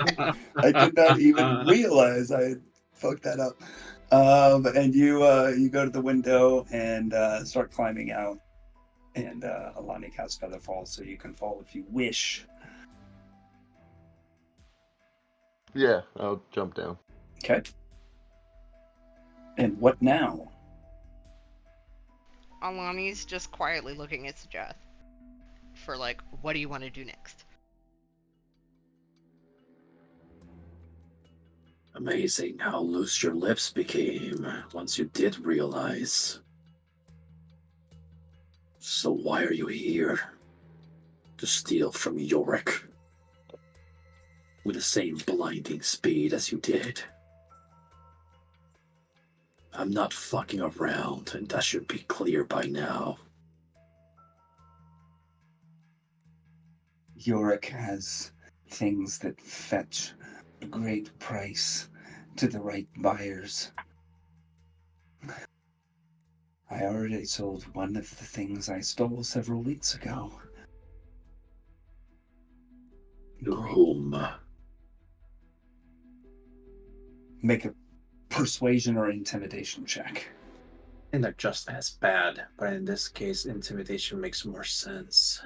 I did not even realize I had fucked that up. And you go to the window and start climbing out. And Alani casts Feather Fall, so you can fall if you wish. Yeah, I'll jump down. Okay. And what now? Alani's just quietly looking at Sajath for like, what do you want to do next? Amazing how loose your lips became once you did realize. So why are you here? To steal from Yorick? With the same blinding speed as you did. I'm not fucking around, and that should be clear by now. Yorick has things that fetch a great price to the right buyers. I already sold one of the things I stole several weeks ago. To whom? Make a persuasion or intimidation check. And they're just as bad, but in this case, intimidation makes more sense.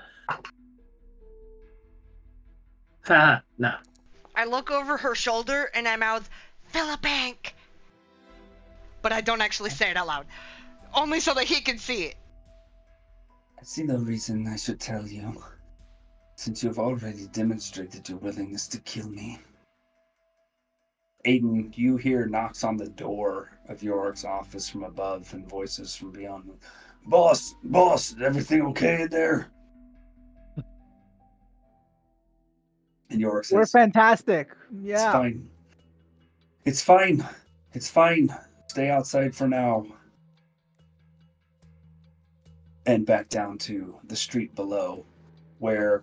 Ha! No. I look over her shoulder and I mouth, "Fill a bank!" But I don't actually say it out loud. Only so that he can see it. I see no reason I should tell you, since you have already demonstrated your willingness to kill me. Aiden, you hear knocks on the door of Yorick's office from above and voices from beyond. Boss, is everything okay in there? And Yorick says, We're fantastic. Yeah. It's fine. It's fine. Stay outside for now. And back down to the street below, where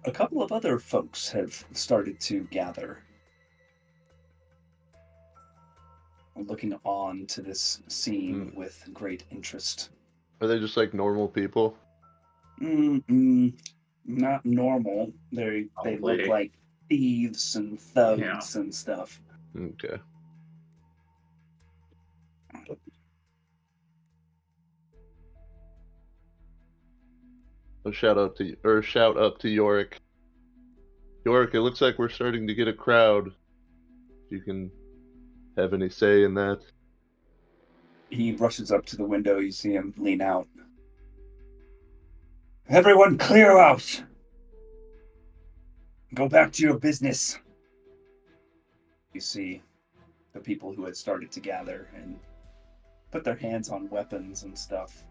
a couple of other folks have started to gather. Looking on to this scene with great interest. Are they just like normal people? Not normal. They look like thieves and thugs and stuff. Okay. A shout up to Yorick. Yorick, it looks like we're starting to get a crowd. If you can have any say in that. He rushes up to the window. You see him lean out. Everyone clear out! Go back to your business. You see the people who had started to gather and put their hands on weapons and stuff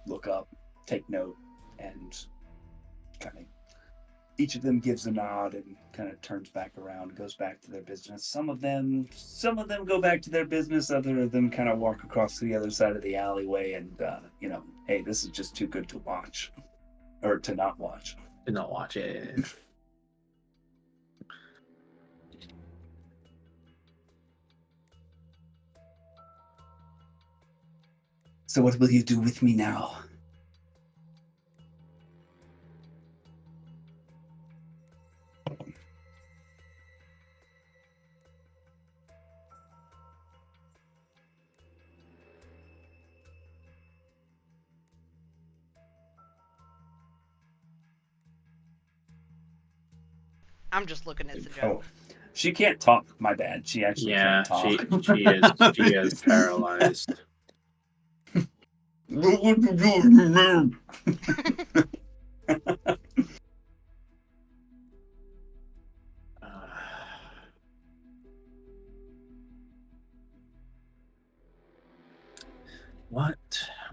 look up, take note, and kind of each of them gives a nod and kind of turns back around, goes back to their business. Some of them go back to their business. Other of them kind of walk across to the other side of the alleyway and, hey, this is just too good to watch. Or to not watch. To not watch it. So what will you do with me now? I'm just looking at Sajath. Oh, she can't talk. My bad. She actually can't talk. She is paralyzed. What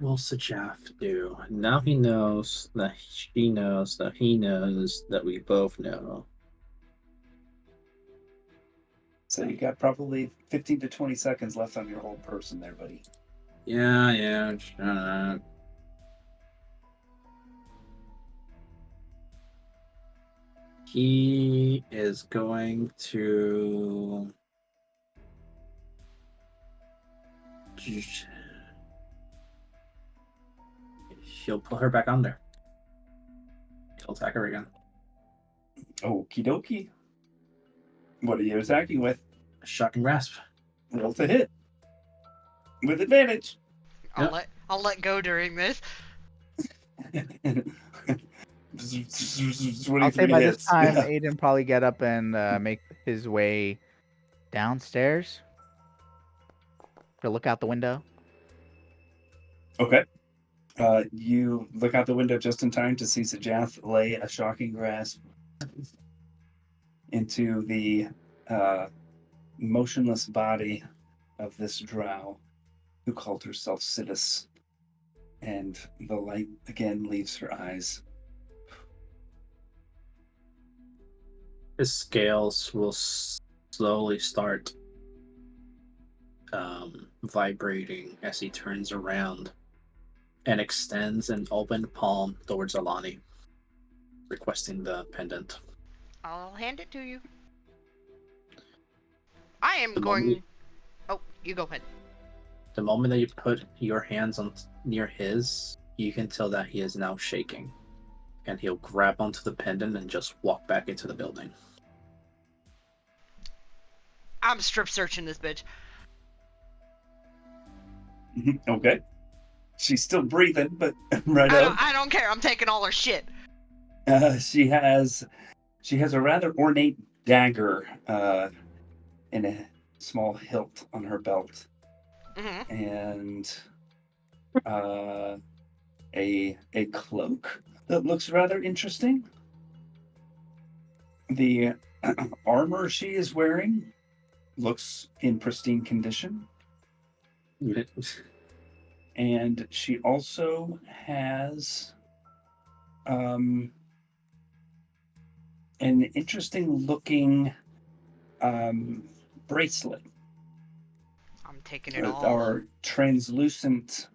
will Sajaf do? Now he knows that she knows that he knows that we both know. So you got probably 15 to 20 seconds left on your whole person there, buddy. Yeah. He is going to. He'll put her back on there. He'll attack her again. Okie dokie. What are you attacking with? Shocking grasp. Roll to hit. With advantage. I'll let go during this. 23 I'll say by this hits. time, Yeah. Aiden probably get up and make his way downstairs to look out the window. Okay. You look out the window just in time to see Sajath lay a shocking grasp into the motionless body of this drow who called herself Sidus. And the light again leaves her eyes. His scales will slowly start vibrating as he turns around and extends an open palm towards Alani, requesting the pendant. I'll hand it to you. I am The going. moment- Oh, you go ahead. The moment that you put your hands on near his, you can tell that he is now shaking, and he'll grab onto the pendant and just walk back into the building. I'm strip searching this bitch. Okay. She's still breathing, but right out. I don't care. I'm taking all her shit. She has a rather ornate dagger in a small hilt on her belt, Mm-hmm. and a cloak that looks rather interesting. The armor she is wearing looks in pristine condition, and she also has an interesting looking bracelet. I'm taking it all. Our translucent,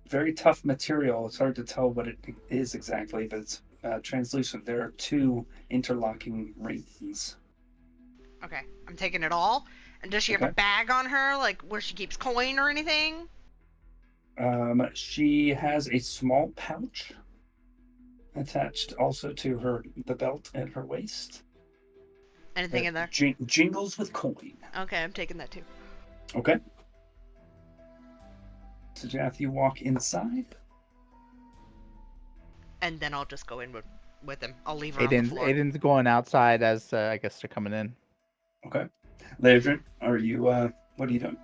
very tough material. It's hard to tell what it is exactly, but it's translucent. There are two interlocking rings. Okay, I'm taking it all. And does she have a Okay. bag on her, like where she keeps coin or anything? She has a small pouch attached also to the belt at her waist. Anything in there? Jingles with coin. Okay, I'm taking that too. Okay. So, Jath, you walk inside. And then I'll just go in with him. I'll leave her on the floor. Aiden's going outside as I guess they're coming in. Okay. Ladrin, are you, what are you doing?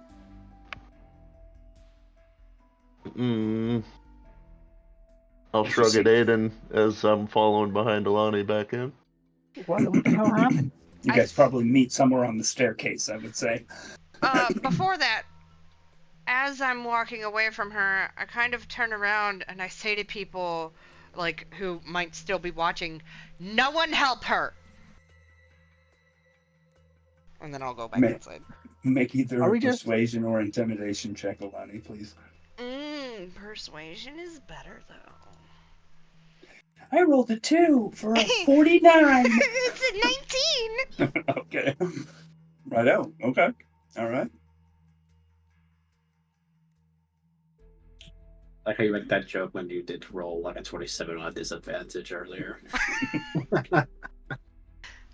I'll shrug at Aiden as I'm following behind Alani back in. What the hell happened? You guys probably meet somewhere on the staircase, I would say. Before that, as I'm walking away from her, I kind of turn around and I say to people, like, who might still be watching, no one help her! And then I'll go back inside. Make either Are a we just- persuasion or intimidation check, Alani, please. Persuasion is better, though. I rolled a 2 for a 49. It's a 19! Okay. Righto. Okay. All right. Like how you made that joke when you did roll like a 27 on a disadvantage earlier.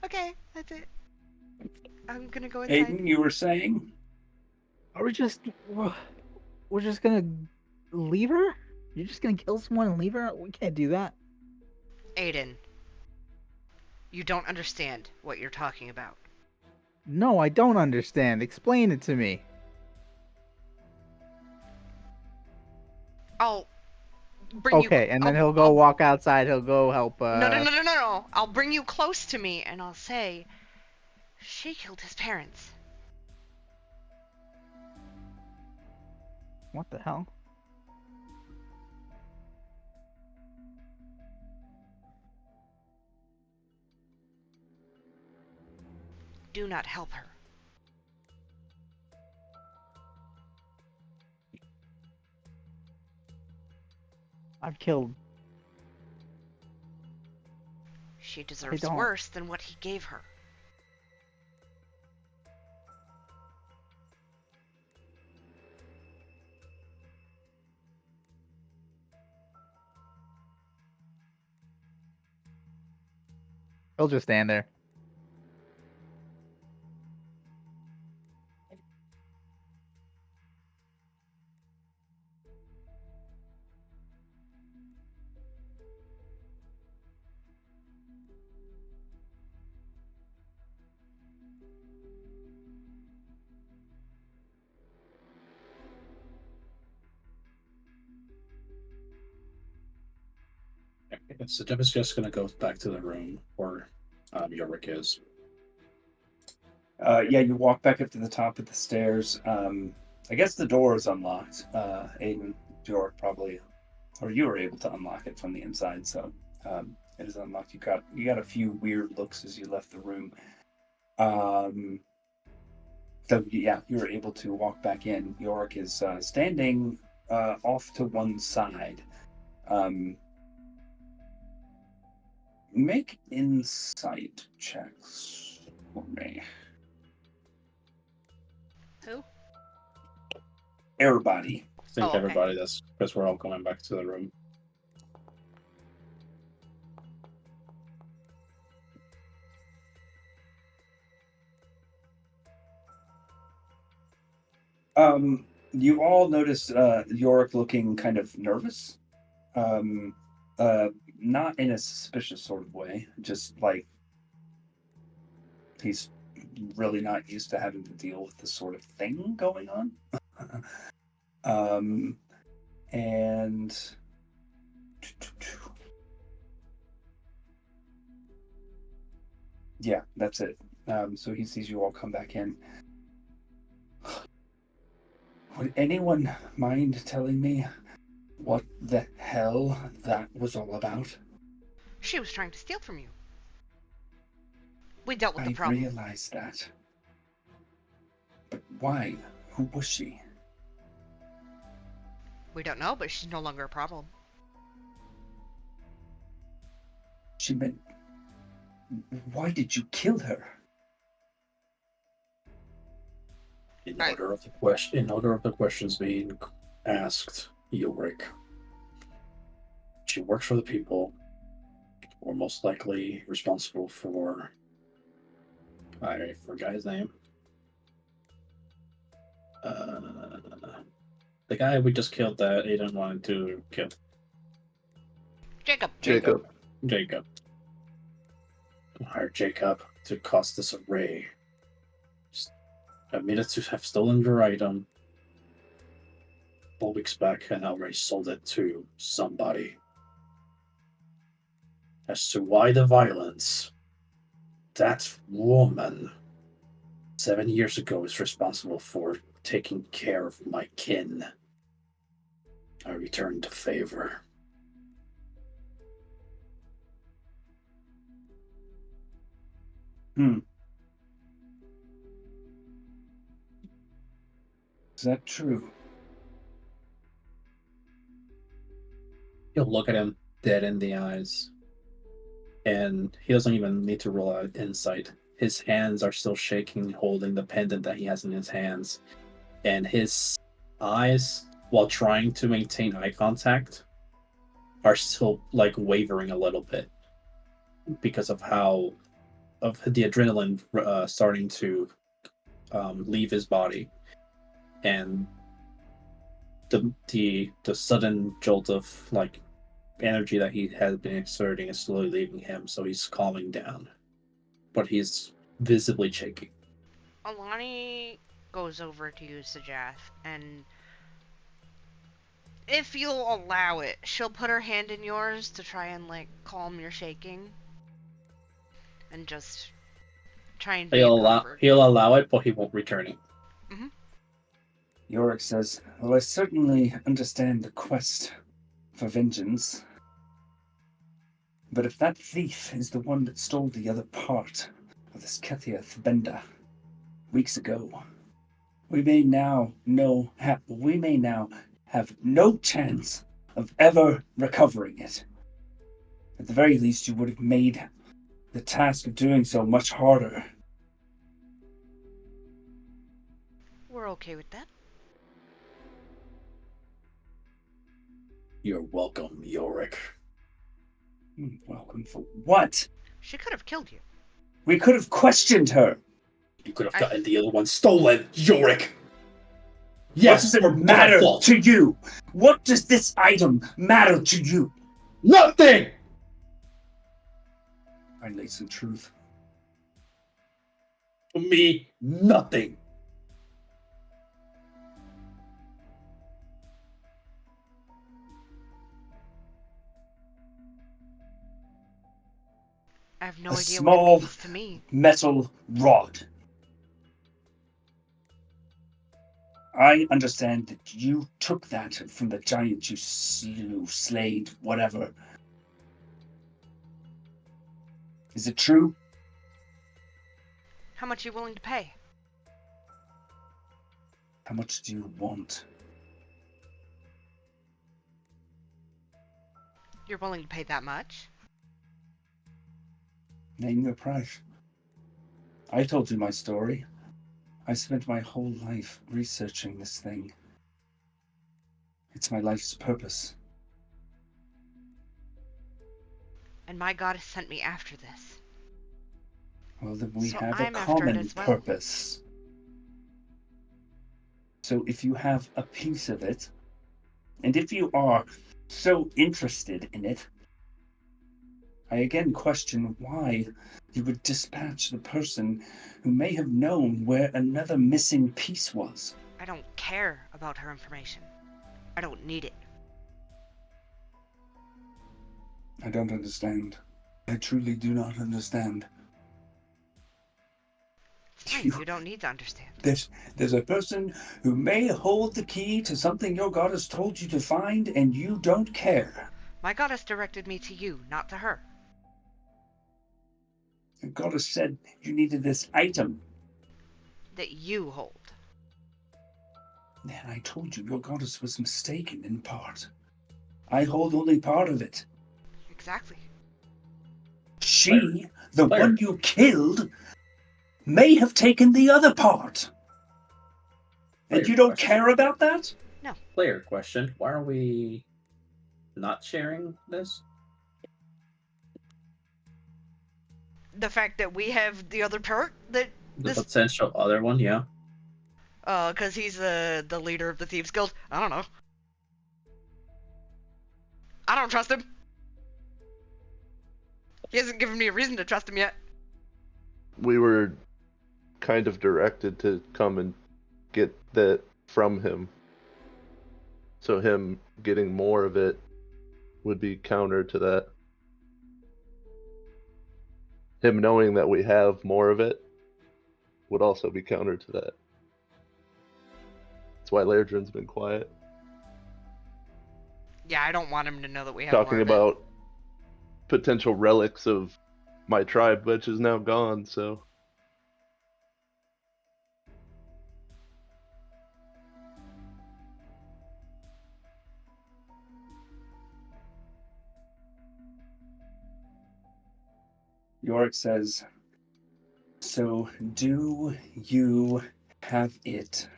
Okay, that's it. I'm gonna go inside. Aiden, you were saying? We're just gonna leave her? You're just gonna kill someone and leave her? We can't do that. Aiden, you don't understand what you're talking about. No, I don't understand. Explain it to me. I'll bring you... Okay, and then he'll go walk outside. He'll go help. No. I'll bring you close to me and I'll say, she killed his parents. What the hell? Do not help her. I've killed. She deserves don't. worse than what he gave her. He'll just stand there. So Jeff is just going to go back to the room where Yorick is. Yeah, you walk back up to the top of the stairs. I guess the door is unlocked. Aiden, Bjork probably, or you were able to unlock it from the inside, so it is unlocked. You got a few weird looks as you left the room. So yeah, you were able to walk back in. Yorick is standing off to one side. Make insight checks for me. Who? Everybody. I think okay. everybody does, because we're all going back to the room. You all notice Yorick looking kind of nervous. Not in a suspicious sort of way, just like he's really not used to having to deal with this sort of thing going on. And yeah, that's it. So he sees you all come back in. Would anyone mind telling me what the hell that was all about? She was trying to steal from you. We dealt with the I problem. realized that. But why? Who was she? We don't know, but she's no longer a problem. She meant... Why did you kill her? In Right. order of the questions being asked, Yorick. She works for the people, or most likely responsible for... I forgot his name. The guy we just killed that Aiden wanted to kill. Jacob. Jacob. Jacob. Hired Jacob to cause this array. Admitted to have stolen your item 4 weeks back and already sold it to somebody. As to why the violence, that woman 7 years ago is responsible for taking care of my kin. I returned the favor. Is that true? He'll look at him dead in the eyes. And he doesn't even need to roll out insight. His hands are still shaking, holding the pendant that he has in his hands. And his eyes, while trying to maintain eye contact, are still like wavering a little bit because of the adrenaline starting to leave his body, and the sudden jolt of like energy that he has been exerting is slowly leaving him. So he's calming down, but he's visibly shaking. Alani goes over to you, Sajath, and if you'll allow it, she'll put her hand in yours to try and like calm your shaking, and just try and be a comfort. He'll allow it, but he won't return it. Mhm. Yorick says, well, I certainly understand the quest for vengeance. But if that thief is the one that stole the other part of this Kethiath Benda weeks ago, we may now have no chance of ever recovering it. At the very least, you would have made the task of doing so much harder. We're okay with that. You're welcome, Yorick. Welcome for what? She could have killed you. We could have questioned her. You could have gotten the other one stolen, Yorick! What Yes, does it we're matter fault. to you? What does this item matter to you? Nothing! Finally, some truth. To me, nothing. I have no A idea small what it means to me. metal rod. I understand that you took that from the giant you slayed, whatever. Is it true? How much are you willing to pay? How much do you want? You're willing to pay that much? Name your price. I told you my story. I spent my whole life researching this thing. It's my life's purpose. And my goddess sent me after this. Well, then we So have I'm a after it common as well. purpose. So if you have a piece of it, and if you are so interested in it, I again question why you would dispatch the person who may have known where another missing piece was. I don't care about her information. I don't need it. I don't understand. I truly do not understand. It's fine. You don't need to understand. There's a person who may hold the key to something your goddess told you to find, and you don't care. My goddess directed me to you, not to her. The goddess said you needed this item. That you hold. And I told you your goddess was mistaken in part. I hold only part of it. Exactly. She, the Claire. one you killed, may have taken the other part. And Claire, you don't question. care about that? Player question. Why are we not sharing this? The fact that we have the other part that The this potential other one, yeah. because he's the leader of the Thieves Guild. I don't know. I don't trust him. He hasn't given me a reason to trust him yet. We were kind of directed to come and get that from him. So him getting more of it would be counter to that. Him knowing that we have more of it would also be counter to that. That's why Lairdren's been quiet. Yeah, I don't want him to know that we have Talking more of it. about potential relics of my tribe, which is now gone, so. Yorick says, so do you have it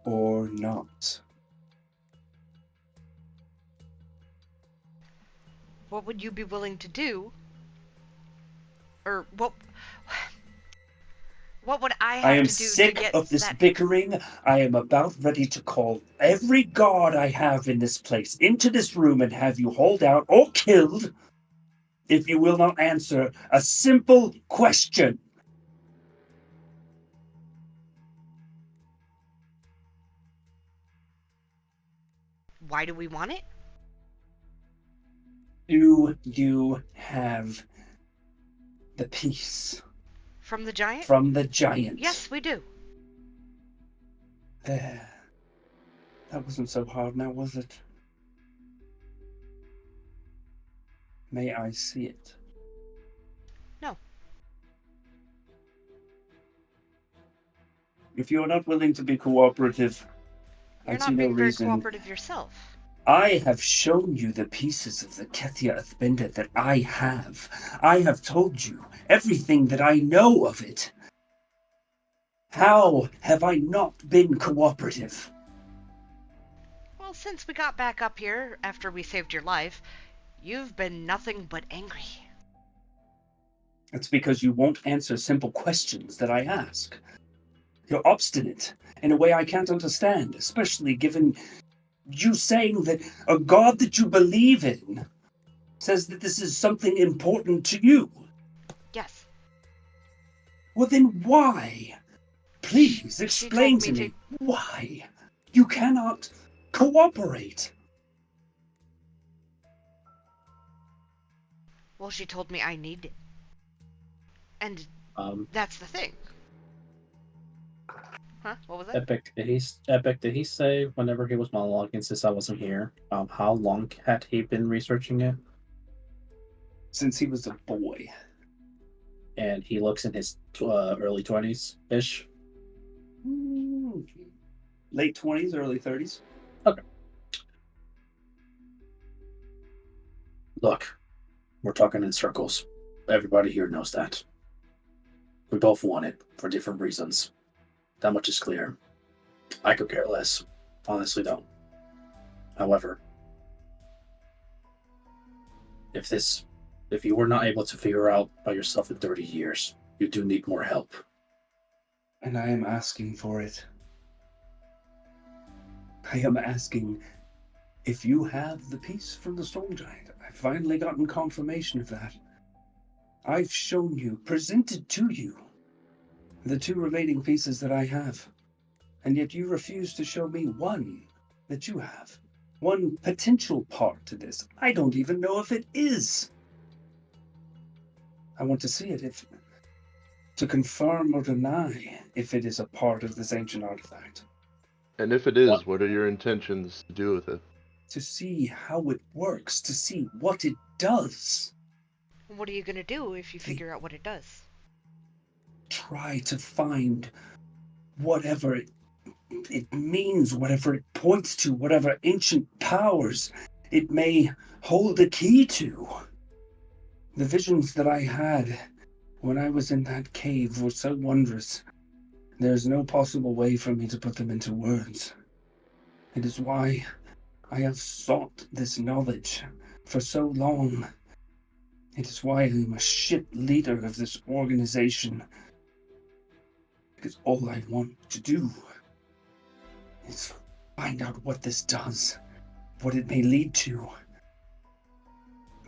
or not? What would you be willing to do? Or what would I have I am to do to sick get of this that? bickering. I am about ready to call every guard I have in this place into this room and have you hauled out or killed if you will not answer a simple question. Why do we want it? Do you have the piece From the giant? from the giant? Yes, we do. There. That wasn't so hard now, was it? May I see it? No. If you're not willing to be cooperative, You're I see not no being very reason. cooperative yourself. I have shown you the pieces of the Kethia Athbenda that I have. I have told you everything that I know of it. How have I not been cooperative? Well, since we got back up here after we saved your life, you've been nothing but angry. It's because you won't answer simple questions that I ask. You're obstinate in a way I can't understand, especially given you saying that a god that you believe in says that this is something important to you. Yes. Well, then why? Please She explain told to me me why you cannot cooperate. Well, she told me I need it. And Um, that's the thing. Huh? What was that? Epic, did he say whenever he was monologuing since I wasn't here, how long had he been researching it? Since he was a boy. And he looks in his early 20s ish. Late 20s, early 30s. Okay. Look, we're talking in circles. Everybody here knows that. We both want it for different reasons. That much is clear. I could care less. Honestly, though. However, if you were not able to figure out by yourself in 30 years, you do need more help. And I am asking for it. I am asking if you have the piece from the Storm Giant. I've finally gotten confirmation of that. I've shown you, presented to you, the two remaining pieces that I have. And yet you refuse to show me one that you have. One potential part to this. I don't even know if it is. I want to see it to confirm or deny if it is a part of this ancient artifact. And if it is, what are your intentions to do with it? To see how it works, to see what it does. What are you gonna do if you figure out what it does? Try to find whatever it means, whatever it points to, whatever ancient powers it may hold a key to. The visions that I had when I was in that cave were so wondrous. There's no possible way for me to put them into words. It is why I have sought this knowledge for so long. It is why I am a shit leader of this organization. Because all I want to do is find out what this does, what it may lead to,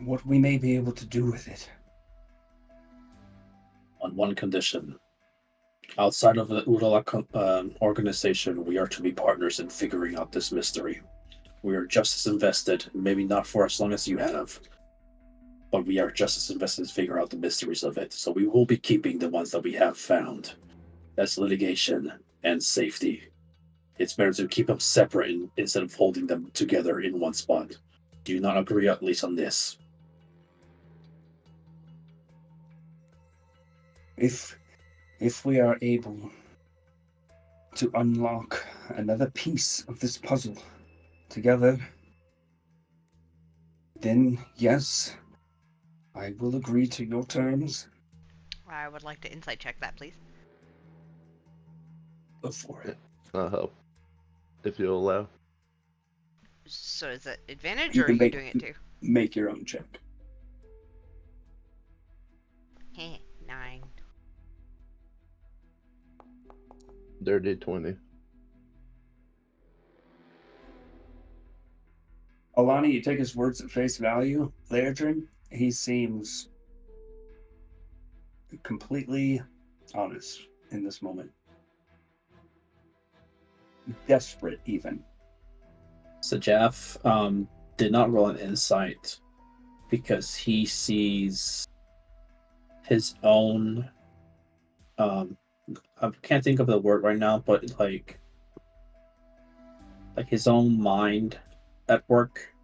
what we may be able to do with it. On one condition. Outside of the Udala organization, we are to be partners in figuring out this mystery. We are just as invested, maybe not for as long as you have, but we are just as invested in figure out the mysteries of it. So we will be keeping the ones that we have found. That's litigation and safety. It's better to keep them separate instead of holding them together in one spot. Do you not agree at least on this? If we are able to unlock another piece of this puzzle together, then yes, I will agree to your terms. I would like to insight check that, please. Go for it. I'll help. If you'll allow. So is it advantage, You or are can you make- doing it too? Make your own check. Heh, 9. Dirty 20. Alani, you take his words at face value. Laerdrin, he seems completely honest in this moment. Desperate, even. So Jeff did not roll an insight because he sees his own I can't think of the word right now, but like like his own mind at work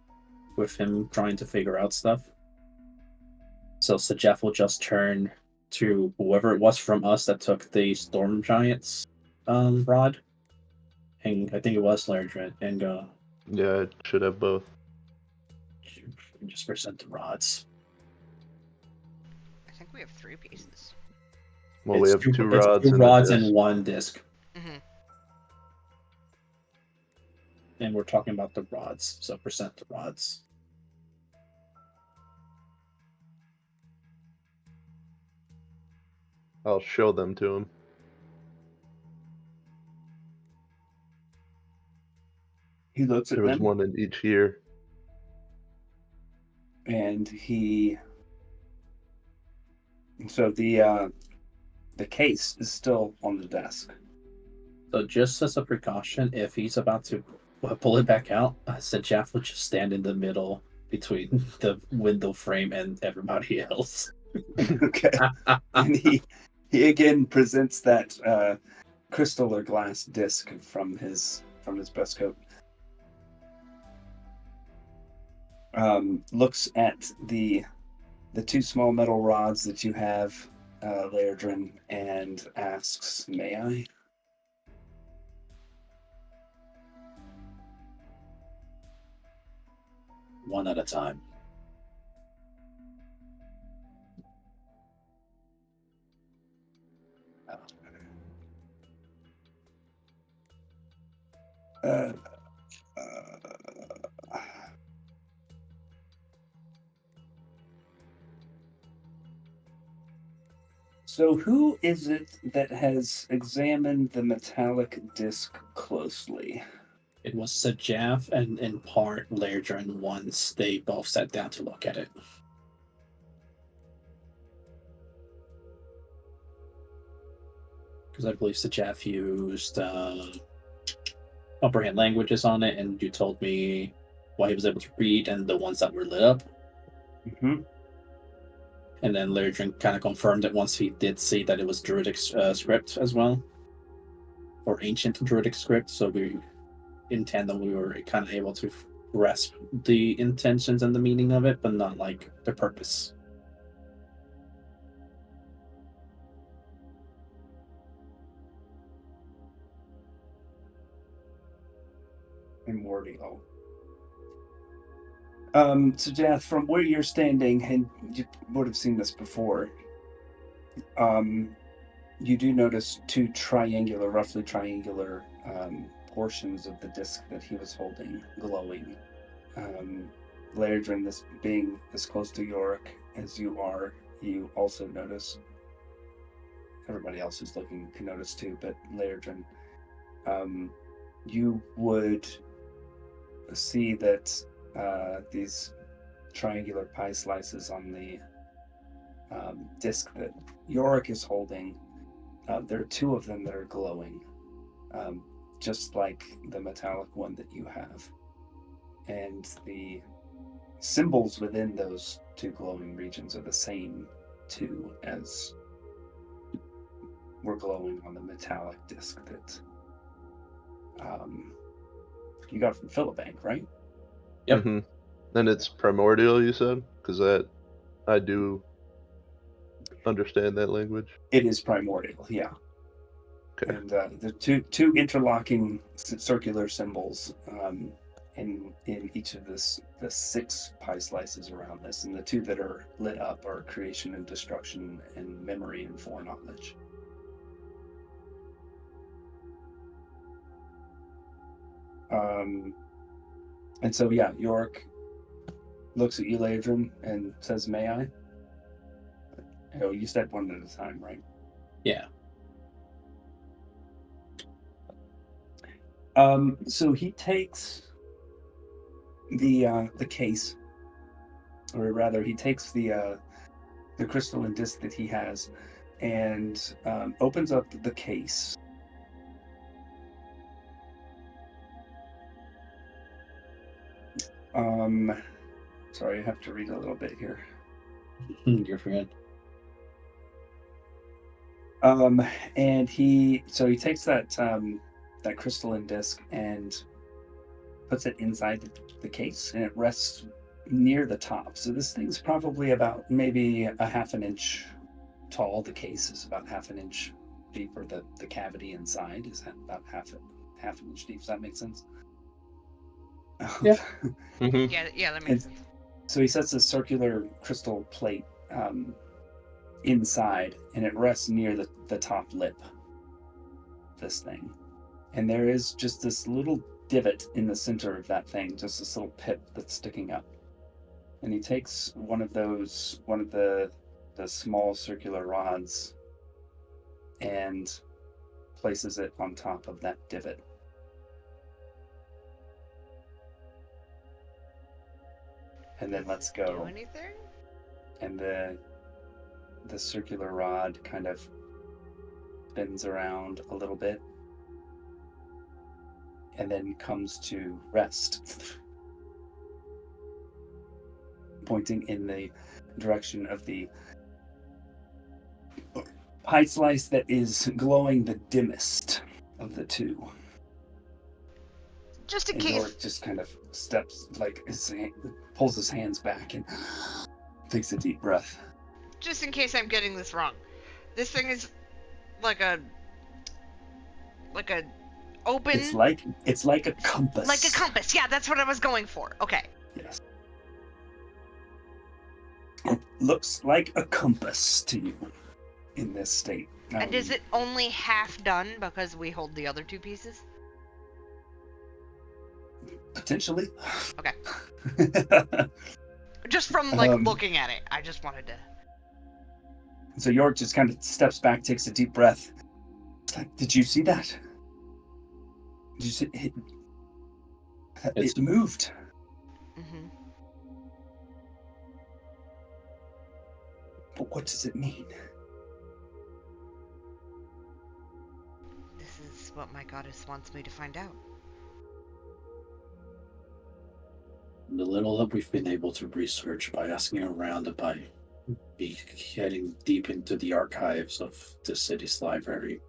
with him trying to figure out stuff. So Jeff will just turn to whoever it was from us that took the Storm Giant's rod. And I think it was Lairdred, and go, Yeah, it should have both. just present the rods. I think we have 3 pieces. Well, we have It's 2 rods, two and rods a and disc. 1 disc. Mm-hmm. And we're talking about the rods, so present the rods. I'll show them to him. He looks at There was them, one in each ear. and so the case is still on the desk. So just as a precaution, if he's about to pull it back out, Jeff will just stand in the middle between the window frame and everybody else. Okay. And he again presents that crystal or glass disc from his breast coat. Looks at the 2 small metal rods that you have, Lairdren, and asks, "May I?" One at a time. So who is it that has examined the metallic disc closely? It was Jeff and in part Lairdren once they both sat down to look at it. Because I believe Jeff used comprehend languages on it, and you told me what he was able to read and the ones that were lit up. Mm-hmm. And then Lairdren kind of confirmed it once he did see that it was Druidic script as well, or ancient Druidic script. So we, in tandem, we were kind of able to grasp the intentions and the meaning of it, but not like the purpose. Primordial. So Jeff, from where you're standing, and you would have seen this before, you do notice 2 roughly triangular portions of the disc that he was holding glowing. Lairdren, this being as close to Yorick as you are, you also notice. Everybody else who's looking can notice too, but Lairdren, you would see that these triangular pie slices on the disc that Yorick is holding, there are 2 of them that are glowing, just like the metallic one that you have. And the symbols within those 2 glowing regions are the same 2 as were glowing on the metallic disc that you got from Philibank, right? Yep. Mm-hmm. And it's primordial, you said? Because that I do understand that language. It is primordial, yeah. Okay. And the two interlocking circular symbols in each of the 6 pie slices around this, and the 2 that are lit up are creation and destruction and memory and foreknowledge. And so, yeah, Yorick looks at you, Lairdren, and says, "May I?" Oh, you said one at a time, right? Yeah. So he takes the case, or rather, he takes the crystalline disc that he has, and opens up the case. Sorry, I have to read a little bit here. You're forgetting. And he takes that crystalline disc and puts it inside the case, and it rests near the top. So this thing's probably about maybe a half an inch tall. The case is about half an inch deep, or the cavity inside is about half an inch deep. Does that make sense? Yeah. Yeah, that makes sense. So he sets a circular crystal plate inside, and it rests near the top lip of this thing. And there is just this little divot in the center of that thing, just this little pip that's sticking up. And he takes one of the small circular rods and places it on top of that divot. And then lets go. Do anything? And the circular rod kind of spins around a little bit and then comes to rest, pointing in the direction of the pie slice that is glowing the dimmest of the two. Just in And case. Bjork just kind of steps, pulls his hands back and takes a deep breath. Just in case I'm getting this wrong. This thing is like a open. It's like a compass. Like a compass. Yeah, that's what I was going for. Okay. Yes. It looks like a compass to you in this state. And is it only half done because we hold the other two pieces? Potentially. Okay. Just from looking at it, I just wanted to. So York just kind of steps back, takes a deep breath. It's like, did you see that? Did you see it? It moved. Mm-hmm. But what does it mean? This is what my goddess wants me to find out. The little that we've been able to research by asking around and by heading deep into the archives of the city's library.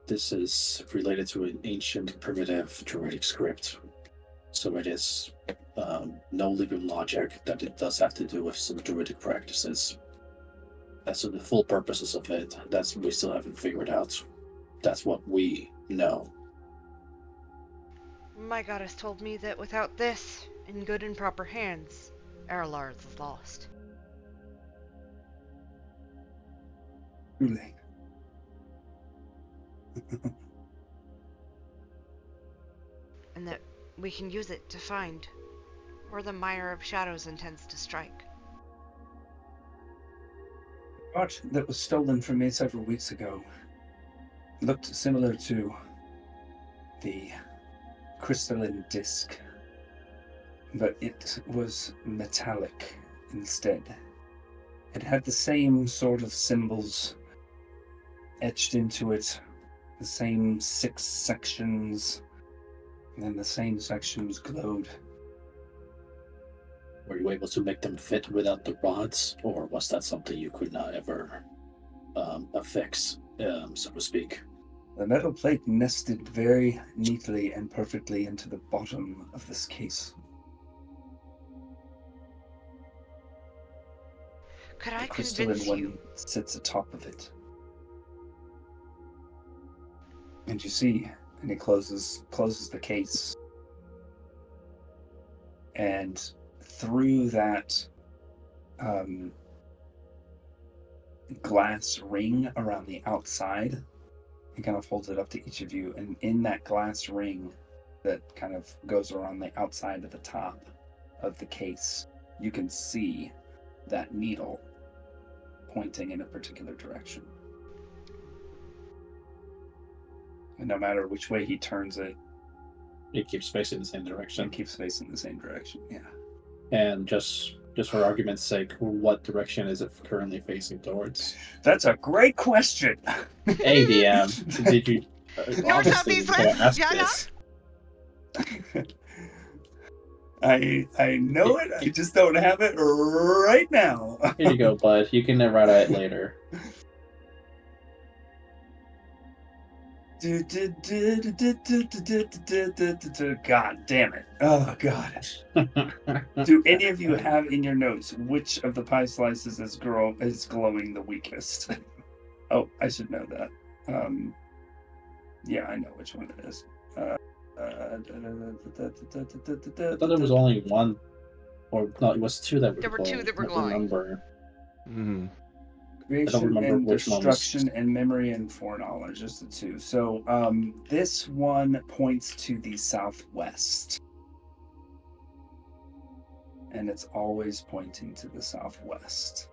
This is related to an ancient primitive druidic script. So it is no living logic, that it does have to do with some druidic practices. So the full purposes of it, that's we still haven't figured out. That's what we know. My goddess told me that without this, in good and proper hands, Erlars is lost. Truly. And that we can use it to find where the Mire of Shadows intends to strike. The art that was stolen from me several weeks ago looked similar to the crystalline disc, but it was metallic instead. It had the same sort of symbols etched into it, the same 6 sections, and then the same sections glowed. Were you able to make them fit without the rods, or was that something you could not ever affix, so to speak? The metal plate nested very neatly and perfectly into the bottom of this case. Could I The crystalline convince one you? sits atop of it. And you see, and he closes the case. And through that glass ring around the outside, he kind of holds it up to each of you, and in that glass ring that kind of goes around the outside of the top of the case, you can see that needle pointing in a particular direction. And no matter which way he turns it, It keeps facing the same direction. it keeps facing the same direction. Yeah. And just for argument's sake, what direction is it currently facing towards? That's a great question. Hey, DM, did you North, south, obviously east, gonna west? ask Yeah, yeah. this? I know it. I just don't have it right now. Here you go, bud. You can write it later. God damn it. Oh, God. Do any of you have in your notes which of the pie slices is glowing the weakest? Oh, I should know that. Yeah, I know which one it is. I thought there was only one, or no, it was two that were There were glowing. two that were I don't glowing. remember. Mm-hmm. Creation remember and which one was- destruction and memory and foreknowledge is the two. So this one points to the southwest. And it's always pointing to the southwest.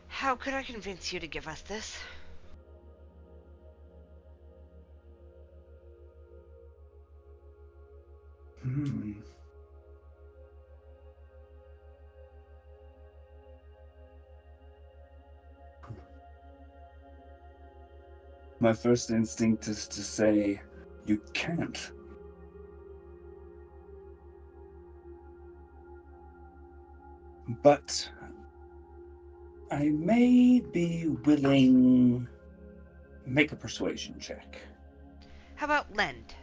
How could I convince you to give us this? My first instinct is to say, you can't. But I may be willing. Make a persuasion check. How about lend?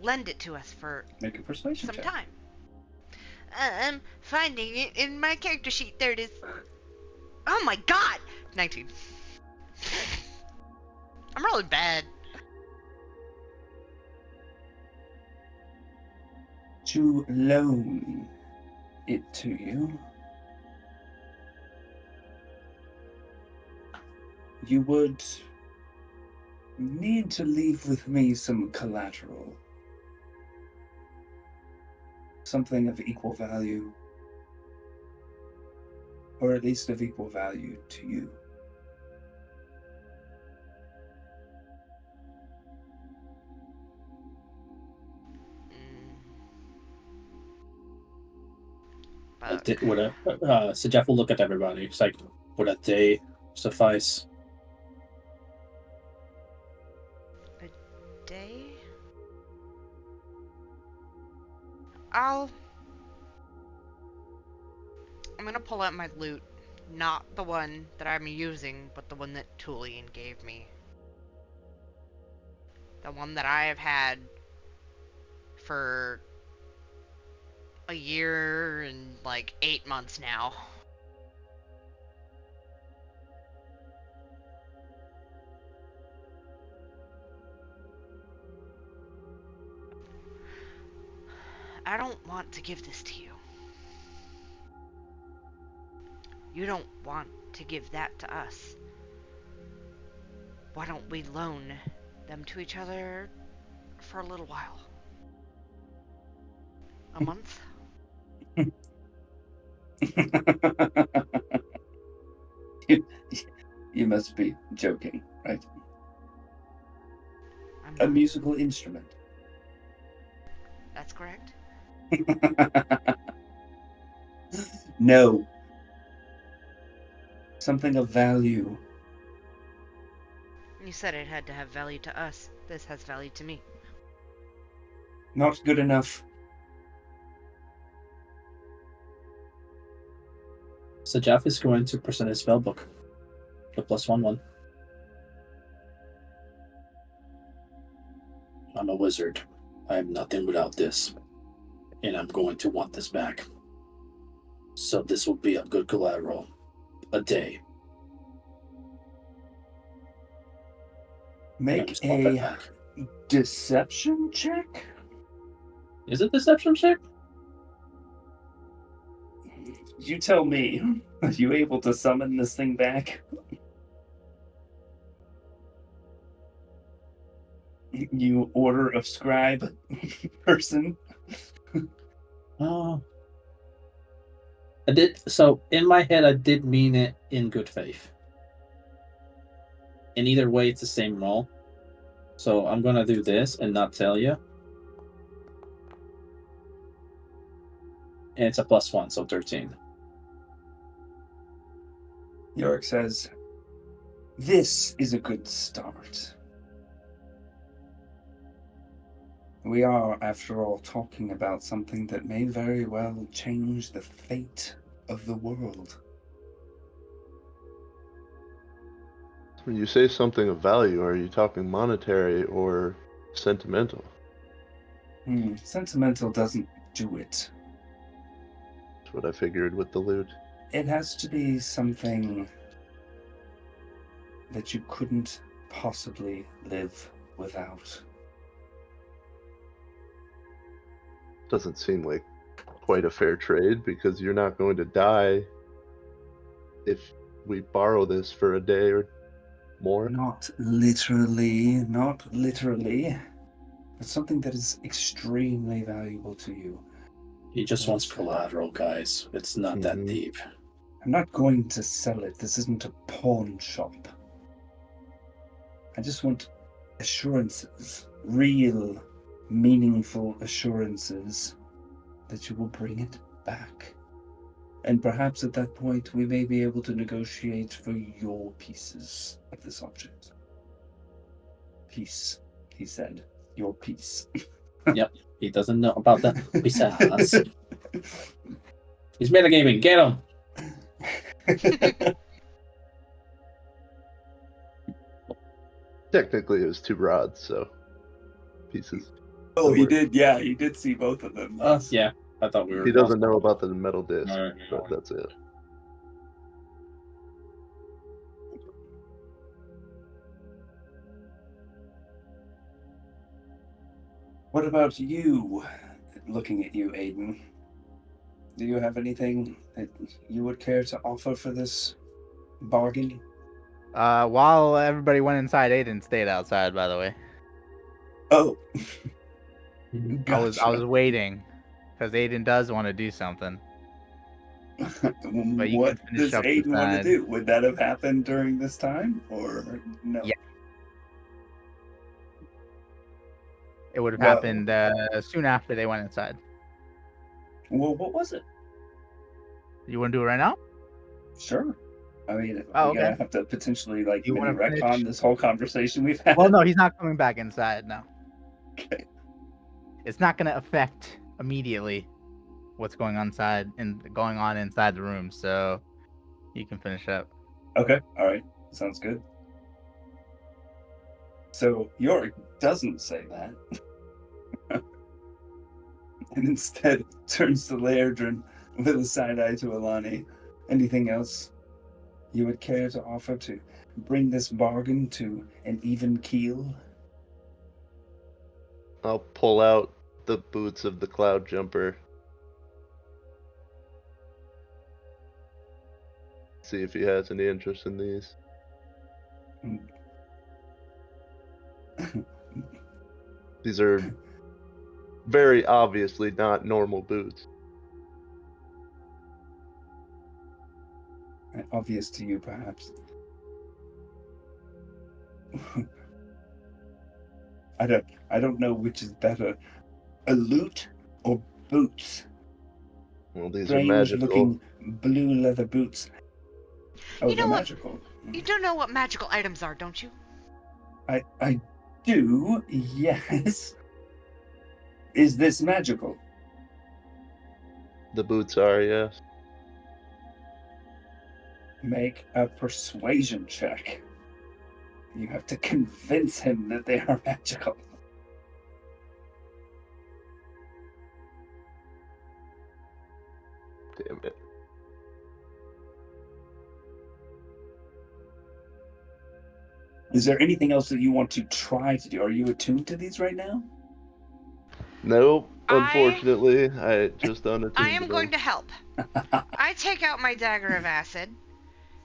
Lend it to us for Make a persuasion some check. time. I'm finding it in my character sheet. There it is. Oh my god! 19. I'm really bad. To loan it to you, you would need to leave with me some collateral. Something of equal value. Or at least of equal value to you. So Jeff will look at everybody. It's like, would a day suffice? A day? I'm gonna pull out my loot. Not the one that I'm using, but the one that Tulian gave me. The one that I have had for a year and like 8 months now. I don't want to give this to you. You don't want to give that to us. Why don't we loan them to each other for a little while? A month? You must be joking, right? I'm A not. musical instrument. That's correct. No. Something of value. You said it had to have value to us. This has value to me. Not good enough. So Jeff is going to present his spell book. The +1/1. I'm a wizard. I am nothing without this. And I'm going to want this back. So this will be a good collateral. A day. Make a deception check? Is it deception check? You tell me. Are you able to summon this thing back? You order of scribe person? Oh. I did. So in my head, I did mean it in good faith. In either way, it's the same roll. So I'm gonna do this and not tell you. And it's a +1, so 13. York says, "This is a good start. We are, after all, talking about something that may very well change the fate of the world. When you say something of value, are you talking monetary or sentimental? Sentimental doesn't do it. That's what I figured with the loot. It has to be something that you couldn't possibly live without. Doesn't seem like quite a fair trade because you're not going to die if we borrow this for a day or more. Not literally, but something that is extremely valuable to you. He just wants collateral, guys. It's not that deep. I'm not going to sell it. This isn't a pawn shop. I just want assurances, real, meaningful assurances that you will bring it back. And perhaps at that point we may be able to negotiate for your pieces of this object. Peace, he said. Your piece. Yep, he doesn't know about that. Besides, he's metagaming. Get him. Technically, it was 2 rods, so pieces. Oh, he did. Yeah, he did see both of them. Yeah, I thought we were. He doesn't know about the metal disc, Alright. but that's it. What about you? Looking at you, Aiden. Do you have anything that you would care to offer for this bargain? While everybody went inside, Aiden stayed outside. By the way, Oh, I was waiting because Aiden does want to do something. But you what can finish does up Aiden want to inside. do? Would that have happened during this time, or no? Yeah. It would have Well- happened soon after they went inside. Well, what was it? You want to do it right now? Sure. I mean, Oh, we're gonna okay. have to potentially like You mini wanna retcon finish- this whole conversation we've had. Well, no, he's not coming back inside now. Okay. It's not going to affect immediately what's going on inside the room, so you can finish up. Okay. All right. Sounds good. So Yorick doesn't say that, and instead turns to Laerdrin with a side eye to Alani. Anything else you would care to offer to bring this bargain to an even keel? I'll pull out the boots of the cloud jumper. See if he has any interest in these. These are very obviously not normal boots. Obvious to you, perhaps. I don't know which is better, a lute or boots. Well, these are Strange magical. looking blue leather boots. Oh, You know they're what? magical. You don't know what magical items are, don't you? I do, yes. Is this magical? The boots are, yes. Make a persuasion check. You have to convince him that they are magical. Damn it. Is there anything else that you want to try to do? Are you attuned to these right now? Nope. I- Unfortunately, I just unattuned I am them. going to help. I take out my dagger of acid,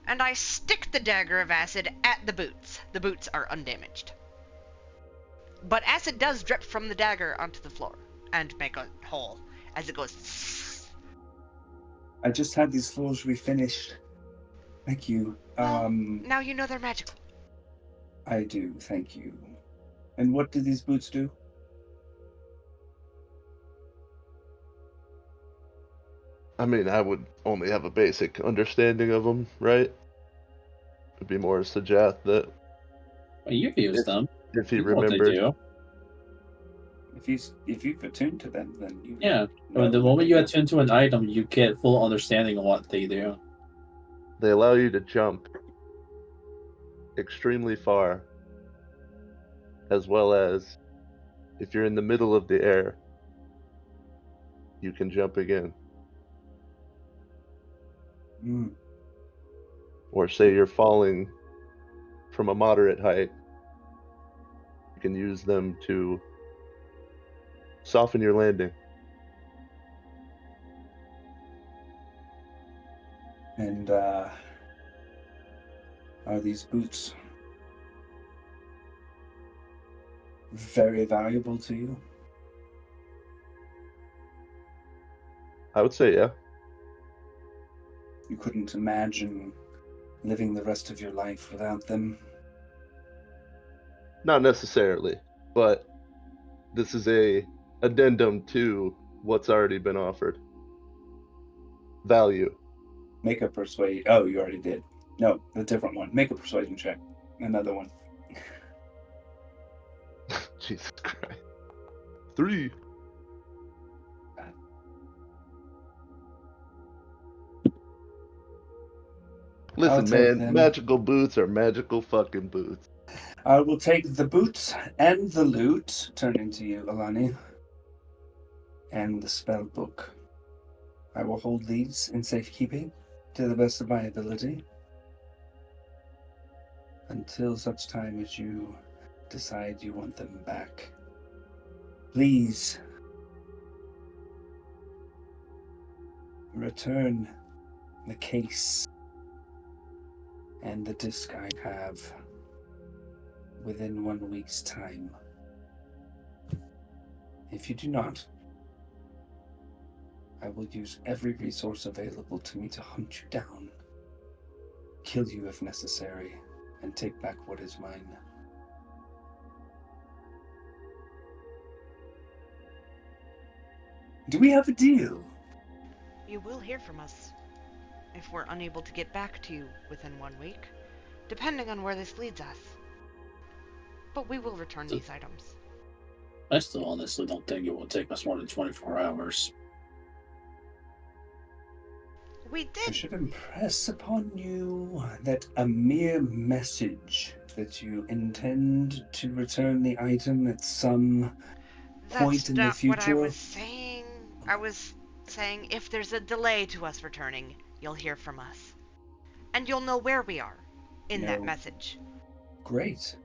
and I stick the dagger of acid at the boots. The boots are undamaged. But acid does drip from the dagger onto the floor and make a hole as it goes. I just had these floors refinished. Thank you. Now you know they're magical. I do, thank you. And what do these boots do? I mean, I would only have a basic understanding of them, right? It'd be more to suggest that Well, you've used them. if he You know what they remembered. do. if you've attuned to them, then you Yeah. know The that moment they you do. attune to an item, you get full understanding of what they do. They allow you to jump extremely far, as well as if you're in the middle of the air, you can jump again. Mm. Or say you're falling from a moderate height, you can use them to soften your landing. And are these boots very valuable to you? I would say, yeah. You couldn't imagine living the rest of your life without them? Not necessarily, but this is a addendum to what's already been offered. Value. Make a persuade. Oh, you already did. No, a different one. Make a persuasion check. Another one. Jesus Christ. 3. I'll Listen, take man, them. magical boots are magical fucking boots. I will take the boots and the loot, turning to you, Alani, and the spell book. I will hold these in safekeeping to the best of my ability until such time as you decide you want them back. Please return the case and the disc I have within 1 week's time. If you do not, I will use every resource available to me to hunt you down, kill you if necessary, and take back what is mine. Do we have a deal? You will hear from us if we're unable to get back to you within 1 week, depending on where this leads us. But we will return these items. I still honestly don't think it will take us more than 24 hours. We I did. should impress upon you that a mere message that you intend to return the item at some point That's in the not what I future. was saying. I was saying if there's a delay to us returning, you'll hear from us. And you'll know where we are in that No. message. Great.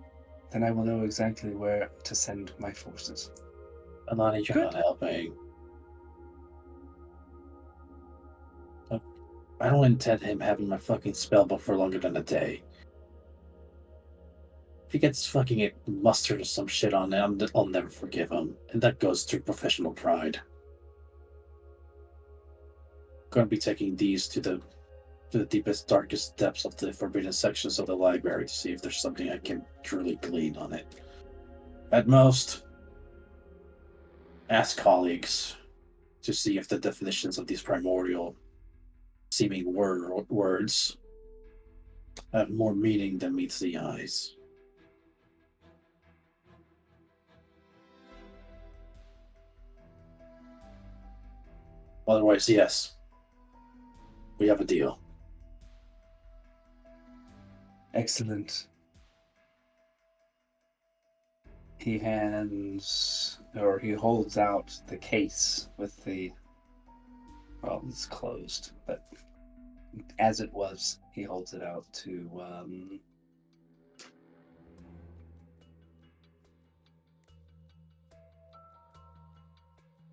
Then I will know exactly where to send my forces. Alani, you're Good. not helping. I don't intend him having my fucking spell book for longer than a day. If he gets fucking mustard or some shit on it, I'll never forgive him. And that goes through professional pride. I'm going to be taking these to the deepest, darkest depths of the forbidden sections of the library to see if there's something I can truly glean on it. At most, ask colleagues to see if the definitions of these primordial seeming words have more meaning than meets the eyes. Otherwise, yes, we have a deal. Excellent. He holds out the case with the, well, it's closed, but as it was, he holds it out to,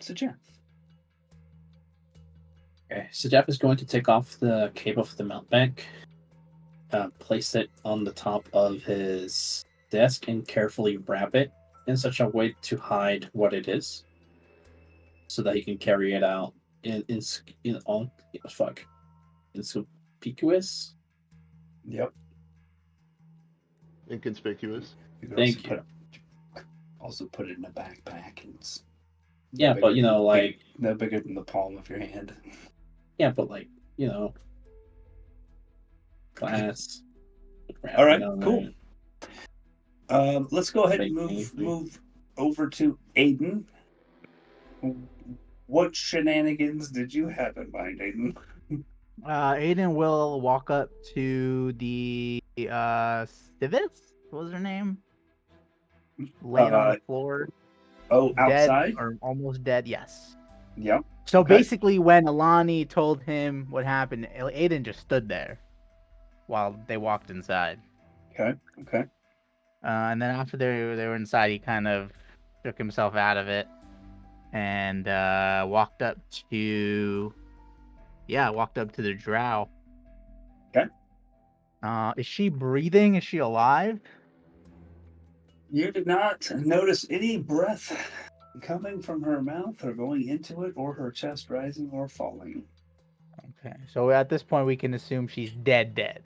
Jeff. Okay, so Jeff is going to take off the cape off the mountebank, place it on the top of his desk, and carefully wrap it in such a way to hide what it is, so that he can carry it out inconspicuous. Yep. Inconspicuous. You could Thank you. Also put it in a backpack. And it's Yeah, but no bigger than the palm of your hand. Yeah, but glass. All right, cool. Let's go ahead and Make move over to Aiden. What shenanigans did you have in mind, Aiden? Aiden will walk up to the Civis. What was her name? Laying on the floor, Oh, dead outside? or almost dead. Yes. Yep. So Okay. basically, when Alani told him what happened, Aiden just stood there while they walked inside. Okay. And then after they were inside, he kind of took himself out of it and walked up to the drow. Okay. Is she breathing? Is she alive? You did not notice any breath coming from her mouth or going into it, or her chest rising or falling. Okay, so at this point we can assume she's dead.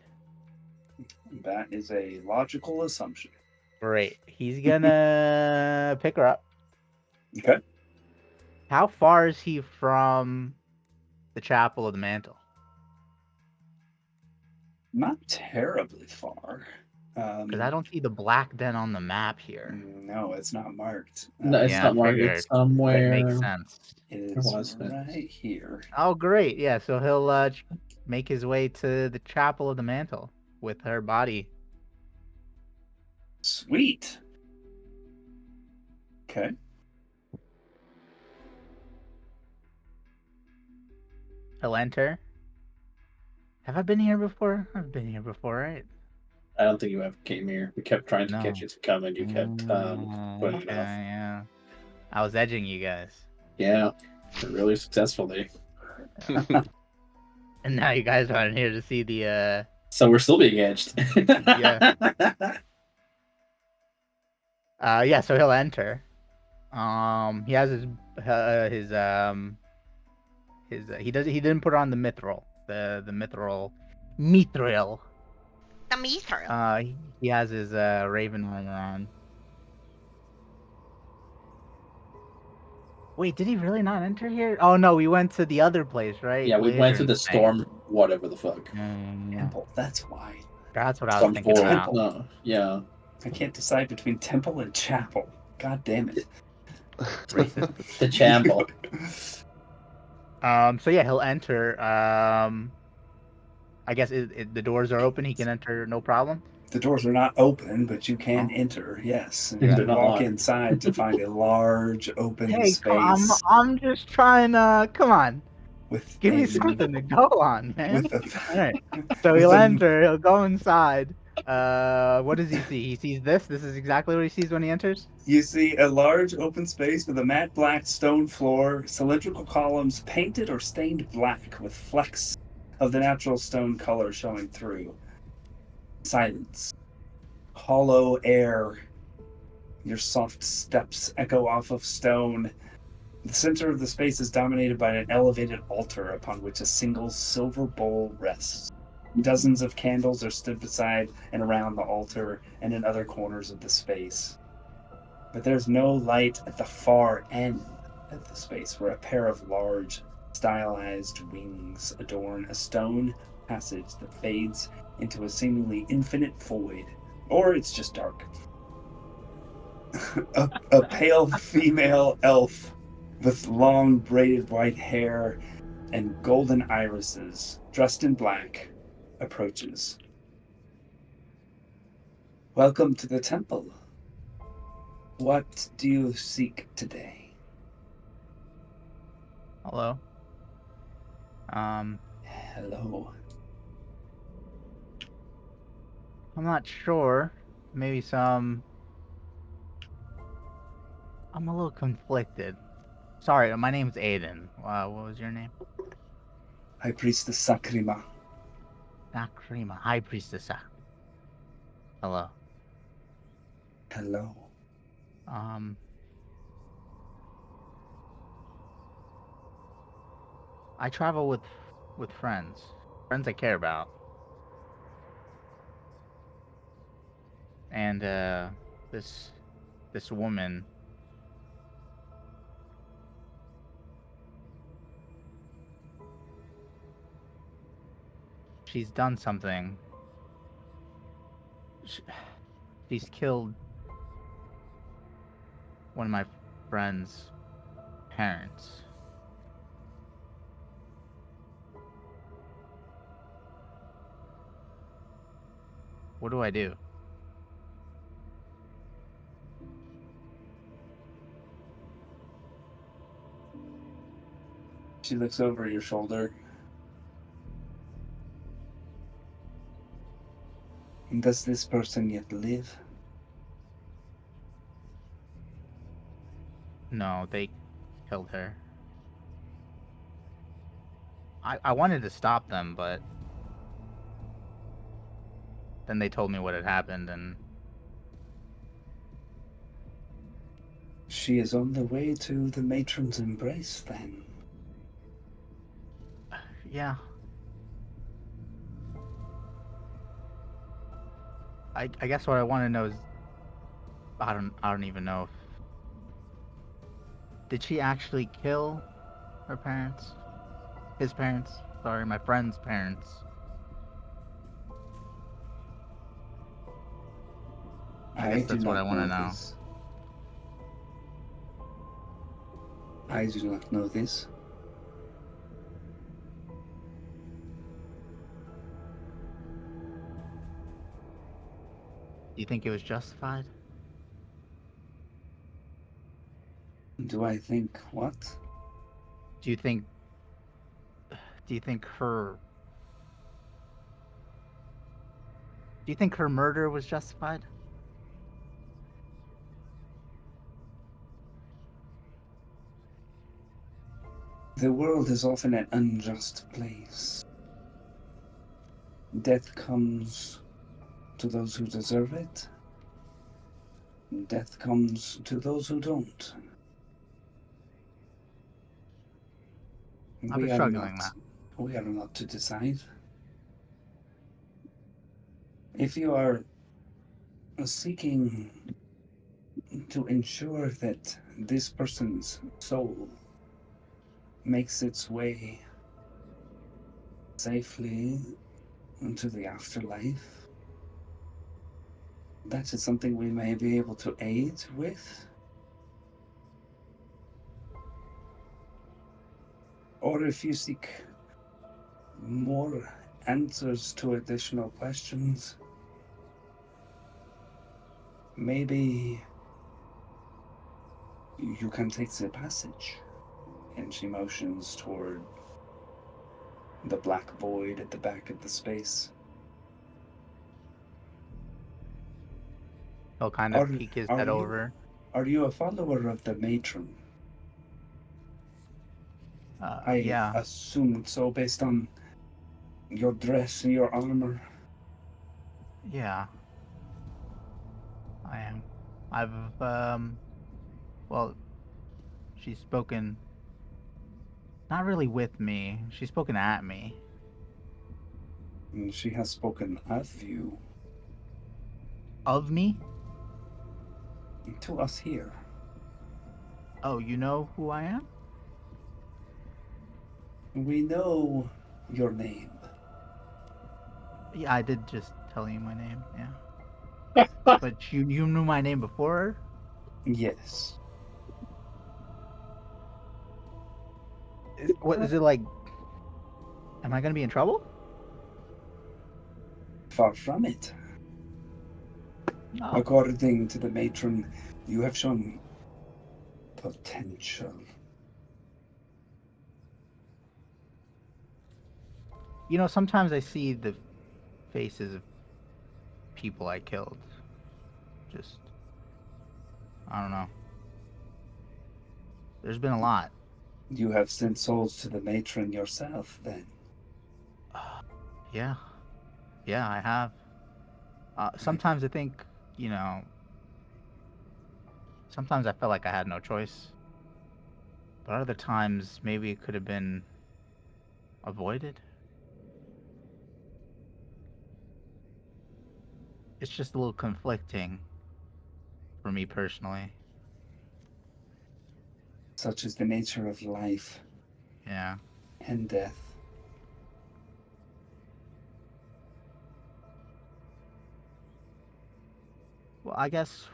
That is a logical assumption. Great. He's gonna pick her up. Okay. How far is he from the Chapel of the Mantle? Not terribly far. Because I don't see the black den on the map here. No, it's not marked. No, it's Yeah, not marked. figured. It's somewhere. That makes sense. It Where is was it? right here. Oh, great. Yeah, so he'll make his way to the Chapel of the Mantle with her body. Sweet. Okay. He'll enter. Have I been here before? I've been here before, right? I don't think you ever came here. We kept trying to No. get you to come, and you kept putting it off. Yeah. I was edging you guys. Yeah, really successfully. And now you guys aren't here to see the So we're still being edged. Yeah. So he'll enter. He has he didn't put on the mithril. The mithril. The mithril. He has his raven armor on. Wait, did he really not enter here? Oh no, we went to the other place, right? Yeah, we Later went to in the thing. storm, whatever the fuck. Temple. That's why. That's what I was Storm thinking portal. about. No, yeah. I can't decide between temple and chapel. God damn it. Racist. The chamble. So yeah, he'll enter. I guess the doors are open. He can enter, no problem. The doors are not open, but you can Oh. enter, yes. And They're you not walk locked. inside to find a large open Hey, space I'm just trying. Come on, with give me a- something to go on, man. with a, All right. So he'll enter. He'll go inside. What does he see? He sees this. This is exactly what he sees when he enters. You see a large open space with a matte black stone floor, cylindrical columns painted or stained black with flecks of the natural stone color showing through. Silence. Hollow air. Your soft steps echo off of stone. The center of the space is dominated by an elevated altar upon which a single silver bowl rests. Dozens of candles are stood beside and around the altar and in other corners of the space. But there's no light at the far end of the space, where a pair of large, stylized wings adorn a stone passage that fades into a seemingly infinite void. Or it's just dark. a pale female elf with long braided white hair and golden irises, dressed in black, approaches. Welcome to the temple. What do you seek today? Hello. Hello. I'm not sure. Maybe some. I'm a little conflicted. Sorry, my name's Aiden. What was your name? High Priestess Sakrima. Nakrima, High Priestess. Hello. Hello. I travel with friends I care about, and this woman. She's done something. She's killed one of my friends parents. What do I do? She looks over your shoulder. Does this person yet live? No, they killed her. I wanted to stop them, but then they told me what had happened, and She is on the way to the matron's embrace, then. yeah. I guess what I want to know is I don't even know if did she actually kill her parents? His parents? Sorry, my friend's parents. I guess do that's what I not want to know. this. I do not know this. Do you think it was justified? Do I think what? Do you think her murder was justified? The world is often an unjust place. Death comes to those who deserve it. Death comes to those who don't. I've been struggling that. We are not to decide. If you are seeking to ensure that this person's soul makes its way safely into the afterlife, that is something we may be able to aid with. Or if you seek more answers to additional questions, maybe you can take the passage. And she motions toward the black void at the back of the space. He'll kind of peek his head over. Are you a follower of the matron? Yeah. I assumed so based on your dress and your armor. Yeah. I am. Well, she's spoken not really with me. She's spoken at me. And she has spoken of you. Of me? To us here. Oh, you know who I am? We know your name. Yeah, I did just tell you my name, yeah. But you knew my name before? Yes. What is it like? Am I gonna be in trouble? Far from it. No. According to the matron, you have shown potential. You know, sometimes I see the faces of people I killed. Just, I don't know. There's been a lot. You have sent souls to the matron yourself, then? Yeah. Yeah, I have. Sometimes I think, sometimes I felt like I had no choice. But other times, maybe it could have been avoided. It's just a little conflicting for me personally. Such is the nature of life. Yeah. And death. Well, I guess,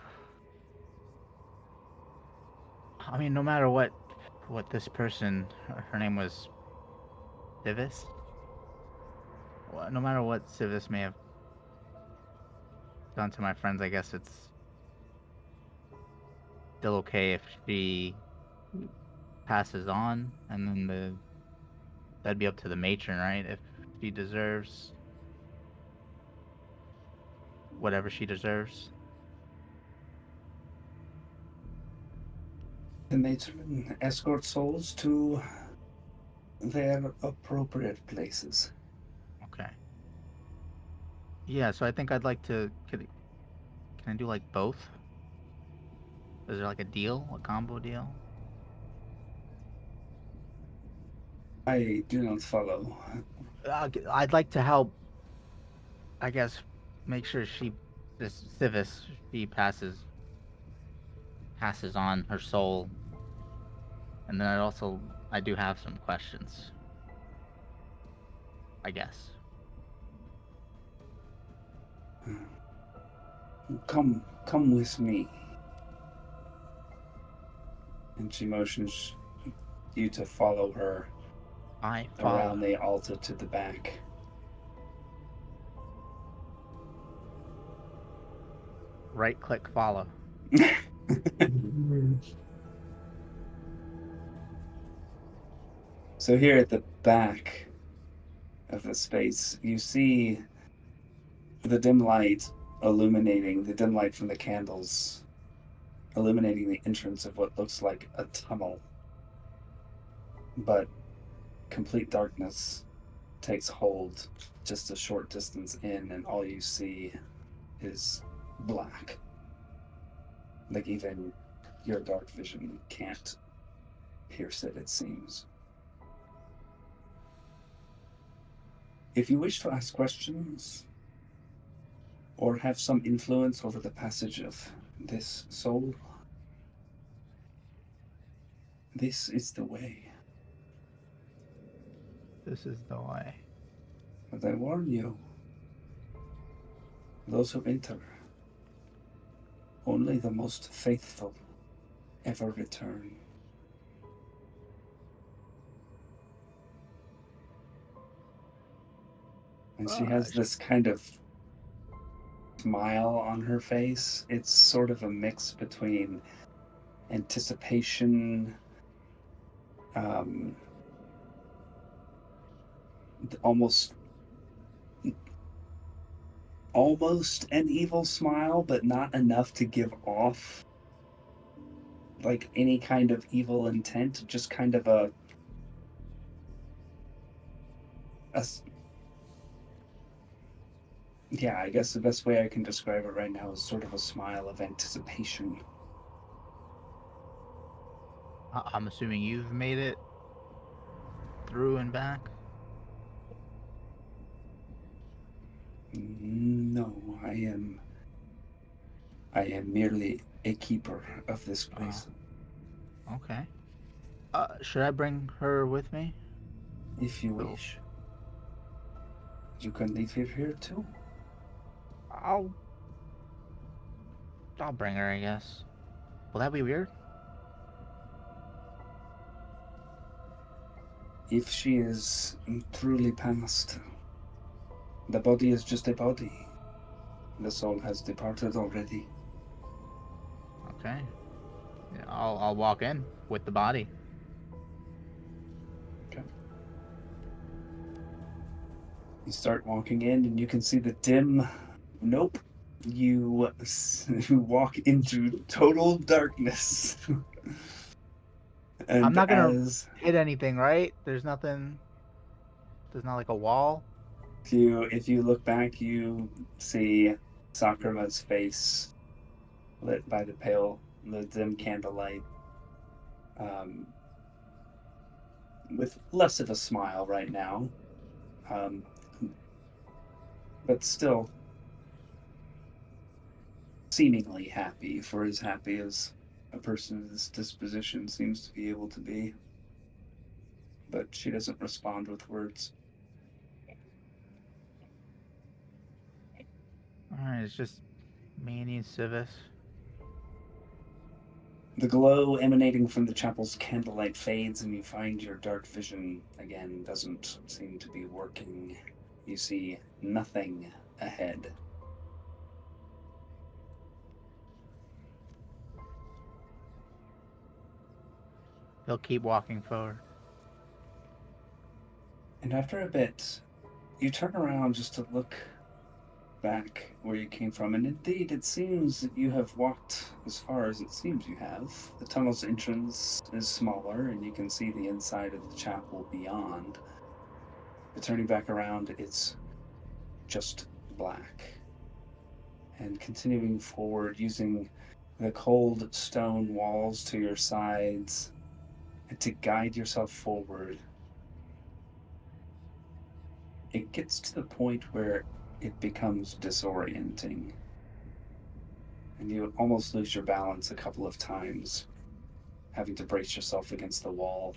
I mean, no matter what what this person, her name was Civis. Well, no matter what Civis may have done to my friends, I guess it's still okay if she passes on, and then that'd be up to the matron, right? If she deserves whatever she deserves. The matron escort souls to their appropriate places. Okay. Yeah, so I think I'd like to. Can I do like both? Is there like a deal, a combo deal? I do not follow. I'd like to help. I guess make sure this Civis, she passes on her soul, and then I do have some questions. I guess. Come with me. And she motions you to follow her I around follow. the altar to the back. Right click follow. So here at the back of the space, you see the dim light from the candles, illuminating the entrance of what looks like a tunnel. But complete darkness takes hold just a short distance in, and all you see is black. Like even your dark vision can't pierce it, it seems. If you wish to ask questions or have some influence over the passage of this soul, this is the way. This is the way. But I warn you, those who enter, only the most faithful ever return. And she has this kind of smile on her face. It's sort of a mix between anticipation, almost an evil smile, but not enough to give off like any kind of evil intent. Just kind of a yeah, I guess the best way I can describe it right now is sort of a smile of anticipation. I'm assuming you've made it through and back. No, I am merely a keeper of this place. Okay. Should I bring her with me? If you wish. You can leave her here too. I'll bring her, I guess. Will that be weird? If she is truly past, the body is just a body. The soul has departed already. Okay. Yeah, I'll walk in with the body. Okay. You start walking in, and you can see the dim. Nope. You walk into total darkness. And I'm not gonna hit anything, right? There's nothing. There's not like a wall. if you look back, you see Sakurama's face lit by the dim candlelight, with less of a smile right now, but still seemingly happy, for as happy as a person of this disposition seems to be able to be. But she doesn't respond with words. All right, it's just me and you, Civis. The glow emanating from the chapel's candlelight fades, and you find your dark vision again doesn't seem to be working. You see nothing ahead. He'll keep walking forward. And after a bit, you turn around just to look back where you came from, and indeed it seems that you have walked as far as it seems you have. The tunnel's entrance is smaller, and you can see the inside of the chapel beyond. But turning back around, it's just black. And continuing forward, using the cold stone walls to your sides, and to guide yourself forward, it gets to the point where it becomes disorienting. And you almost lose your balance a couple of times, having to brace yourself against the wall.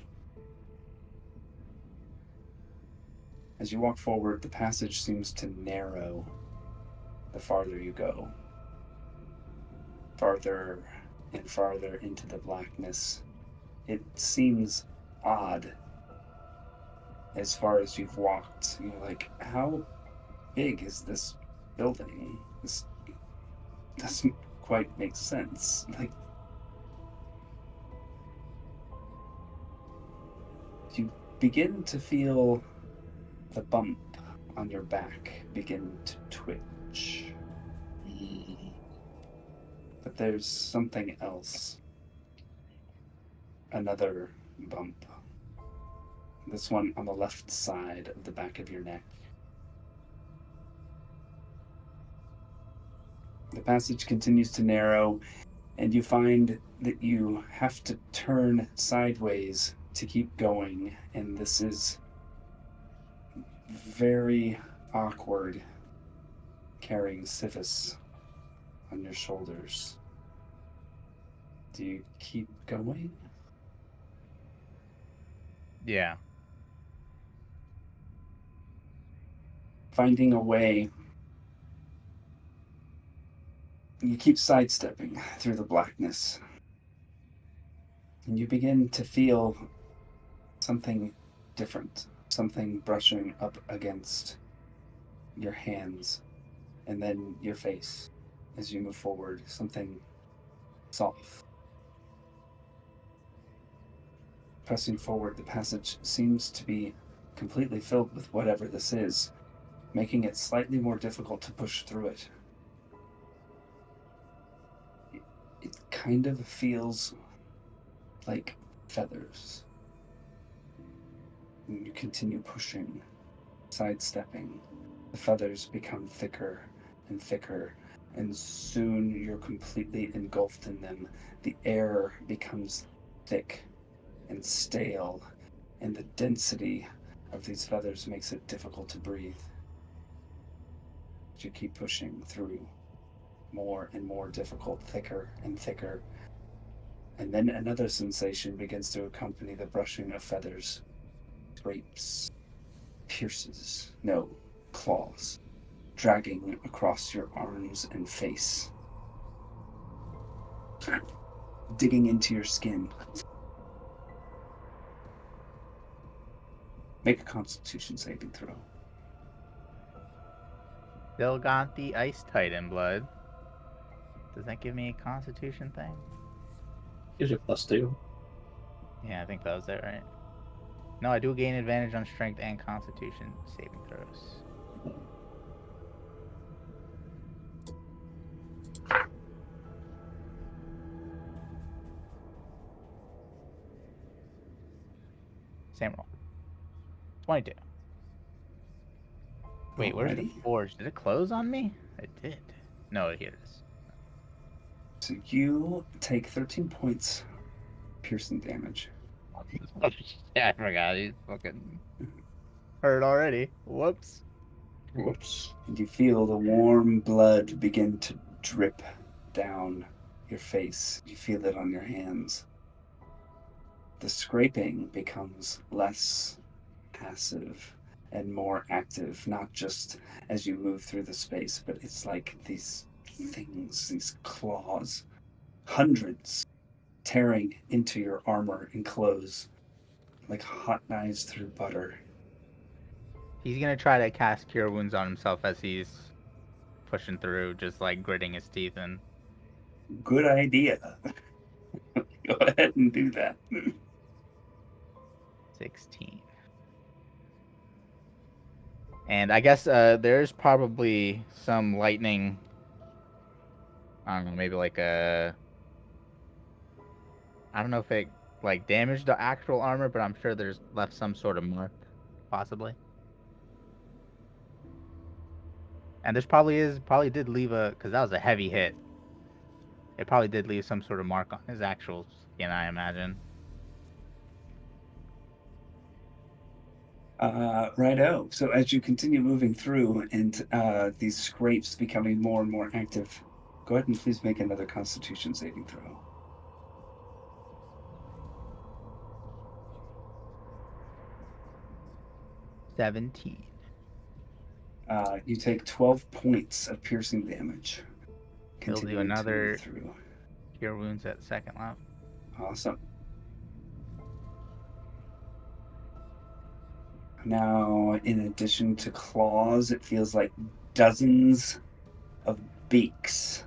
As you walk forward, the passage seems to narrow the farther you go. Farther and farther into the blackness. It seems odd as far as you've walked. You're like, how big is this building? This doesn't quite make sense. Like, you begin to feel the bump on your back begin to twitch. But there's something else. Another bump. This one on the left side of the back of your neck. The passage continues to narrow, and you find that you have to turn sideways to keep going, and this is very awkward, carrying Sivis on your shoulders. Do you keep going? Yeah. Finding a way, you keep sidestepping through the blackness, and you begin to feel something different, something brushing up against your hands and then your face as you move forward, something soft. Pressing forward, the passage seems to be completely filled with whatever this is, making it slightly more difficult to push through it. It kind of feels like feathers. And you continue pushing, sidestepping. The feathers become thicker and thicker, and soon you're completely engulfed in them. The air becomes thick and stale, and the density of these feathers makes it difficult to breathe. But you keep pushing through, more and more difficult, thicker and thicker. And then another sensation begins to accompany the brushing of feathers. Scrapes, pierces, no, claws, dragging across your arms and face, digging into your skin. Make a Constitution saving throw. Still got the Ice Titan blood. Does that give me a Constitution thing? Gives you +2. Yeah, I think that was it, right? No, I do gain advantage on Strength and Constitution saving throws. Same roll. 22. Wait, where's the Alrighty. forge? Did it close on me? It did. No, here it is. So you take 13 points piercing damage. Yeah, I forgot. He's fucking hurt already. Whoops. Whoops. And you feel the warm blood begin to drip down your face. You feel it on your hands. The scraping becomes less passive and more active, not just as you move through the space, but it's like these things, these claws, hundreds, tearing into your armor and clothes like hot knives through butter. He's gonna try to cast Cure Wounds on himself as he's pushing through, just like gritting his teeth in. Good idea. Go ahead and do that. 16. And I guess there's probably some lightning. I don't know, maybe like a. I don't know if it like damaged the actual armor, but I'm sure there's left some sort of mark, possibly. And there's probably did leave because that was a heavy hit. It probably did leave some sort of mark on his actual skin, I imagine. Righto. So as you continue moving through and these scrapes becoming more and more active, go ahead and please make another Constitution saving throw. $17. You take 12 points of piercing damage. He'll do Continuing to another move through. Cure Wounds at second level. Awesome. Now, in addition to claws, it feels like dozens of beaks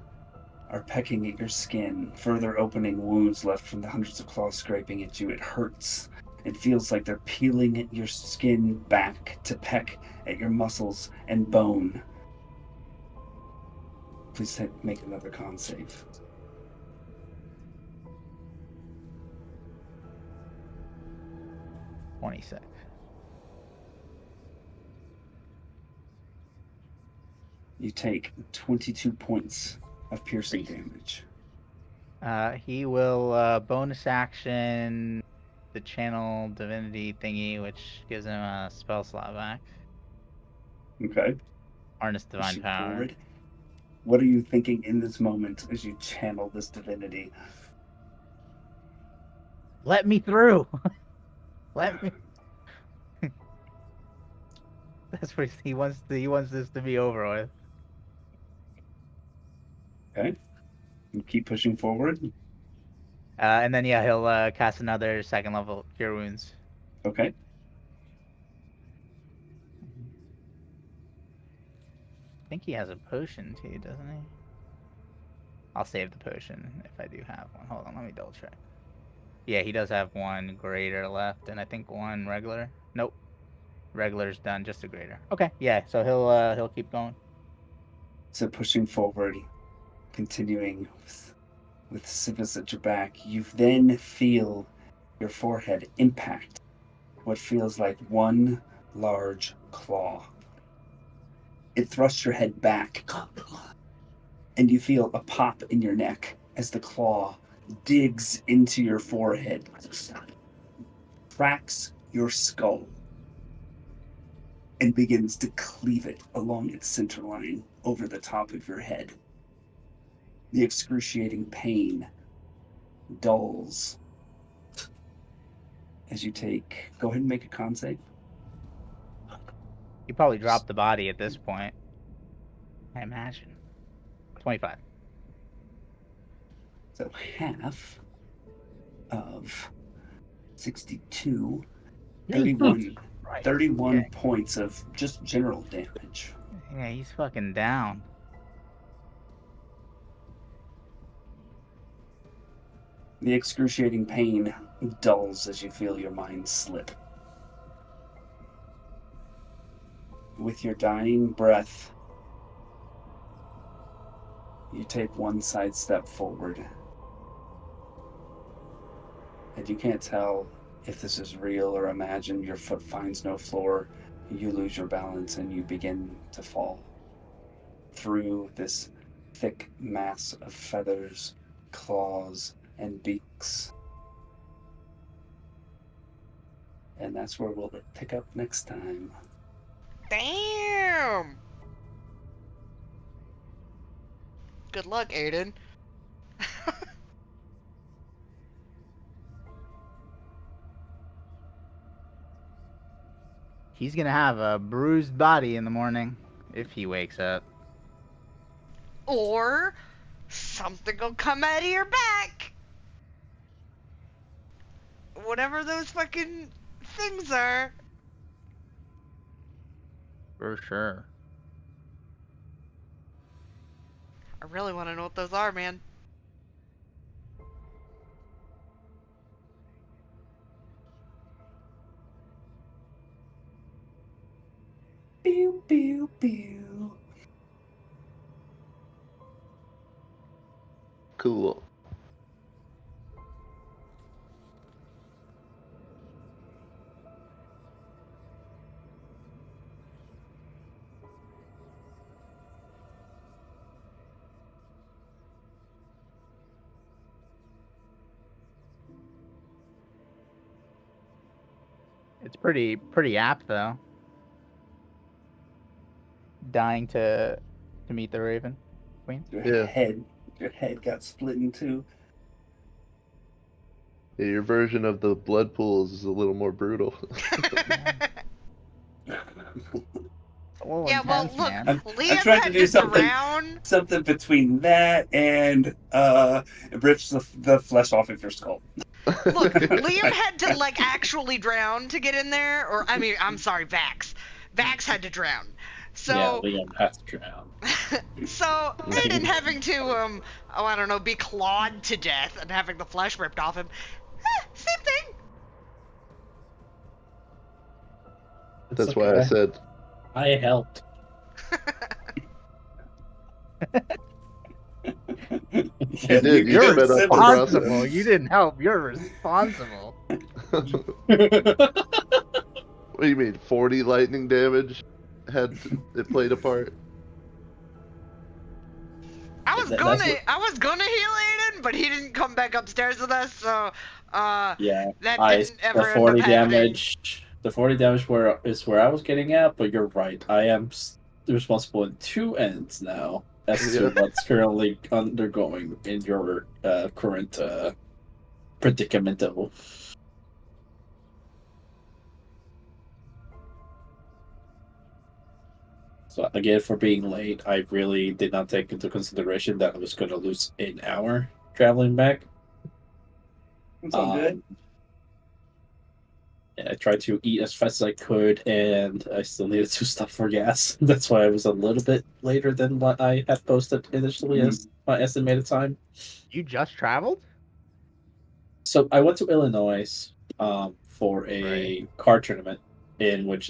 are pecking at your skin, further opening wounds left from the hundreds of claws scraping at you. It hurts. It feels like they're peeling your skin back to peck at your muscles and bone. Please make another con save. $26. You take 22 points of piercing damage. He will bonus action the channel divinity thingy, which gives him a spell slot back. Okay. Harness divine Pushing power. forward. What are you thinking in this moment as you channel this divinity? Let me through. Let me. That's what he wants. He wants this to be over with. Okay. You keep pushing forward. And then yeah, he'll cast another second level Cure Wounds. Okay. I think he has a potion too, doesn't he? I'll save the potion if I do have one. Hold on, let me double check. Yeah, he does have one greater left, and I think one regular. Nope, regular's done, just a greater. Okay, yeah, so he'll keep going. So pushing forward, continuing with Sivis at your back, you then feel your forehead impact what feels like one large claw. It thrusts your head back, and you feel a pop in your neck as the claw digs into your forehead, cracks your skull, and begins to cleave it along its center line over the top of your head. The excruciating pain dulls as you take... Go ahead and make a con save. He probably dropped the body at this point, I imagine. 25. So half of 62, 31, Right. 31 Yeah. points of just general damage. Yeah, he's fucking down. The excruciating pain dulls as you feel your mind slip. With your dying breath, you take one side step forward. And you can't tell if this is real or imagined. Your foot finds no floor. You lose your balance and you begin to fall through this thick mass of feathers, claws, and beaks. And that's where we'll pick up next time. Damn! Good luck, Aiden. He's gonna have a bruised body in the morning if he wakes up. Or something will come out of your back. whatever those fucking things are. For sure. I really want to know what those are, man. Pew, pew, pew. Cool. It's pretty apt though. Dying to meet the Raven Queen. Yeah. Your head got split in two. Yeah, your version of the blood pools is a little more brutal. Well, Yeah, well, intense, look, man. Liam tried to had do to something. drown. Something between that and it rips the flesh off of your skull. Look, Liam had to, like, actually drown to get in there. Or, I mean, I'm sorry, Vax. Vax had to drown. So, Yeah, Liam has to drown. so Aiden having to, oh, I don't know, be clawed to death and having the flesh ripped off him. Same thing. It's That's why I okay. said I helped. Yeah, did. You You're sped up the process. responsible. You didn't help. You're responsible. What do you mean? 40 lightning damage it played a part? I was gonna heal Aiden, but he didn't come back upstairs with us, so Yeah, that I didn't ever the end 40 up happening. damage. The 40 damage is where I was getting at, but you're right. I am responsible in two ends now as to what's currently undergoing in your current predicament. So again, for being late, I really did not take into consideration that I was going to lose an hour traveling back. It's all good. I tried to eat as fast as I could, and I still needed to stop for gas. That's why I was a little bit later than what I had posted initially as my estimated time. You just traveled? So I went to Illinois for a card tournament in which